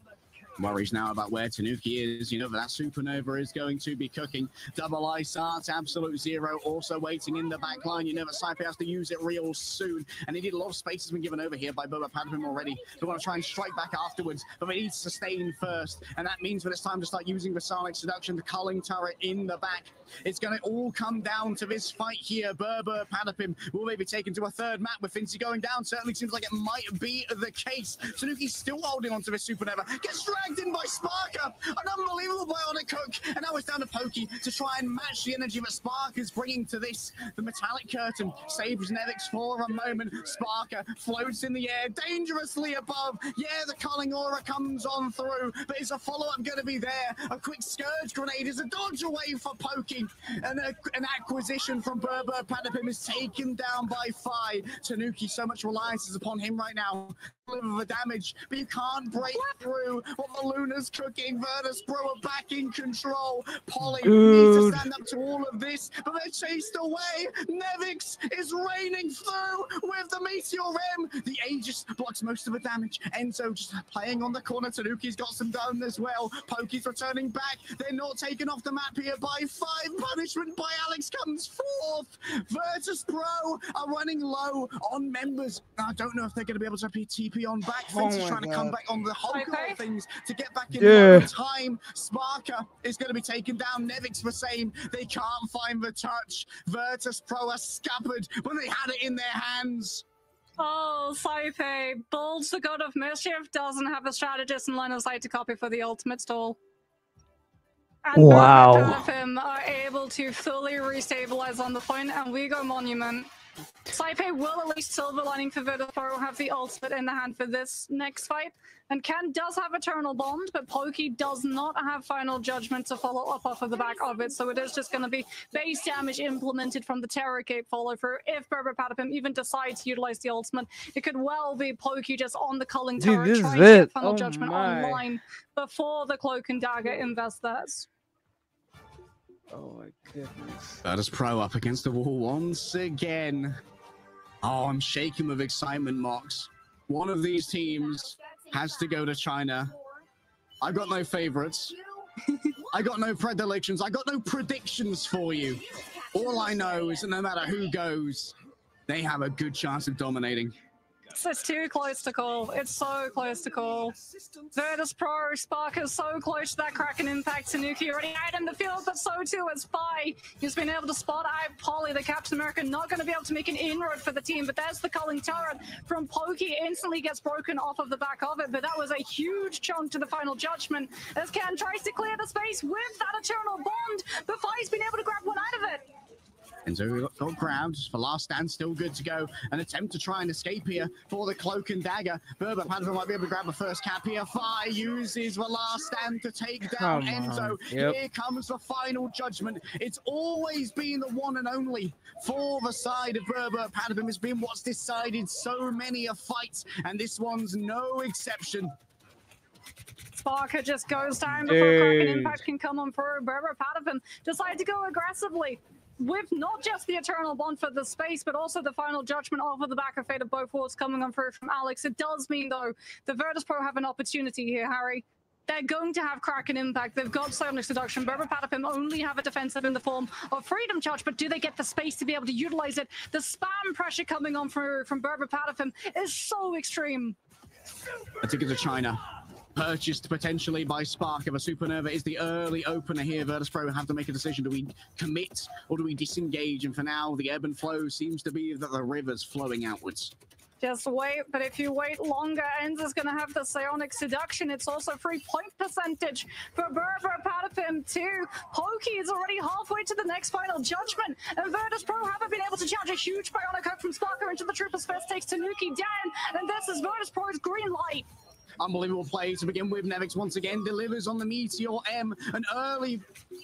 Worries now about where Tanuki is. You know that Supernova is going to be cooking. Double Ice Arts, Absolute Zero also waiting in the back line. You know that Saipe has to use it real soon. And indeed, a lot of space has been given over here by Boba Padham already. They want to try and strike back afterwards, but they need to sustain first. And that means that it's time to start using the Sonic Seduction, the culling turret in the back. It's going to all come down to this fight here. Berber, Padapim, will they be taken to a third map with Fincy going down? Certainly seems like it might be the case. Tanuki's still holding on to this Supernova. Gets dragged in by Sparker. An unbelievable bionic hook. And now it's down to Pokey to try and match the energy that Sparker's bringing to this. The metallic curtain saves Nevix for a moment. Sparker floats in the air, dangerously above. Yeah, the culling aura comes on through, but is a follow-up going to be there? A quick Scourge grenade is a dodge away for Pokey. And an acquisition from Berber Padapim is taken down by Phi. Tanuki, so much reliance is upon him right now. The damage, but you can't break through what the Luna's cooking. Virtus Pro are back in control. Polly needs to stand up to all of this, but they're chased away. Nevix is raining through with the Meteor M. The Aegis blocks most of the damage. Enzo just playing on the corner. Tanuki's got some done as well. Pokey's returning back. They're not taken off the map here by 5. Punishment by Alex comes fourth. Virtus Pro are running low on members. I don't know if they're going to be able to TP on back. Finch is trying to come back on the whole of things to get back in time. Sparker is going to be taken down. Nevix the same. They can't find the touch. Virtus Pro are scuppered when they had it in their hands. Oh, Saipe. Bulls, the God of Mischief, doesn't have a strategist in line of sight to copy for the ultimate stall. And wow. both of them are able to fully restabilize on the point, and we go Monument. Saipe will at least silver lining for Virtus Pro have the ultimate in the hand for this next fight. And Ken does have Eternal Bond, but Pokey does not have Final Judgment to follow up off of the back of it. So it is just going to be base damage implemented from the Terror Cape follow through. If Berber Padapim even decides to utilize the ultimate, it could well be Pokey just on the culling turret trying to get Final Judgment online before the Cloak and Dagger invest theirs. Oh my goodness. Virtus Pro up against the wall once again. Oh, I'm shaking with excitement, Mox. One of these teams has to go to China. I got no favorites. I got no predilections. I got no predictions for you. All I know is that no matter who goes, they have a good chance of dominating. It's too close to call. It's so close to call. Virtus Pro, Spark is so close to that Kraken Impact. Tanuki already out in the field, but so too is Phi. He's been able to spot out Polly, the Captain America, not going to be able to make an inroad for the team, but there's the culling turret from Pokey. Instantly gets broken off of the back of it, but that was a huge chunk to the Final Judgment as Ken tries to clear the space with that Eternal Bond, but Phi's been able to grab one out of it. And so we got grabbed for last stand, still good to go. An attempt to try and escape here for the Cloak and Dagger. Berber Padham might be able to grab the first cap here. Phi uses the last stand to take down Enzo. Here comes the Final Judgment. It's always been the one and only for the side of Berber Padham. It's been what's decided so many a fight, and this one's no exception. Sparker just goes down before Kraken Impact can come on through. Berber Padham decide to go aggressively with not just the Eternal Bond for the space, but also the Final Judgment off of the back of Fate of both worlds coming on through from Alex. It does mean, though, the Virtus Pro have an opportunity here, Harry. They're going to have Kraken Impact. They've got Psionic Seduction. Berber Padapim only have a defensive in the form of Freedom Charge, but do they get the space to be able to utilize it? The spam pressure coming on from Berber Padapim is so extreme. A ticket to China. Purchased potentially by Spark of a Supernova is the early opener here. Virtus Pro have to make a decision. Do we commit or do we disengage? And for now, the ebb and flow seems to be that the river's flowing outwards. Just wait, but if you wait longer, Enzo's going to have the Psionic Seduction. It's also 3-point percentage for Berber Patapim too. Pokey is already halfway to the next final judgment, and Virtus Pro haven't been able to charge a huge Bionic Hook from Sparker into the Trooper's Fist, takes Tanuki down, and this is Virtus Pro's green light. Unbelievable play to begin with. Nevix once again delivers on the Meteor M. An early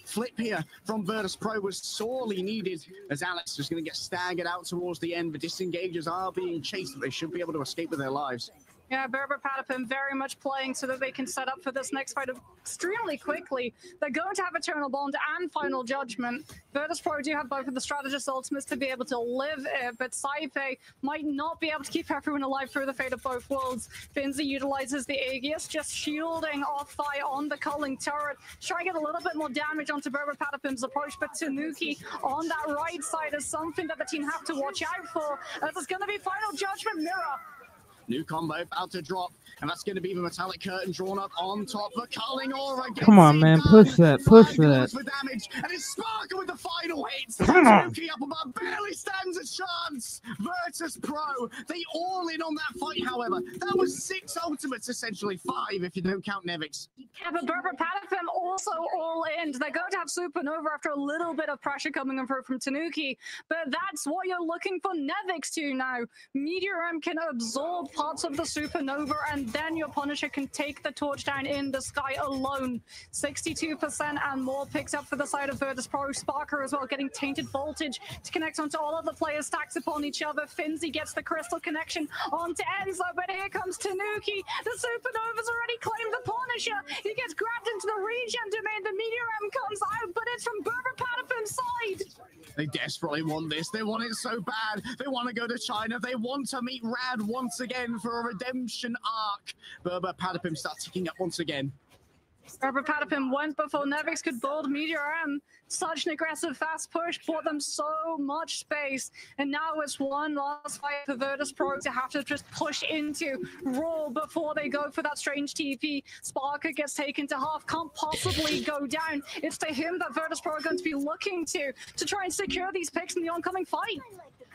flip here from Virtus Pro was sorely needed, as Alex is going to get staggered out towards the end. The disengagers are being chased, but they should be able to escape with their lives. Yeah, Berber Patapim very much playing so that they can set up for this next fight extremely quickly. They're going to have Eternal Bond and Final Judgment. Virtus Pro do have both of the Strategist Ultimates to be able to live it, but Saipe might not be able to keep everyone alive through the fate of both worlds. Finzi utilizes the Aegis, just shielding off Thigh on the culling turret, trying to get a little bit more damage onto Berber Patapim's approach, but Tanuki on that right side is something that the team have to watch out for, as it's going to be Final Judgment Mirror. New combo about to drop, and that's going to be the metallic curtain drawn up on top. The culling aura. Come on, man, push that, push that. For damage, and it's Sparker with the final hits. Come on. Tanuki up above barely stands a chance. Virtus Pro, they all in on that fight. However, that was 6 ultimates, essentially 5 if you don't count Nevix. Yeah, but Berber Patapim also all in. They're going to have Supernova after a little bit of pressure coming in from Tanuki, but that's what you're looking for Nevix to now. Meteor M can absorb parts of the Supernova, and then your Punisher can take the torch down in the sky alone. 62% and more picked up for the side of Virtus Pro. Sparker as well, getting tainted voltage to connect onto all of the players stacked upon each other. Finzi gets the crystal connection onto Enzo, but here comes Tanuki. The Supernova's already claimed the Punisher. He gets grabbed into the regen domain. The Meteor M comes out, but it's from Berber Patapim's side. They desperately want this. They want it so bad. They want to go to China. They want to meet Rad once again for a redemption arc. Berber Patapim starts ticking up once again. Berber Patapim went before Nevix could build Meteor M. Such an aggressive fast push bought them so much space. And now it's one last fight for Virtus Pro to have to just push into Raw before they go for that strange TP. Sparker gets taken to half, can't possibly go down. It's to him that Virtus Pro are going to be looking to try and secure these picks in the oncoming fight.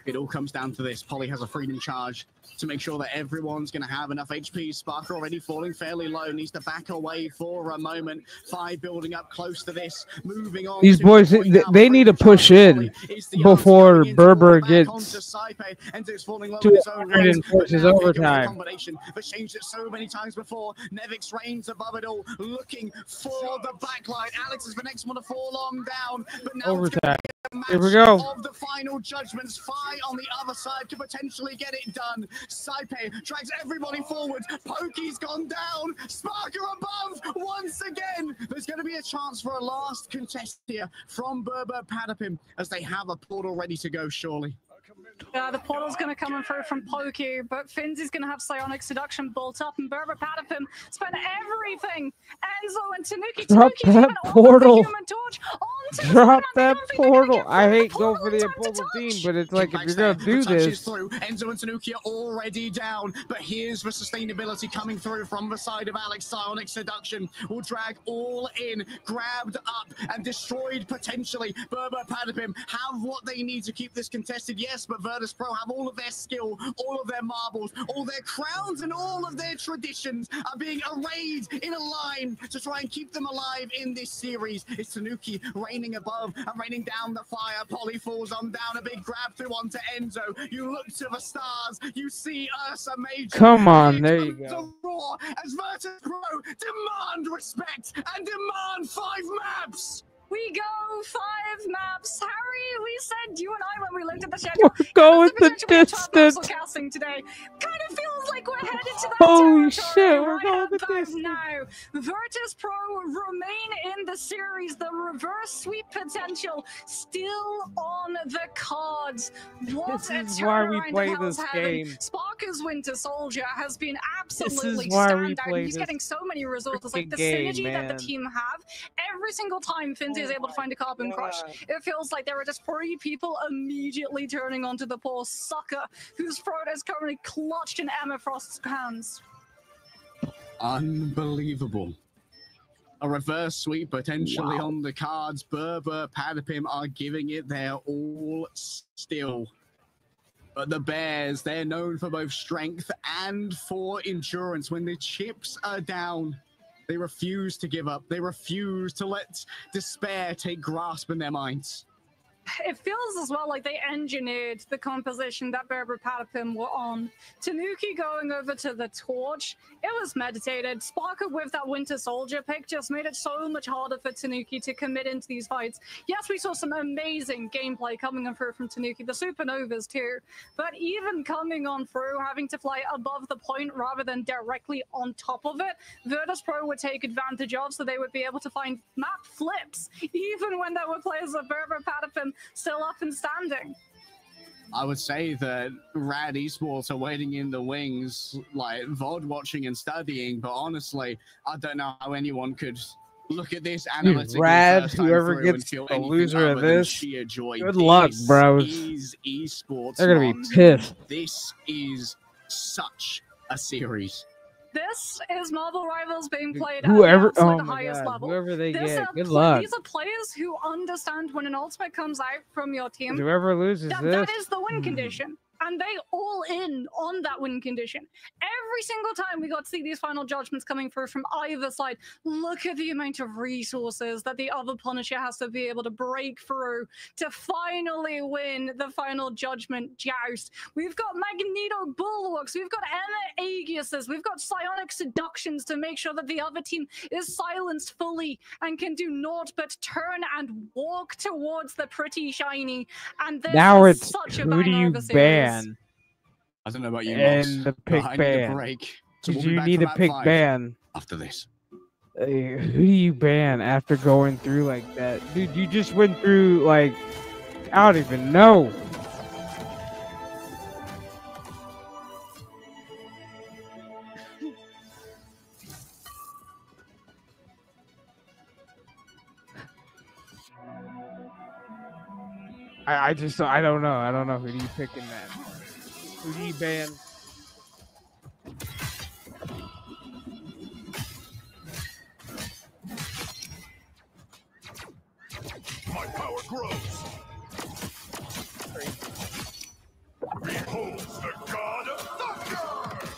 It all comes down to this. Polly has a freedom charge to make sure that everyone's going to have enough HP. Sparker already falling fairly low, needs to back away for a moment. 5 building up close to this, moving on. These boys, they need to push in before Berber gets to 100 and forces overtime. But changed it so many times before. Nevix reigns above it all, looking for the backline. Alex is the next one to fall on down, but now Overtime. Here we go. Of the final judgments, Fi on the other side could potentially get it done. Saipe drags everybody forward. Pokey's gone down. Sparker above once again. There's going to be a chance for a last contest here from Berber Patapim, as they have a portal ready to go, surely. The portal's going to come in through from Pokey, but Finzi's going to have Psionic Seduction built up, and Berber Patapim spent everything. Enzo and Tanuki. Drop that portal. Drop that portal. I hate going for the Apollo team, but it's like, if you're going to do this. Enzo and Tanuki are already down, but here's the sustainability coming through from the side of Alex. Psionic Seduction will drag all in, grabbed up and destroyed potentially. Berber Patapim have what they need to keep this contested, yes, but Virtus Pro have all of their skill, all of their marbles, all their crowns, and all of their traditions are being arrayed in a line to try and keep them alive in this series. It's Tanuki raining above and raining down the fire. Polly falls on down, a big grab through onto Enzo. You look to the stars, you see Ursa Major. Come on, there you go. Roar as Virtus Pro demand respect and demand 5 maps. We go 5 maps. Harry, we said you and I when we looked at the schedule. We're going the distance. Casting today kind of feels like we're headed to that Holy territory shit, we're right going the about distance. now. Virtus Pro remain in the series. The reverse sweep potential still on the cards. What This a is why we turnaround play in Hell's this Heaven. game. Sparker's Winter Soldier has been absolutely why we standout. play He's this getting so many resources, like the freaking synergy game, that the man. team have. Every single time Finzi is able to find a carbon crush, it feels like there are just 3 people immediately turning onto the poor sucker whose throat is currently clutched in Emma Frost's hands. Unbelievable. A reverse sweep potentially Wow. on the cards. Berber Patapim are giving it their all still. But the Bears, they're known for both strength and for endurance. When the chips are down, they refuse to give up. They refuse to let despair take grasp in their minds. It feels as well like they engineered the composition that Berber Patapim were on. Tanuki going over to the Torch, it was meditated. Sparker with that Winter Soldier pick just made it so much harder for Tanuki to commit into these fights. Yes, we saw some amazing gameplay coming on through from Tanuki, the Supernovas too, but even coming on through, having to fly above the point rather than directly on top of it, Virtus.pro would take advantage of, so they would be able to find map flips, even when there were players of Berber Patapim still up and standing. I would say that Rad Esports are waiting in the wings, like VOD watching and studying, but honestly, I don't know how anyone could look at this analytically Rad, first time whoever through and gets feel the anything loser of other than this, sheer joy. good luck, This bros. is esports. They're gonna be Mons. pissed. This is such a series. This is Marvel Rivals being played Whoever, at the oh my highest god, level. whoever they This get, are good luck. These are players who understand when an ultimate comes out from your team. Whoever loses That this, is the win condition. And they all in on that win condition. Every single time we got to see these final judgments coming through from either side, look at the amount of resources that the other Punisher has to be able to break through to finally win the final judgment joust. We've got Magneto Bulwarks, we've got Emma Aegiuses, we've got Psionic Seductions to make sure that the other team is silenced fully and can do naught but turn and walk towards the pretty shiny. And this now is it's such a who do banger you of a series. ban? I don't know about you, And Moss, the but pick I need a ban. break. So Did we'll be you back need for a map pick 5 ban? after this. Who do you ban after going through like that? Dude, you just went through like, I don't even know. I don't know. I don't know. Who do you pick in that? Who do you ban? My power grows. Behold the god of thunder!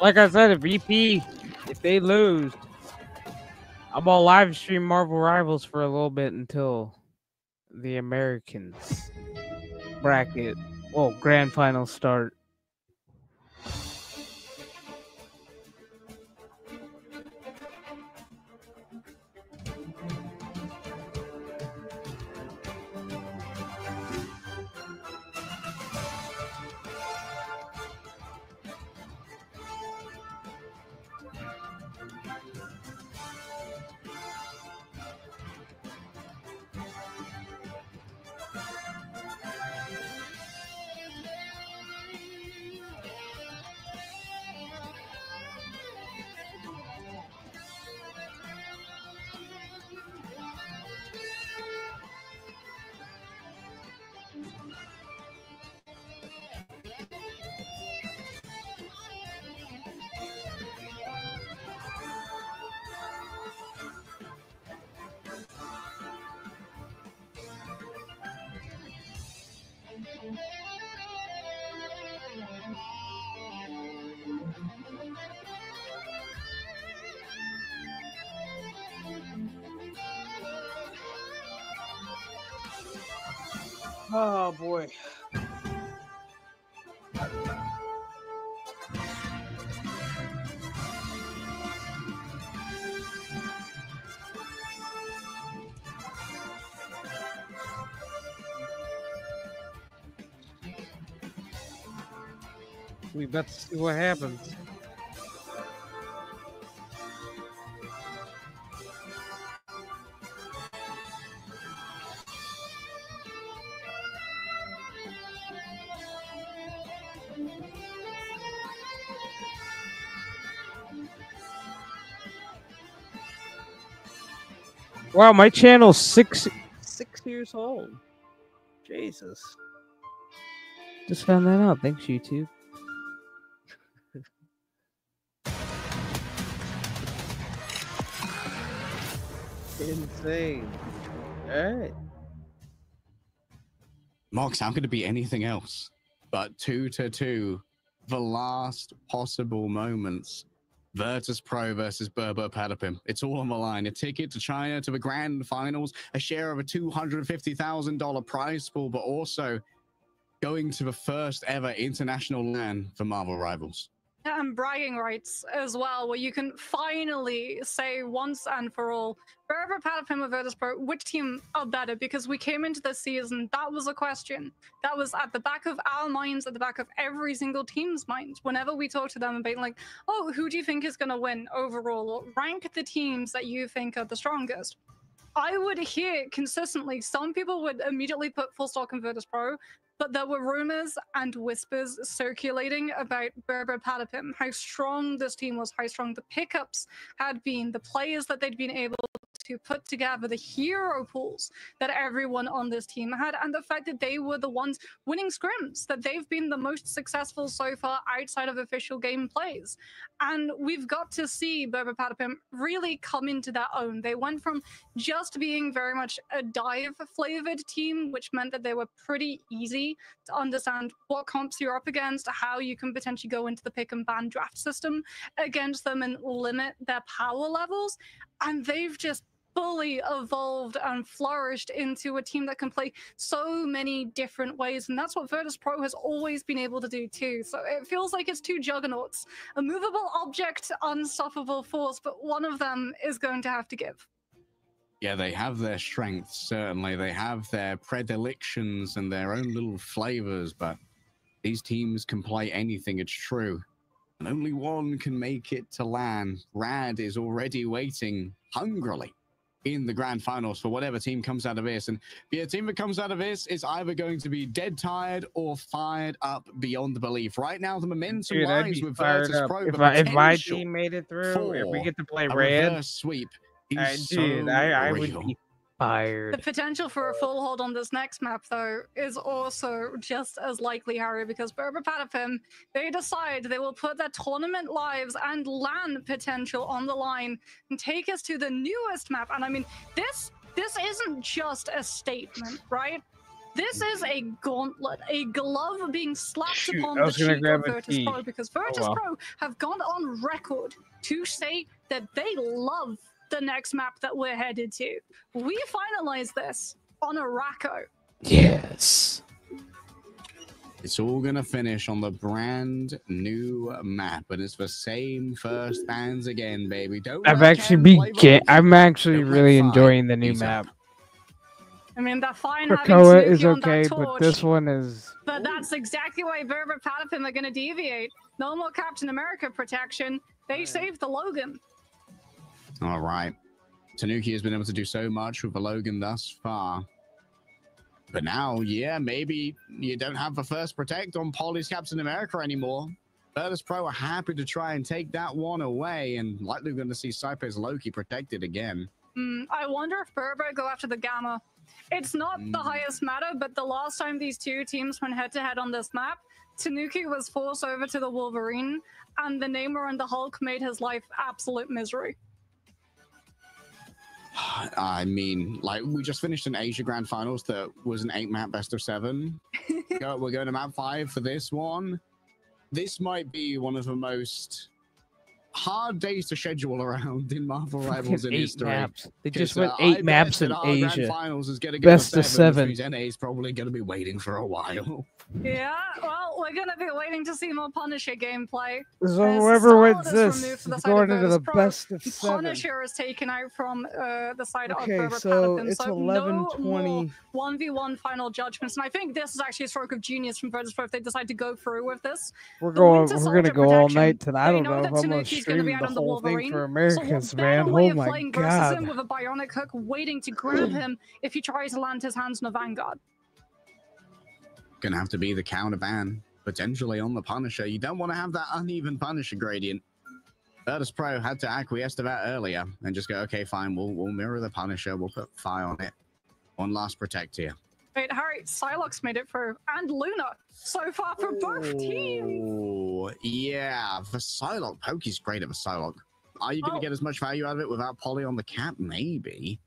Like I said, VP, if they lose, I'm gonna live stream Marvel Rivals for a little bit until the Americans bracket, well, grand finals start. Oh boy. We about to see what happens. Wow, my channel's six years old. Jesus. Just found that out. Thanks, YouTube. Insane. All right. Mox, how could it be anything else but 2-2, the last possible moments? Virtus Pro versus Berber Patapim. It's all on the line. A ticket to China to the grand finals, a share of a $250,000 prize pool, but also going to the first ever international LAN for Marvel Rivals. And bragging rights as well, where you can finally say once and for all, Berber Patapim or Virtus Pro, which team are better? Because we came into this season, that was a question. That was at the back of our minds, at the back of every single team's mind. Whenever we talk to them and being like, oh, who do you think is going to win overall? Or rank the teams that you think are the strongest. I would hear consistently, some people would immediately put full stock in Virtus Pro, but there were rumors and whispers circulating about Berber Patapim, how strong this team was, how strong the pickups had been, the players that they'd been able to put together, the hero pools that everyone on this team had, and the fact that they were the ones winning scrims, that they've been the most successful so far outside of official game plays. And we've got to see Berber Patapim really come into their own. They went from just being very much a dive-flavored team, which meant that they were pretty easy to understand what comps you're up against, how you can potentially go into the pick and ban draft system against them and limit their power levels. And they've just fully evolved and flourished into a team that can play so many different ways, and that's what Virtus Pro has always been able to do too. So it feels like it's two juggernauts, a movable object, unstoppable force, but one of them is going to have to give. Yeah, they have their strengths, certainly. They have their predilections and their own little flavors, but these teams can play anything, it's true. And only one can make it to LAN. Rad is already waiting hungrily in the grand finals for whatever team comes out of this. And the team that comes out of this is either going to be dead tired or fired up beyond belief. Right now, the momentum lies with Virtus Pro. If my team made it through, if we get to play red, sweep. Dude, I would be fired. The potential for a full hold on this next map, though, is also just as likely, Harry, because Berber Patapim, they decide they will put their tournament lives and LAN potential on the line and take us to the newest map. And I mean, this isn't just a statement, right? This is a gauntlet, a glove being slapped upon the cheek of Virtus Pro, because Virtus Pro have gone on record to say that they love the next map that we're headed to. We finalize this on Araco. Yes. It's all gonna finish on the brand new map, and it's the same first fans again, baby. I'm actually really enjoying the new map. I mean, that fine Krakoa is okay, but this one is. But that's exactly why Berber Patapim are going to deviate. No more Captain America protection. They saved the Logan. All right. Tanuki has been able to do so much with the Logan thus far. But now, yeah, maybe you don't have the first protect on Polly's Captain America anymore. Virtus Pro are happy to try and take that one away, and likely going to see Saipe's Loki protected again. I wonder if Berber go after the Gamma. It's not the highest matter, but the last time these two teams went head-to-head on this map, Tanuki was forced over to the Wolverine, and the Namor and the Hulk made his life absolute misery. I mean, like, we just finished an Asia Grand Finals that was an 8-map best of 7. We're going to map 5 for this one. This might be one of the most hard days to schedule around in Marvel Rivals in history. Maps. They just went 8 maps in Asia. Grand Finals is going to best of 7. NA is probably going to be waiting for a while. Yeah, well, we're going to be waiting to see more Punisher gameplay. So whoever wins this is going into the best of 7. Punisher is taken out from the side of Berber so Patapim. it's So 11-20. no more 1v1 final judgments. And I think this is actually a stroke of genius from Virtus Pro if they decide to go through with this. We're going to go all night tonight. I don't know if I'm going to stream the whole thing for Americans, man. Oh my god. Him with a bionic hook waiting to grab him if he tries to land his hands on a Vanguard. Gonna have to be the counter ban potentially on the Punisher. You don't want to have that uneven Punisher gradient. Virtus Pro had to acquiesce to that earlier and just go, okay, fine, we'll mirror the Punisher, we'll put Fire on it. One last protect here. Wait, Harry, Psylocke made it through, and Luna so far for both teams. Oh yeah, the Psylocke. Pokey's great at the Psylocke. Are you going to get as much value out of it without Polly on the cap? Maybe.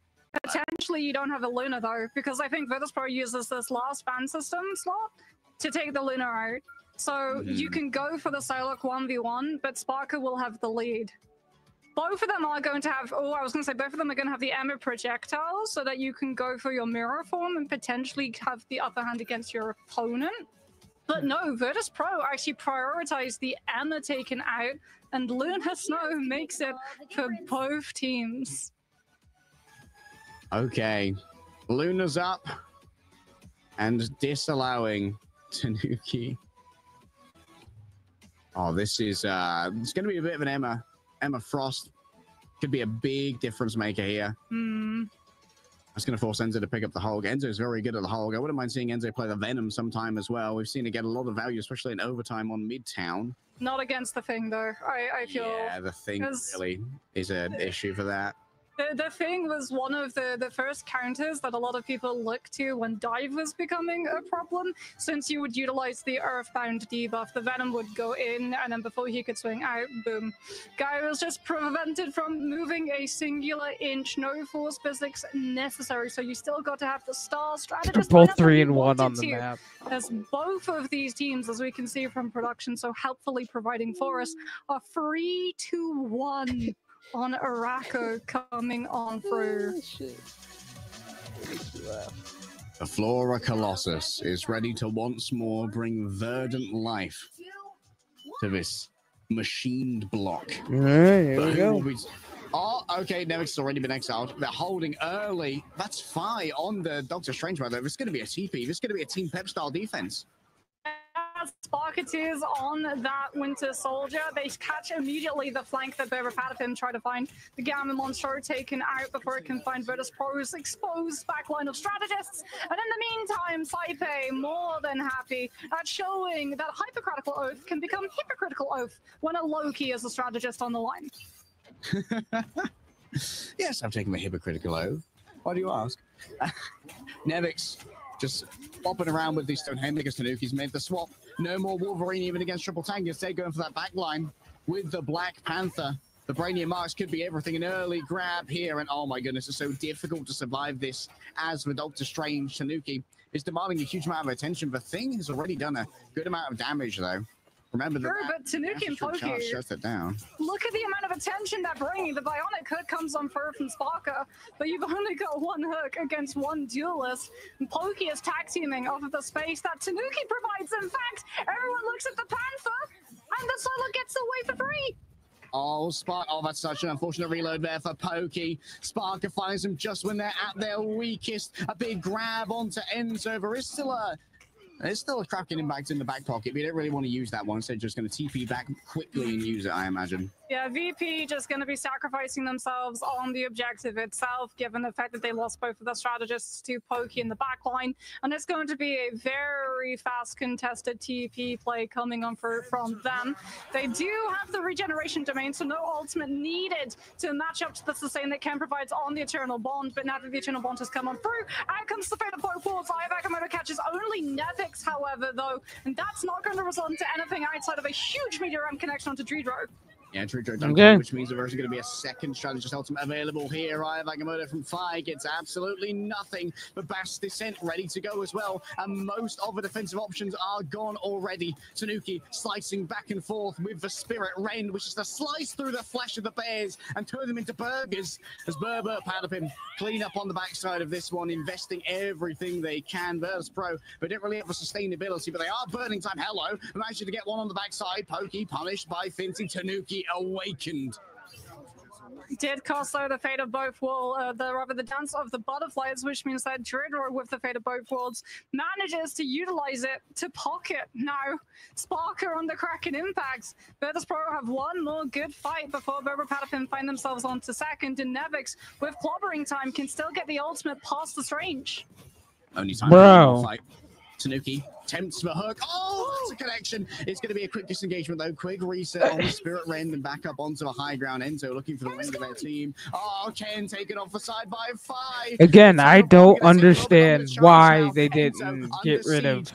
Potentially you don't have a Luna though, because I think Virtus Pro uses this last ban system slot to take the Luna out. So you can go for the Psylocke 1v1, but Sparker will have the lead. Both of them are going to have, I was going to say, both of them are going to have the EMEA projectiles so that you can go for your mirror form and potentially have the upper hand against your opponent. But no, Virtus Pro actually prioritized the EMEA taken out, and Luna Snow makes it for both teams. Okay, Luna's up and disallowing Tanuki. Oh, this is it's going to be a bit of an Emma Frost. Could be a big difference maker here. That's going to force Enzo to pick up the Hulk. Enzo's very good at the Hulk. I wouldn't mind seeing Enzo play the Venom sometime as well. We've seen it get a lot of value, especially in overtime on Midtown. Not against the Thing, though. I feel... Yeah, the Thing really is an issue for that. The Thing was one of the first counters that a lot of people looked to when Dive was becoming a problem, since you would utilize the Earthbound debuff. The Venom would go in, and then before he could swing out, boom. Guy was just prevented from moving a singular inch. No force physics necessary, so you still got to have the Star Strategist. Both 3-1 on the map. As both of these teams, as we can see from production, so helpfully providing for us, are 3-1. On Araco coming on through. The Flora Colossus is ready to once more bring verdant life to this machined block. All right, here we go. Oh, okay, Nevix has already been exiled. They're holding early. That's Phi on the Doctor Strange weather. This is going to be a TP. This is going to be a Team Pep style defense. Sparketeers on that Winter Soldier. They catch immediately the flank that Berber Patapim tried to find. The Gamma Monstro taken out before it can find Virtus Pro's exposed backline of strategists. And in the meantime, Saipe more than happy at showing that Hypercritical Oath can become Hypocritical Oath when a Loki is a strategist on the line. Yes, I'm taking my Hypocritical Oath. Why do you ask? Nevix just bopping around with these Stonehenge because Tanuki's made the swap. No more Wolverine even against Triple Tank. Instead going for that back line with the Black Panther. The Brainiac Marks could be everything. An early grab here. And oh my goodness, it's so difficult to survive this as the Doctor Strange. Tanuki is demanding a huge amount of attention. The Thing has already done a good amount of damage though. Remember that. But Tanuki and Pokey, shuts it down. Look at the amount of attention they're bringing. The Bionic Hook comes on through from Sparker, but you've only got one hook against one duelist. And Pokey is tag teaming off of the space that Tanuki provides. In fact, everyone looks at the Panther, and the Solo gets away for free. Oh, that's such an unfortunate reload there for Pokey. Sparker finds him just when they're at their weakest. A big grab onto Enzo. There's still a cracking impact in the back pocket. We don't really want to use that one, so just going to TP back quickly and use it, I imagine. Yeah, VP just going to be sacrificing themselves on the objective itself, given the fact that they lost both of the strategists to Pokey in the back line. And it's going to be a very fast contested TP play coming on from them. They do have the regeneration domain, so no ultimate needed to match up to the sustain that Ken provides on the Eternal Bond. But now that the Eternal Bond has come on through, out comes the Fate of Poke Force. Ivakamoto catches only Nevix, however, though, and that's not going to result into anything outside of a huge Meteor Ram connection onto Dreedro. Yeah, Dreedro, which means there's going to be a second strategist ultimate available here. Ivakamoto from Phi gets absolutely nothing, but Bass Descent ready to go as well, and most of the defensive options are gone already. Tanuki slicing back and forth with the Spirit Rend, which is to slice through the flesh of the bears and turn them into burgers, as Berber Patapim clean up on the backside of this one, investing everything they can. Virtus Pro, but don't really have the sustainability, but they are burning time. Hello, managed to get one on the backside. Pokey punished by Finty. Tanuki awakened. Did cost though the Fate of Both Worlds, the Dance of the Butterflies, which means that Dreadnought with the Fate of Both Worlds manages to utilize it to pocket. Now, Sparker on the Kraken impacts. Virtus Pro have one more good fight before Berber Patapim find themselves onto second, and Nevix with clobbering time can still get the ultimate past the Strange. Only time for one more fight. Tanuki attempts for hook. Oh, that's a connection. It's going to be a quick disengagement though. Quick reset on the Spirit Rend and back up onto a high ground. Enzo looking for the wing of their team. Oh, Ken taken off the side by 5. Again, I don't understand why they didn't get rid of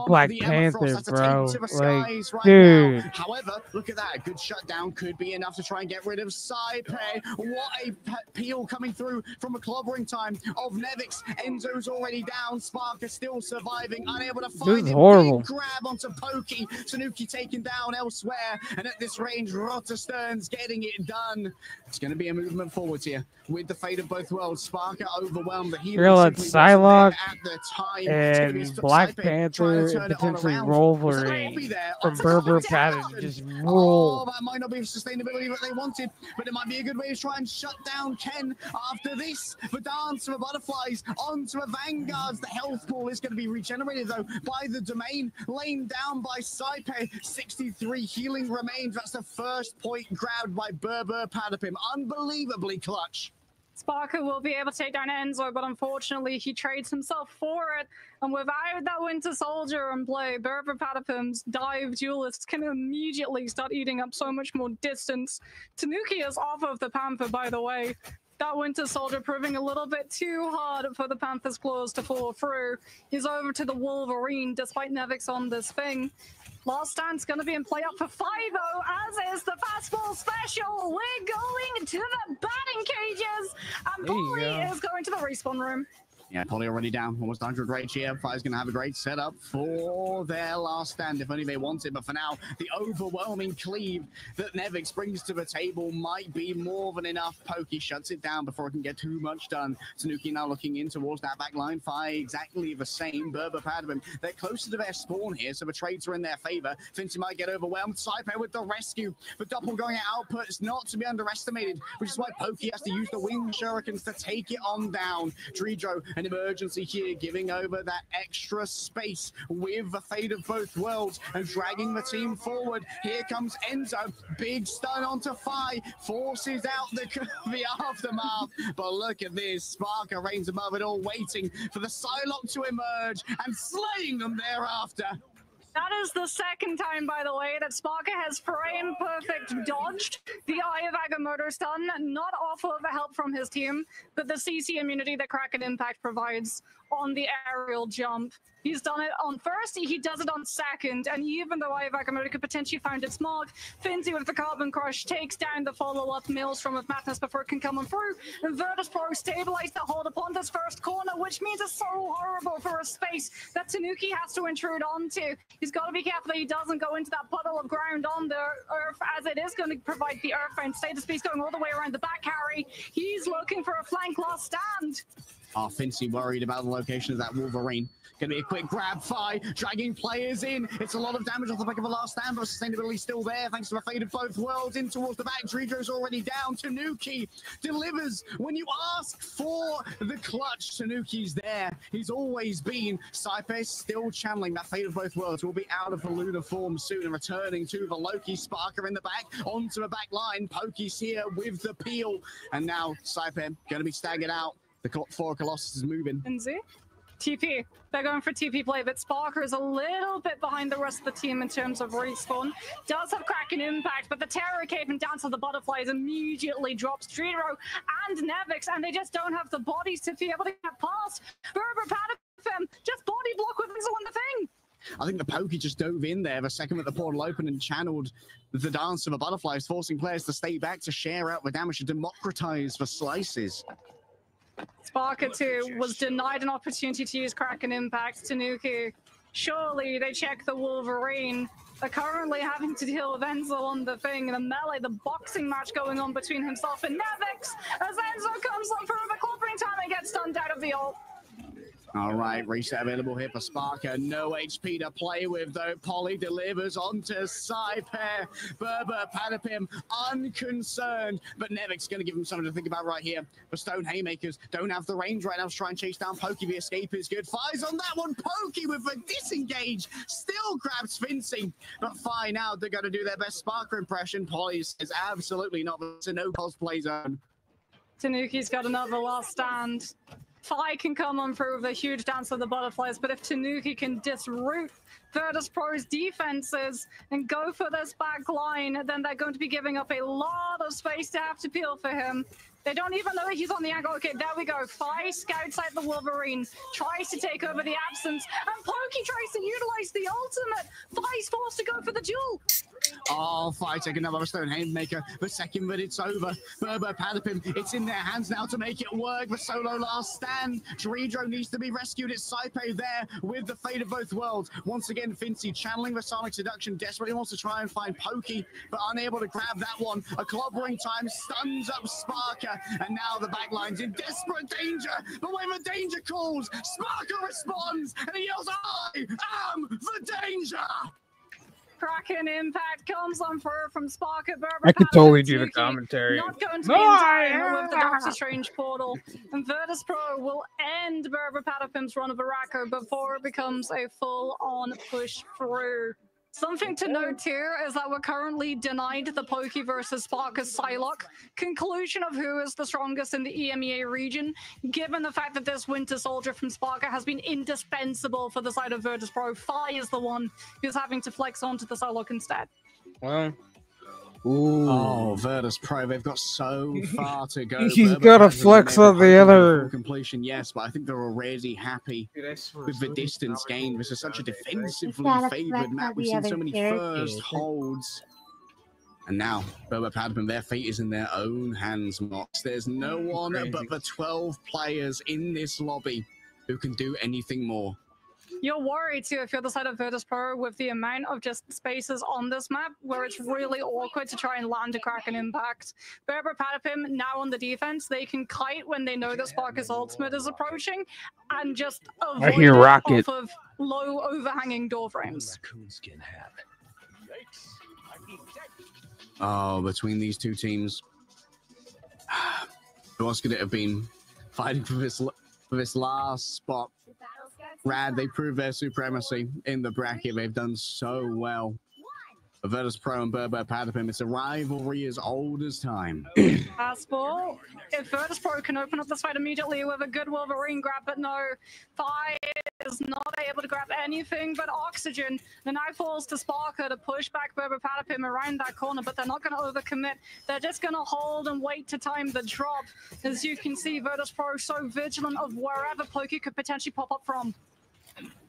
Black Panther, bro. Like, dude. However, look at that. Good shutdown could be enough to try and get rid of Saipe. What a peel coming through from a clobbering time of Nevix. Enzo's already down. Spark is still surviving. Unable to find him. Horrible. Big grab onto Pokey. Tanuki taken down elsewhere. And at this range, Rotterstern's getting it done. It's going to be a movement forward here with the fate of both worlds. Sparker overwhelmed. The healer Psylocke at the time. and Black Panther and potentially Wolverine from Berber Pattern just roll. Oh, that might not be the sustainability that they wanted, but it might be a good way to try and shut down Ken after this. The dance of the butterflies onto a Vanguards. The health pool is going to be regenerated though by the domain, laid down by Saipe. 63 healing remains. That's the first point grabbed by Berber Patapim. Unbelievably clutch. Sparker will be able to take down Enzo, but unfortunately he trades himself for it. And without that Winter Soldier in play, Berber Patapim's dive duelists can immediately start eating up so much more distance. Tanuki is off of the Panther, by the way. That Winter Soldier proving a little bit too hard for the Panther's claws to fall through. He's over to the Wolverine, despite Nevix on this thing. Last Stand's going to be in play up for 5-0, as is the fastball special. We're going to the batting cages, and Polly is going to the respawn room. Yeah, Polly already down. Almost 100 rage here. Fire's going to have a great setup for their last stand, if only they want it. But for now, the overwhelming cleave that Nevix brings to the table might be more than enough. Pokey shuts it down before it can get too much done. Tanuki now looking in towards that back line. Fire exactly the same. Berber Padman, they're closer to their spawn here, so the trades are in their favor. Fincy might get overwhelmed. Saipe with the rescue. The doppelganger output is not to be underestimated, which is why Pokey has to use the wing shurikens to take it on down. Dredro, an emergency here, giving over that extra space with the fate of both worlds and dragging the team forward. Here comes Enzo, big stun onto Fi, forces out the aftermath. But look at this, Sparker reigns above it all, waiting for the Psylocke to emerge and slaying them thereafter. That is the second time, by the way, that Sparker has frame perfect dodged the Eye of Agamotto stun, not off of the help from his team, but the CC immunity that Kraken Impact provides on the aerial jump. He's done it on first, he does it on second, and even though Eye of Agamotto could potentially find its mark, Finzy with the Carbon Crush takes down the follow-up Maelstrom of Madness before it can come on through, and Virtus Pro stabilized the hold upon this first corner, which means it's so horrible for a space that Tanuki has to intrude onto. He's got to be careful that he doesn't go into that puddle of ground on the earth, as it is going to provide the earthbound status piece going all the way around the back carry. He's looking for a flank last stand. Fincy worried about the location of that Wolverine. Gonna be a quick grab, Fi, dragging players in. It's a lot of damage off the back of the last stand, but sustainability still there thanks to the fate of both worlds. In towards the back, Dredro's already down. Tanuki delivers when you ask for the clutch. Tanuki's there. He's always been. Saipe still channeling that fate of both worlds. Will be out of the lunar form soon and returning to the Loki. Sparker in the back, onto the back line. Pokey's here with the peel. And now Saipe gonna be staggered out. The 4 Colossus is moving. Finzy. TP. They're going for TP play, but Sparker is a little bit behind the rest of the team in terms of respawn. Does have Kraken Impact, but the Terror Cave and Dance of the Butterflies immediately drops Dredro and Nevix, and they just don't have the bodies to be able to get past. Berber Patapim just body block with Enzo on the thing. I think the Pokey just dove in there the second that the portal opened and channeled the Dance of the Butterflies, forcing players to stay back to share out the damage, to democratize the slices. Sparker 2 was denied an opportunity to use Kraken Impact. Tanuki, surely they check the Wolverine. They're currently having to deal with Enzo on the thing, and the melee, the boxing match going on between himself and Nevix as Enzo comes up for the clobbering time and gets stunned out of the ult. All right, reset available here for Sparker. No HP to play with, though. Polly delivers onto Saipe. Berber Patapim unconcerned, but Nevix going to give him something to think about right here. The Stone Haymakers don't have the range right now to try and chase down Pokey. The escape is good. Fires on that one. Pokey with a disengage. Still grabs Fincy, but fine now. They're going to do their best Sparker impression. Polly says absolutely not. It's a no cosplay zone. Tanuki's got another last stand. Fi can come on through with a huge dance of the butterflies, but if Tanuki can disroot Virtus Pro's defenses and go for this back line, then they're going to be giving up a lot of space to have to peel for him. They don't even know that he's on the angle. Okay, there we go. Fi scouts out the Wolverine, tries to take over the absence, and Pokey tries to utilize the ultimate. Fi's forced to go for the duel. Oh, Fi taking another Stone Haymaker. The second that it's over, Berber Patapim, it's in their hands now to make it work. The solo last stand. Dredro needs to be rescued. It's Saipe there with the fate of both worlds. Once again, Fincy channeling the Sonic Seduction, desperately wants to try and find Pokey, but unable to grab that one. A clobbering time stuns up Sparker, and now the backline's in desperate danger. But when the danger calls, Sparker responds, and he yells, "I am the danger!" Kraken impact comes on from Sparker. I could totally do the commentary. Not going to be in time with the Doctor Strange portal. And Virtus Pro will end Berber Patapim's run of Barako before it becomes a full-on push through. Something to note here is that we're currently denied the Poke versus Sparker Psylocke conclusion of who is the strongest in the EMEA region, given the fact that this Winter Soldier from Sparker has been indispensable for the side of Virtus Pro. Fi is the one who's having to flex onto the Psylocke instead. Well, oh, Virtus Pro, they've got so far to go. He's got a flex on the other completion, yes, but I think they're already happy with the distance gained. This is such a defensively favored map. We've seen so many first holds. And now, Berber Patapim, their fate is in their own hands, Mox. There's no one but the 12 players in this lobby who can do anything more. You're worried too if you're the side of Virtus Pro with the amount of just spaces on this map where it's really awkward to try and land a Kraken impact. Berber Patapim now on the defense, they can kite when they know that Sparker's ultimate is approaching and just avoid it off of low overhanging door frames. Oh, between these two teams, who else could it have been fighting for this last spot? Rad, they proved their supremacy in the bracket. They've done so well. Virtus Pro and Berber Patapim, it's a rivalry as old as time. Fastball. If Virtus Pro can open up this fight immediately with a good Wolverine grab, but no, Fi is not able to grab anything but oxygen. The knife falls to Sparker to push back Berber Patapim around that corner, but they're not going to overcommit. They're just going to hold and wait to time the drop. As you can see, Virtus Pro so vigilant of wherever Pokey could potentially pop up from.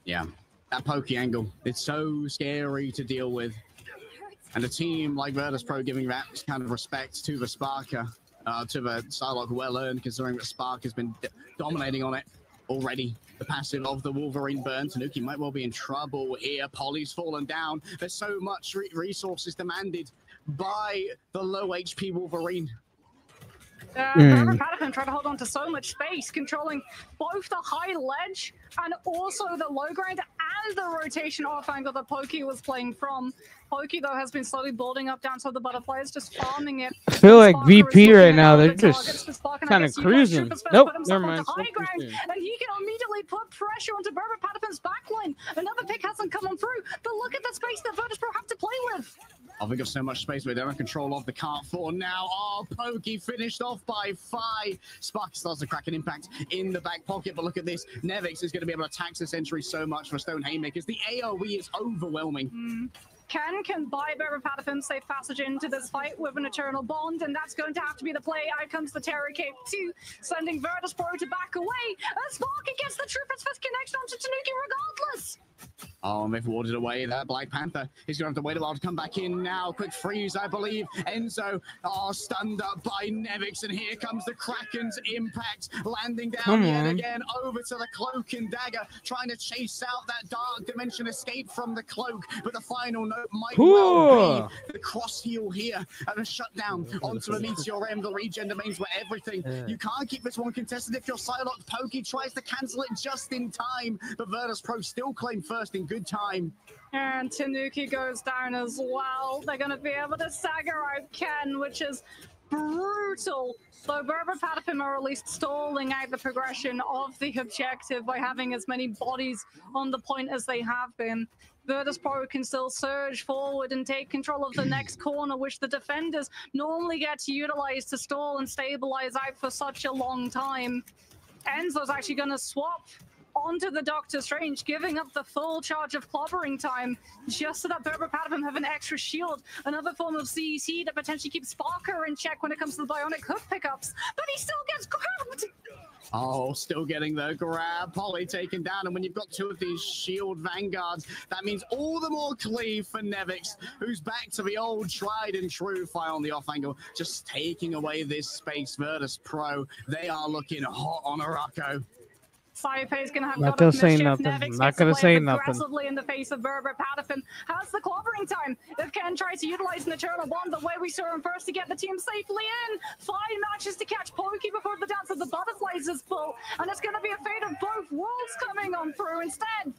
Yeah, that Pokey angle, it's so scary to deal with. And a team like Virtus Pro giving that kind of respect to the Sparker, to the Psylocke, well earned, considering that Spark has been dominating on it already. The passive of the Wolverine burn. Tanuki might well be in trouble here. Polly's fallen down. There's so much resources demanded by the low HP Wolverine. Berber Patapim trying to hold on to so much space, controlling both the high ledge and also the low ground and the rotation off angle that Pokey was playing from. Pokey, though, has been slowly building up down to the butterflies, just farming it. I feel like VP right now, they're just kind of cruising. Nope, never mind. High ground, and he can immediately put pressure onto Berber Patapim's backline. Another pick hasn't come on through, but look at the space that Virtus Pro have to play with. Oh, they've got so much space, but they don't have control of the cart for now. Oh, Pokey finished off by Fi. Spark starts to crack an impact in the back pocket, but look at this. Nevix is going to be able to tax this entry so much for Stone Haymakers. The AoE is overwhelming. Ken can buy Berber Patapim safe passage into this fight with an Eternal Bond, and that's going to have to be the play. Out comes the Terror Cape 2, sending Virtus Pro to back away. And Sparky gets the Trooper's Fist connection onto Tanuki regardless. Oh, and they've warded away that Black Panther. He's going to have to wait a while to come back in now. Quick freeze, I believe. Enzo, stunned up by Nevix, and here comes the Kraken's impact, landing down yet again over to the Cloak and Dagger, trying to chase out that Dark Dimension escape from the Cloak, but the final note might well be the cross heel here, and a shutdown onto the Meteor M, the regen domains were everything. You can't keep this one contested if you're Psylocke. Pokey tries to cancel it just in time, but Virtus Pro still claim first in good time. And Tanuki goes down as well. They're going to be able to stagger out Ken, which is brutal. So Berber Patapim are at least stalling out the progression of the objective by having as many bodies on the point as they have been. Virtus Pro can still surge forward and take control of the next corner, which the defenders normally get to utilize to stall and stabilize out for such a long time. Enzo's actually going to swap onto the Doctor Strange, giving up the full charge of clobbering time just so that Berber Patapim have an extra shield, another form of CEC that potentially keeps Sparker in check when it comes to the bionic hook pickups, but he still gets grabbed! Oh, still getting the grab. Polly taken down, and when you've got two of these shield vanguards, that means all the more cleave for Nevix, who's back to the old tried and true fire on the off angle, just taking away this space. Virtus Pro, they are looking hot on Araco. Saipe's gonna have Not God of gonna say Mischief. nothing. Nevix Not gets to gonna play say up nothing. aggressively in the face of Berber Patapim. Has the clobbering time. If Ken tries to utilize an Eternal Bond the way we saw him first to get the team safely in. 5 matches to catch Pokey before the Dance of the Butterflies is full. And it's gonna be a fate of both worlds coming on through instead.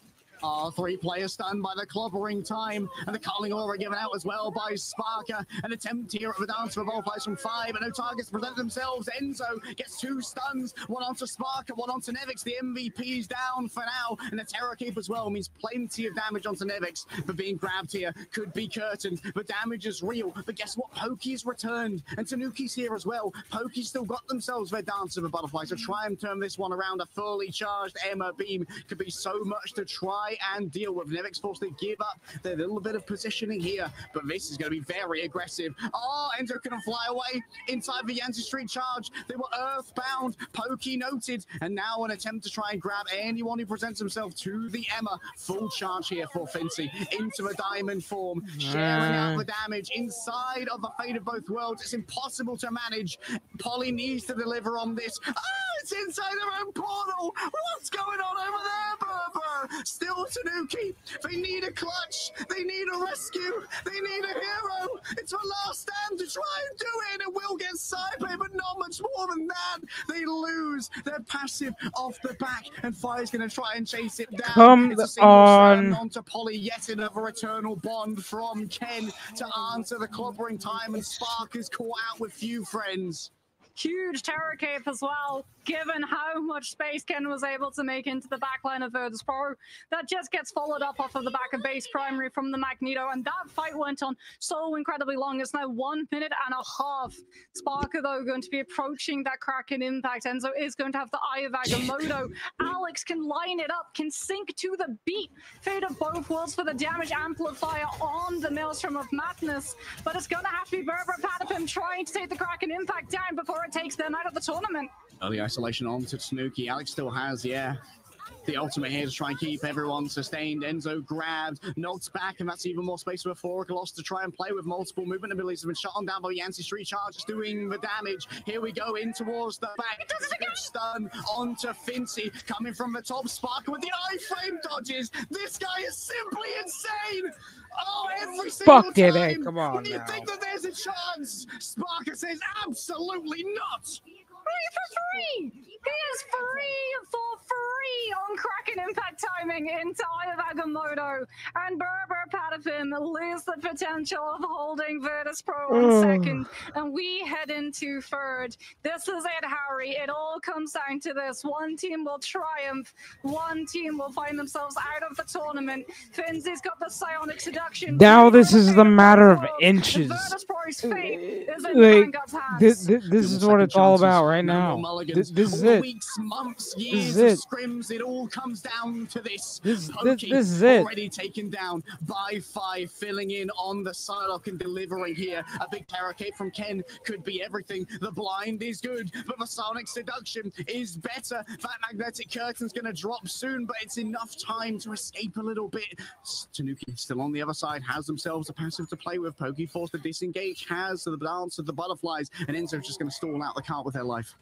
3 players stunned by the clobbering time, and the calling aura given out as well by Sparker. An attempt here at the dance for Butterflies from 5, and no targets present themselves. Enzo gets 2 stuns, one onto Sparker, one onto Nevix. The MVP's down for now, and the Terror Cape as well means plenty of damage onto Nevix. But being grabbed here could be curtains. The damage is real, but guess what? Pokey's returned, and Tanuki's here as well. Pokey's still got themselves their dance of the Butterflies to try and turn this one around. A fully charged EMEA beam could be so much to try and deal with. Nevix forced to give up their little bit of positioning here, but this is going to be very aggressive. Oh, Enzo couldn't fly away inside the Yancey Street charge. They were earthbound. Pokey noted, and now an attempt to try and grab anyone who presents himself to the EMEA. Full charge here for Fincy into a diamond form, sharing out the damage inside of the fate of both worlds. It's impossible to manage. Polly needs to deliver on this. Oh, it's inside their own portal. What's going on over there, Berber? Still Tanuki. They need a clutch. They need a rescue. They need a hero. It's a last stand to try and do it. It will get Saipe, but not much more than that. They lose their passive off the back, and Fire's going to try and chase it down. Come it's a single on. stun onto Polly. Yet another eternal bond from Ken to answer the clobbering time, and Spark is caught out with few friends. Huge Terror Cape as well, given how much space Ken was able to make into the backline of Virtus Pro. That just gets followed up off of the back of base primary from the Magneto, and that fight went on so incredibly long. It's now 1 minute and a half. Sparker, though, going to be approaching that Kraken impact. Enzo is going to have the Eye of Agamotto. Alex can line it up, can sync to the beat. Fate of both worlds for the damage amplifier on the Maelstrom of Madness, but it's going to have to be Berber Patapim trying to take the Kraken impact down before it takes them out of the tournament. Early isolation onto Tanuki. Alex still has, the ultimate here to try and keep everyone sustained. Enzo grabbed, knocked back, and that's even more space for Auroclos to try and play with multiple movement abilities. Have been shot on down by Yancey Street Charge, just doing the damage. Here we go in towards the back. Stun onto Fincy, coming from the top. Sparker with the iframe dodges. This guy is simply insane. Oh, every single Fuck time it, come on when you now. think that there's a chance, Sparker says absolutely not. Free for free! He is free for free on Kraken impact timing into Eye of Agamotto, and Berber Patapim lose the potential of holding Virtus Pro on second, and we head into third. This is it, Harry. It all comes down to this. One team will triumph, one team will find themselves out of the tournament. Finzy's got the psionic seduction. Now this is the matter of inches. Virtus Pro's fate is in Like, Vanguard's hands. this is what it's all about right now. This is it. Weeks, months, years is of scrims, it all comes down to this. This Pokey is it. already taken down by 5, filling in on the Psylocke and delivering here. A big Terror Cape from Ken could be everything. The blind is good, but the Sonic Seduction is better. That magnetic curtain's going to drop soon, but it's enough time to escape a little bit. Tanuki still on the other side, has themselves a passive to play with. Pokey forced to disengage, has the dance of the butterflies, and Enzo's just going to stall out the cart with their life.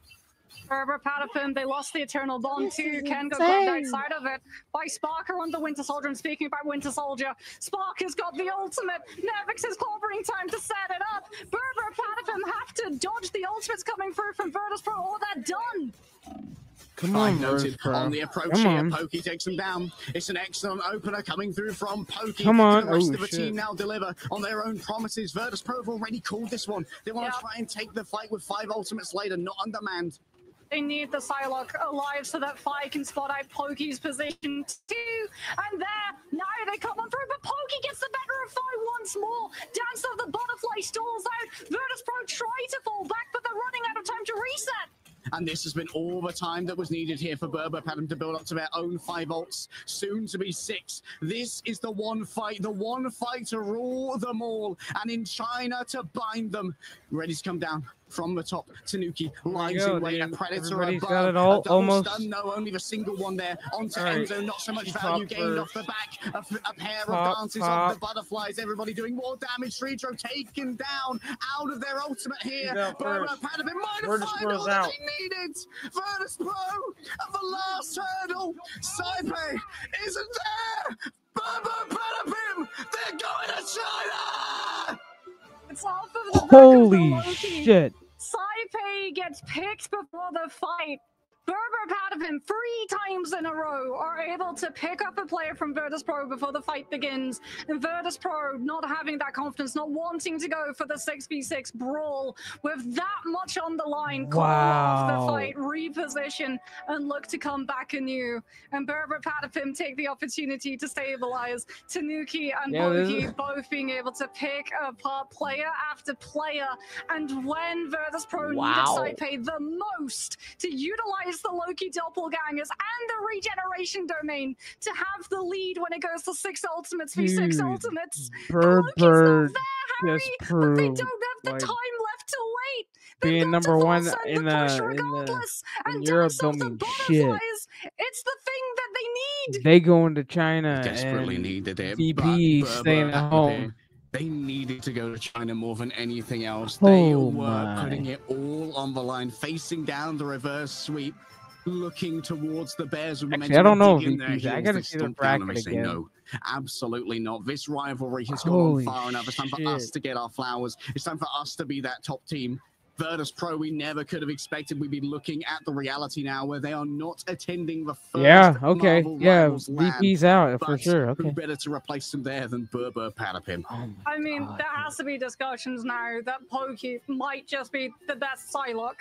Berber Patapim, they lost the Eternal Bond too. Ken got grabbed outside of it by Sparker on the Winter Soldier. And speaking about Winter Soldier, Sparker's got the ultimate. Nevix is clobbering time to set it up. Berber Patapim have to dodge the ultimates coming through from Virtus Pro, or they're done. Come on, noted Virtus on the approach here. Pokey takes him down. It's an excellent opener coming through from Pokey. Come on. The rest of the team now deliver on their own promises. Virtus Pro have already called this one. They want to try and take the fight with 5 ultimates later, not undermanned. They need the Psylocke alive so that Fi can spot out Pokey's position too. And there, now they come on through, but Pokey gets the better of Fi once more. Dance of the Butterfly stalls out. Virtus Pro try to fall back, but they're running out of time to reset. And this has been all the time that was needed here for Berber Padam to build up to their own 5 ults, soon to be 6. This is the one fight to rule them all, and in China to bind them. Ready to come down from the top. Tanuki lines in wait. A Predator Everybody's above. got it all, A double almost. stun, no, only the single one there. Onto All right. Enzo, not so much value gained off the back. A pair of dances of the butterflies. Everybody doing more damage. Streetro taken down out of their ultimate here. Berber Padam might have find all that they needed. Virtus Pro at the last hurdle. Saipe isn't there. Berber Padam, they're going to China. It's off of the back Holy of the Loki. shit. Saipe gets picked before the fight. Berber Padam 3 times in a row are able to pick up a player from Virtus Pro before the fight begins. And Virtus Pro not having that confidence, not wanting to go for the 6v6 brawl with that much on the line, call off the fight, reposition, and look to come back anew. And Berber Padam take the opportunity to stabilize. Tanuki and Boki both being able to pick apart player after player. And when Virtus Pro needed Saipe the most to utilize the Loki doppelgangers and the regeneration domain to have the lead when it goes to 6 ultimates v6 ultimates. Berber just proved they don't have the time left to wait. Being number one in Europe don't mean shit. It's the thing that they need. They going to China Desperately and needed it. VP staying at home. They needed to go to China more than anything else. They were putting it all on the line, facing down the reverse sweep, looking towards the Bears. Actually, I don't know if VP's. I gotta see the bracket again. No, absolutely not. This rivalry has gone on far enough. It's time for us to get our flowers. It's time for us to be that top team. Virtus Pro, we never could have expected. We'd be looking at the reality now where they are not attending the first Marvel Rivals VP's land, out for sure. Okay. Who better to replace them there than Berber Padam? I mean, there has to be discussions now that Pokey might just be the best Psylocke.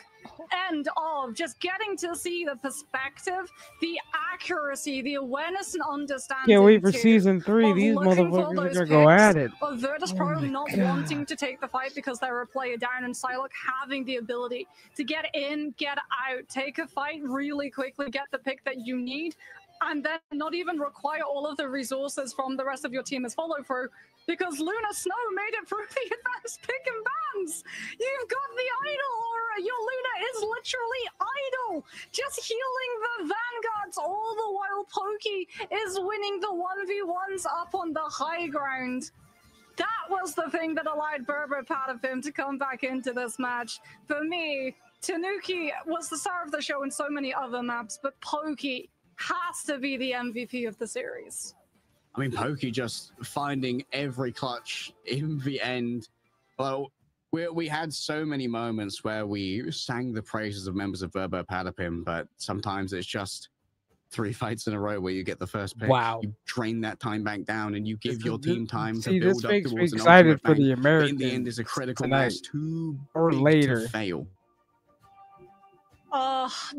And of just getting to see the perspective, the accuracy, the awareness and understanding. Can't wait for season 3. These motherfuckers are gonna go at it. Of Virtus Pro not wanting to take the fight because they were a player down, and Psylocke having the ability to get in, get out, take a fight really quickly, get the pick that you need, and then not even require all of the resources from the rest of your team as follow through. Because Luna Snow made it through the advanced pick and bans. You've got the idol aura. Your Luna is literally idle. Just healing the vanguards all the while Pokey is winning the 1v1s up on the high ground. That was the thing that allowed Berber Padam to come back into this match. For me, Tanuki was the star of the show in so many other maps, but Pokey has to be the MVP of the series. I mean, Pokey just finding every clutch in the end. Well, we had so many moments where we sang the praises of members of Berber Padam, but sometimes it's just 3 fights in a row where you get the first pick. Wow. You drain that time back down and you give your team time to build this up makes me towards an excited ultimate for bank. the Americans. In the end, is a critical tonight. match too Or big later. to fail.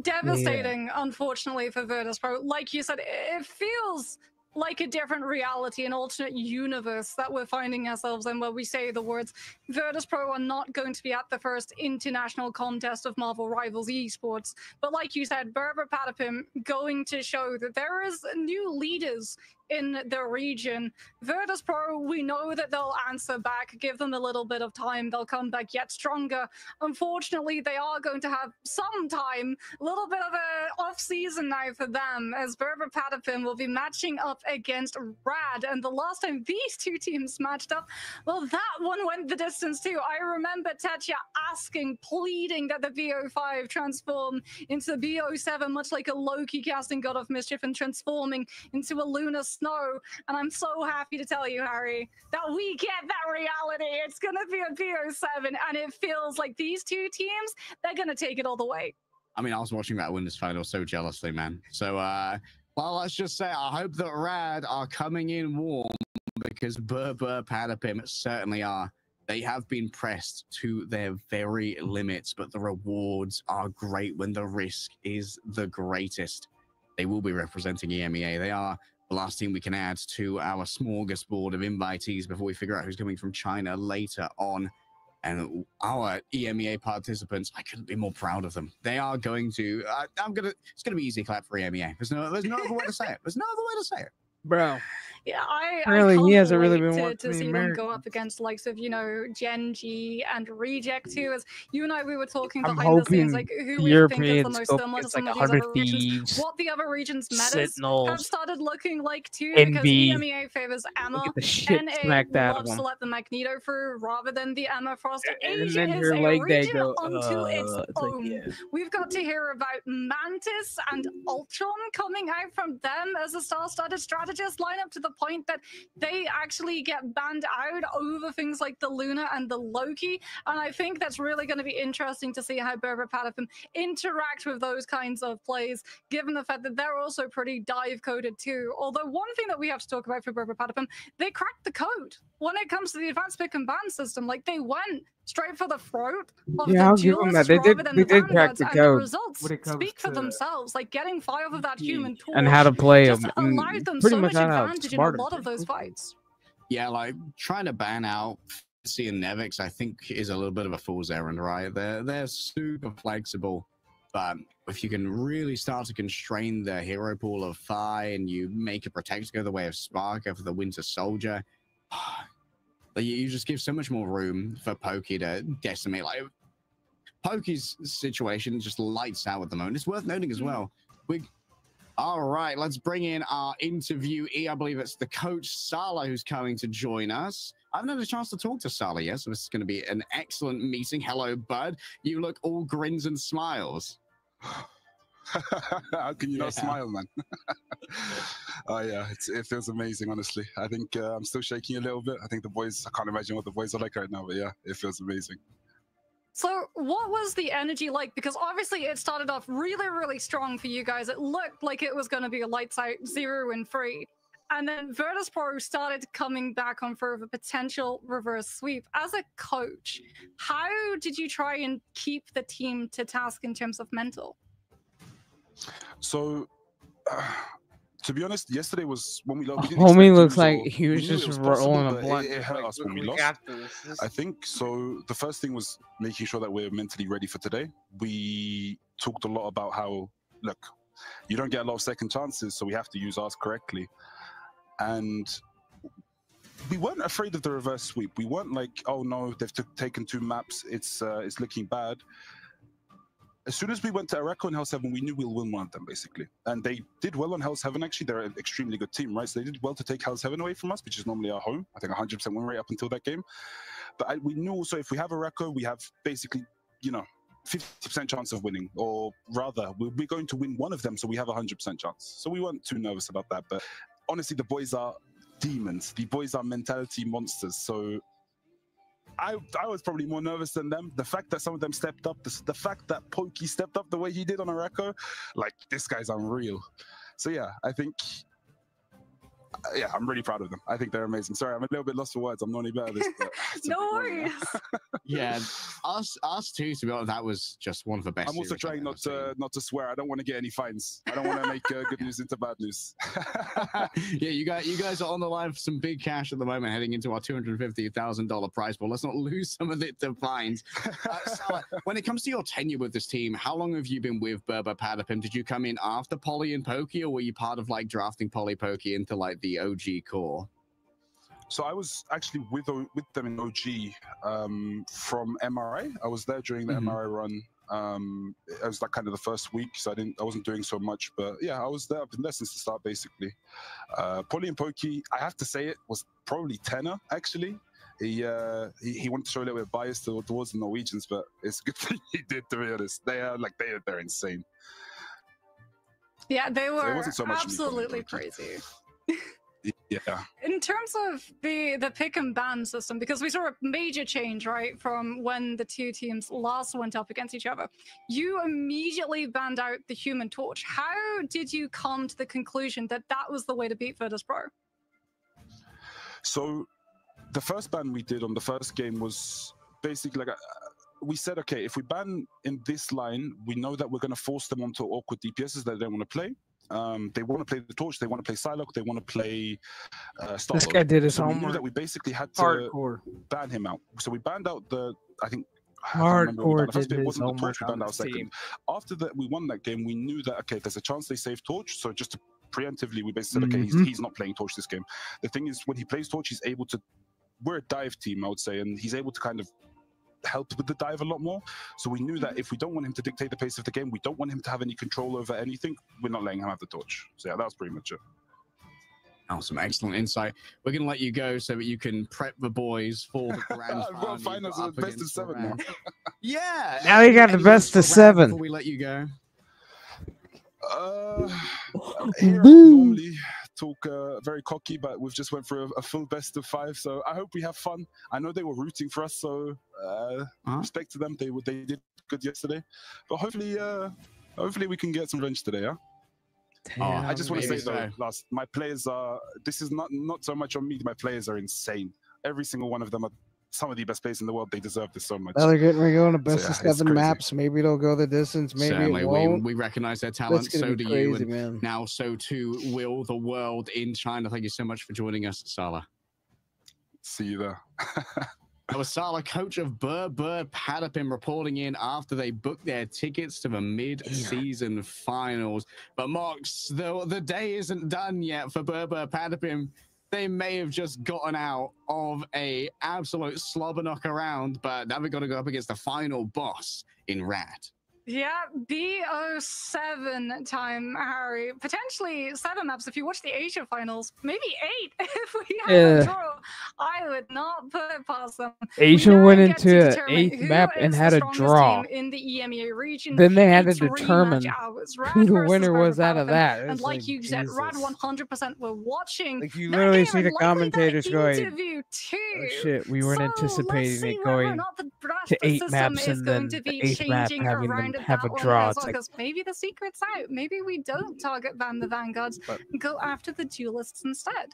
Devastating, unfortunately, for Virtus Pro. Like you said, it feels like a different reality, an alternate universe that we're finding ourselves in, where we say the words, Virtus Pro are not going to be at the first international contest of Marvel Rivals esports. But like you said, Berber Padam going to show that there is new leaders in the region. Virtus Pro, we know that they'll answer back, give them a little bit of time, they'll come back yet stronger. Unfortunately, they are going to have some time, a little bit of a off season now for them, as Berber Padam will be matching up against Rad. And the last time these two teams matched up, well, that one went the distance too. I remember Tetya asking, pleading that the BO5 transform into the BO7, much like a Loki casting God of Mischief and transforming into a Luna Snow. And I'm so happy to tell you, Harry, that we get that reality. It's going to be a BO7, and it feels like these two teams, they're going to take it all the way. I mean, I was watching that Winners final so jealously, man. So, well, let's just say I hope that Rad are coming in warm, because Berber Padam certainly are. They have been pressed to their very limits, but the rewards are great when the risk is the greatest. They will be representing EMEA. They are the last team we can add to our smorgasbord of invitees before we figure out who's coming from China later on. And our EMEA participants, I couldn't be more proud of them. They are going to, it's gonna be easy clap for EMEA. There's no other way to say it. There's no other way to say it. Bro. Yeah, I Apparently can't he hasn't really wait been to watching the see them go Americans. up against the likes of, you know, Gen G and Reject too. As you and I, we were talking I'm behind the scenes, hoping like who the we think is the Europeans most go similar to against some like of these 100 other regions. Thieves, What the other regions' metas have Sentinels, started looking like too, because Envy. EMEA favors We'll Emma. get the shit NA smacked out of loves to them. let the Magneto through rather than the Emma Frost. And Asia then is her a leg day region go, unto its it's like, own. yeah. We've got to hear about Mantis and Ultron coming out from them as a star-studded strategist lineup, to the point that they actually get banned out over things like the Luna and the Loki. And I think that's really going to be interesting to see how Berber Patterson interact with those kinds of plays, given the fact that they're also pretty dive-coded too. Although one thing that we have to talk about for Berber Patterson, they cracked the code when it comes to the advanced pick and ban system. Like, they went straight for the throat of Yeah, the I'll give them that. duelists They rather than they the did crack vanguards, the and the code results when it comes speak for to themselves. Like, getting 5 of that human torch and how to play just them. allowed them Pretty so much much how to advantage in a outsmart 'em lot of pretty those quickly. fights. Yeah, like trying to ban out Fitzy and Nevix, I think, is a little bit of a fool's errand, right? They're super flexible, but if you can really start to constrain the hero pool of Phi, and you make a protector go the way of Sparker for the Winter Soldier, you just give so much more room for Pokey to decimate. Like, Pokey's situation just lights out at the moment. It's worth noting as well. All right, let's bring in our interviewee. I believe it's the coach, Sala, who's coming to join us. I haven't had a chance to talk to Sala yet, so this is going to be an excellent meeting. Hello, bud. You look all grins and smiles. How can you not smile, man? Oh, yeah, it feels amazing, honestly. I think I'm still shaking a little bit. I think the boys, I can't imagine what the boys are like right now, but yeah, it feels amazing. So what was the energy like? Because obviously it started off really, really strong for you guys. It looked like it was going to be a lights out 0-3. And then Virtus.pro started coming back on for a potential reverse sweep. As a coach, how did you try and keep the team to task in terms of mental? So, to be honest, yesterday was when we lost. Homie looks like he was just rolling a blunt. It hurt us when we lost. I think so. The first thing was making sure that we're mentally ready for today. We talked a lot about how, look, you don't get a lot of second chances, so we have to use ours correctly. And we weren't afraid of the reverse sweep. We weren't like, oh no, they've taken 2 maps. It's looking bad. As soon as we went to Araco and Hell's Heaven, we knew we'll win one of them, basically. And they did well on Hell's Heaven, actually. They're an extremely good team, right? So they did well to take Hell's Heaven away from us, which is normally our home. I think 100% win rate up until that game. But we knew also if we have Araco, we have basically, 50% chance of winning. Or rather, we're going to win one of them, so we have a 100% chance. So we weren't too nervous about that. But honestly, the boys are demons. The boys are mentality monsters. So I was probably more nervous than them. The fact that some of them stepped up, the fact that Pokey stepped up the way he did on Araco, like, this guy's unreal. So yeah, I think, I'm really proud of them. I think they're amazing. Sorry, I'm a little bit lost for words. I'm not any better at this, but no worries. Yeah, us too. To be honest, that was just one of the best. I'm also trying not to swear. I don't want to get any fines. I don't want to make good news into bad news. Yeah, you guys are on the line for some big cash at the moment, heading into our $250,000 prize pool. Let's not lose some of it to fines. Salah, when it comes to your tenure with this team, how long have you been with Berber Patterson? Did you come in after Polly and Pokey, or were you part of like drafting Polly Pokey into like the OG core? So I was actually with them in OG from MRI. I was there during the MRI run. It was like kind of the first week, so I wasn't doing so much. But yeah, I was there. I've been there since the start, basically. Polly and Pokey, I have to say it, was probably tenor, actually. He wanted to show a little bit of bias towards the Norwegians, but it's a good thing he did, to be honest. They're insane. Yeah, they were wasn't so much absolutely crazy. Yeah. In terms of the pick and ban system, because we saw a major change, right, from when the two teams last went up against each other, you immediately banned out the Human Torch. How did you come to the conclusion that that was the way to beat Virtus.pro? So the first ban we did on the first game was basically like we said, okay, if we ban in this line, we know that we're going to force them onto awkward DPSs that they don't want to play. They want to play the Torch, they want to play Psylocke, they want to play Star-Lord. This guy did his so we homework. knew that we basically had to Hardcore. ban him out. So we banned out the I think I can't remember what we done. The Hardcore first did bit his wasn't the homework torch, we done on that this second. team. After that, we won that game. We knew that okay, there's a chance they save torch. So just to preemptively, we basically said, okay, he's not playing torch this game. The thing is, when he plays torch, he's able to. We're a dive team, I would say, and he's able to kind of help with the dive a lot more. So we knew that if we don't want him to dictate the pace of the game, we don't want him to have any control over anything, we're not letting him have the torch. So yeah, that was pretty much it. Awesome, excellent insight. We're going to let you go so that you can prep the boys for the grand final. Well, finals are best of 7 now. Yeah. Now you got the best of 7. Before we let you go. Here I normally talk very cocky, but we've just went through a full best of 5. So I hope we have fun. I know they were rooting for us, so respect to them. They did good yesterday, but hopefully we can get some revenge today. Yeah. I just want to say though, my players are. This is not so much on me. My players are insane. Every single one of them are some of the best players in the world. They deserve this so much. Well, they're getting ready to go on a best of 7 maps. Maybe it'll go the distance. Maybe Certainly, it won't. we recognize their talent. So do crazy, you. And man. now, so too will the world in China. Thank you so much for joining us, Salah. See you there. That was Salah, coach of Berber Patapim, reporting in after they booked their tickets to the mid-season finals. But Mox, the day isn't done yet for Berber Patapim. They may have just gotten out of a absolute slobber knock around, but now we've got to go up against the final boss in Rad. Yeah, B07 time, Harry. Potentially 7 maps if you watch the Asia finals. Maybe 8 if we have a draw. I would not put it past them. Asia went into an 8th map and had a draw. In the EMEA region. Then they had to determine who the winner was out of that. And like you said, Rad 100% were watching. Like you literally see the commentators going, "Oh shit, we weren't anticipating it going to 8 maps and then the 8th map having them have a draw." It's like, maybe the secret's out. Maybe we don't target the Vanguards and go after the duelists instead.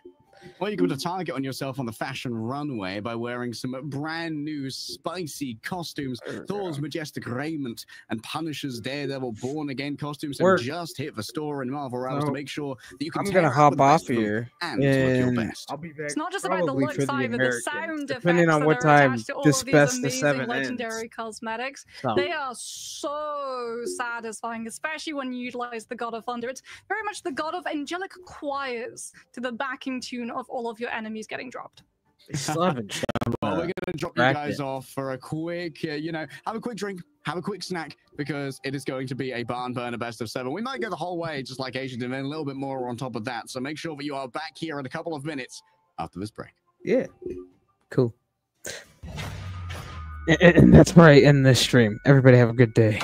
Well, you can put a target on yourself on the fashion runway by wearing some brand new spicy costumes. Thor's majestic raiment and Punisher's Daredevil Born Again costumes have just hit the store in Marvel Rivals to make sure that you can. I'm gonna hop off here and look your best. I'll be back. It's not just about the looks either. The sound depending effects on what that are time attached to all this of these best of amazing 7 legendary ends. cosmetics. They are so satisfying, especially when you utilize the God of Thunder. It's very much the God of Angelic Choirs to the backing tune of all of your enemies getting dropped. Well, we're going to drop you guys off for a quick, have a quick drink, have a quick snack, because it is going to be a barn burner best of 7. We might go the whole way, just like Asian, and then a little bit more on top of that. So make sure that you are back here in a couple of minutes after this break. Yeah. Cool. And that's where I end this stream. Everybody have a good day.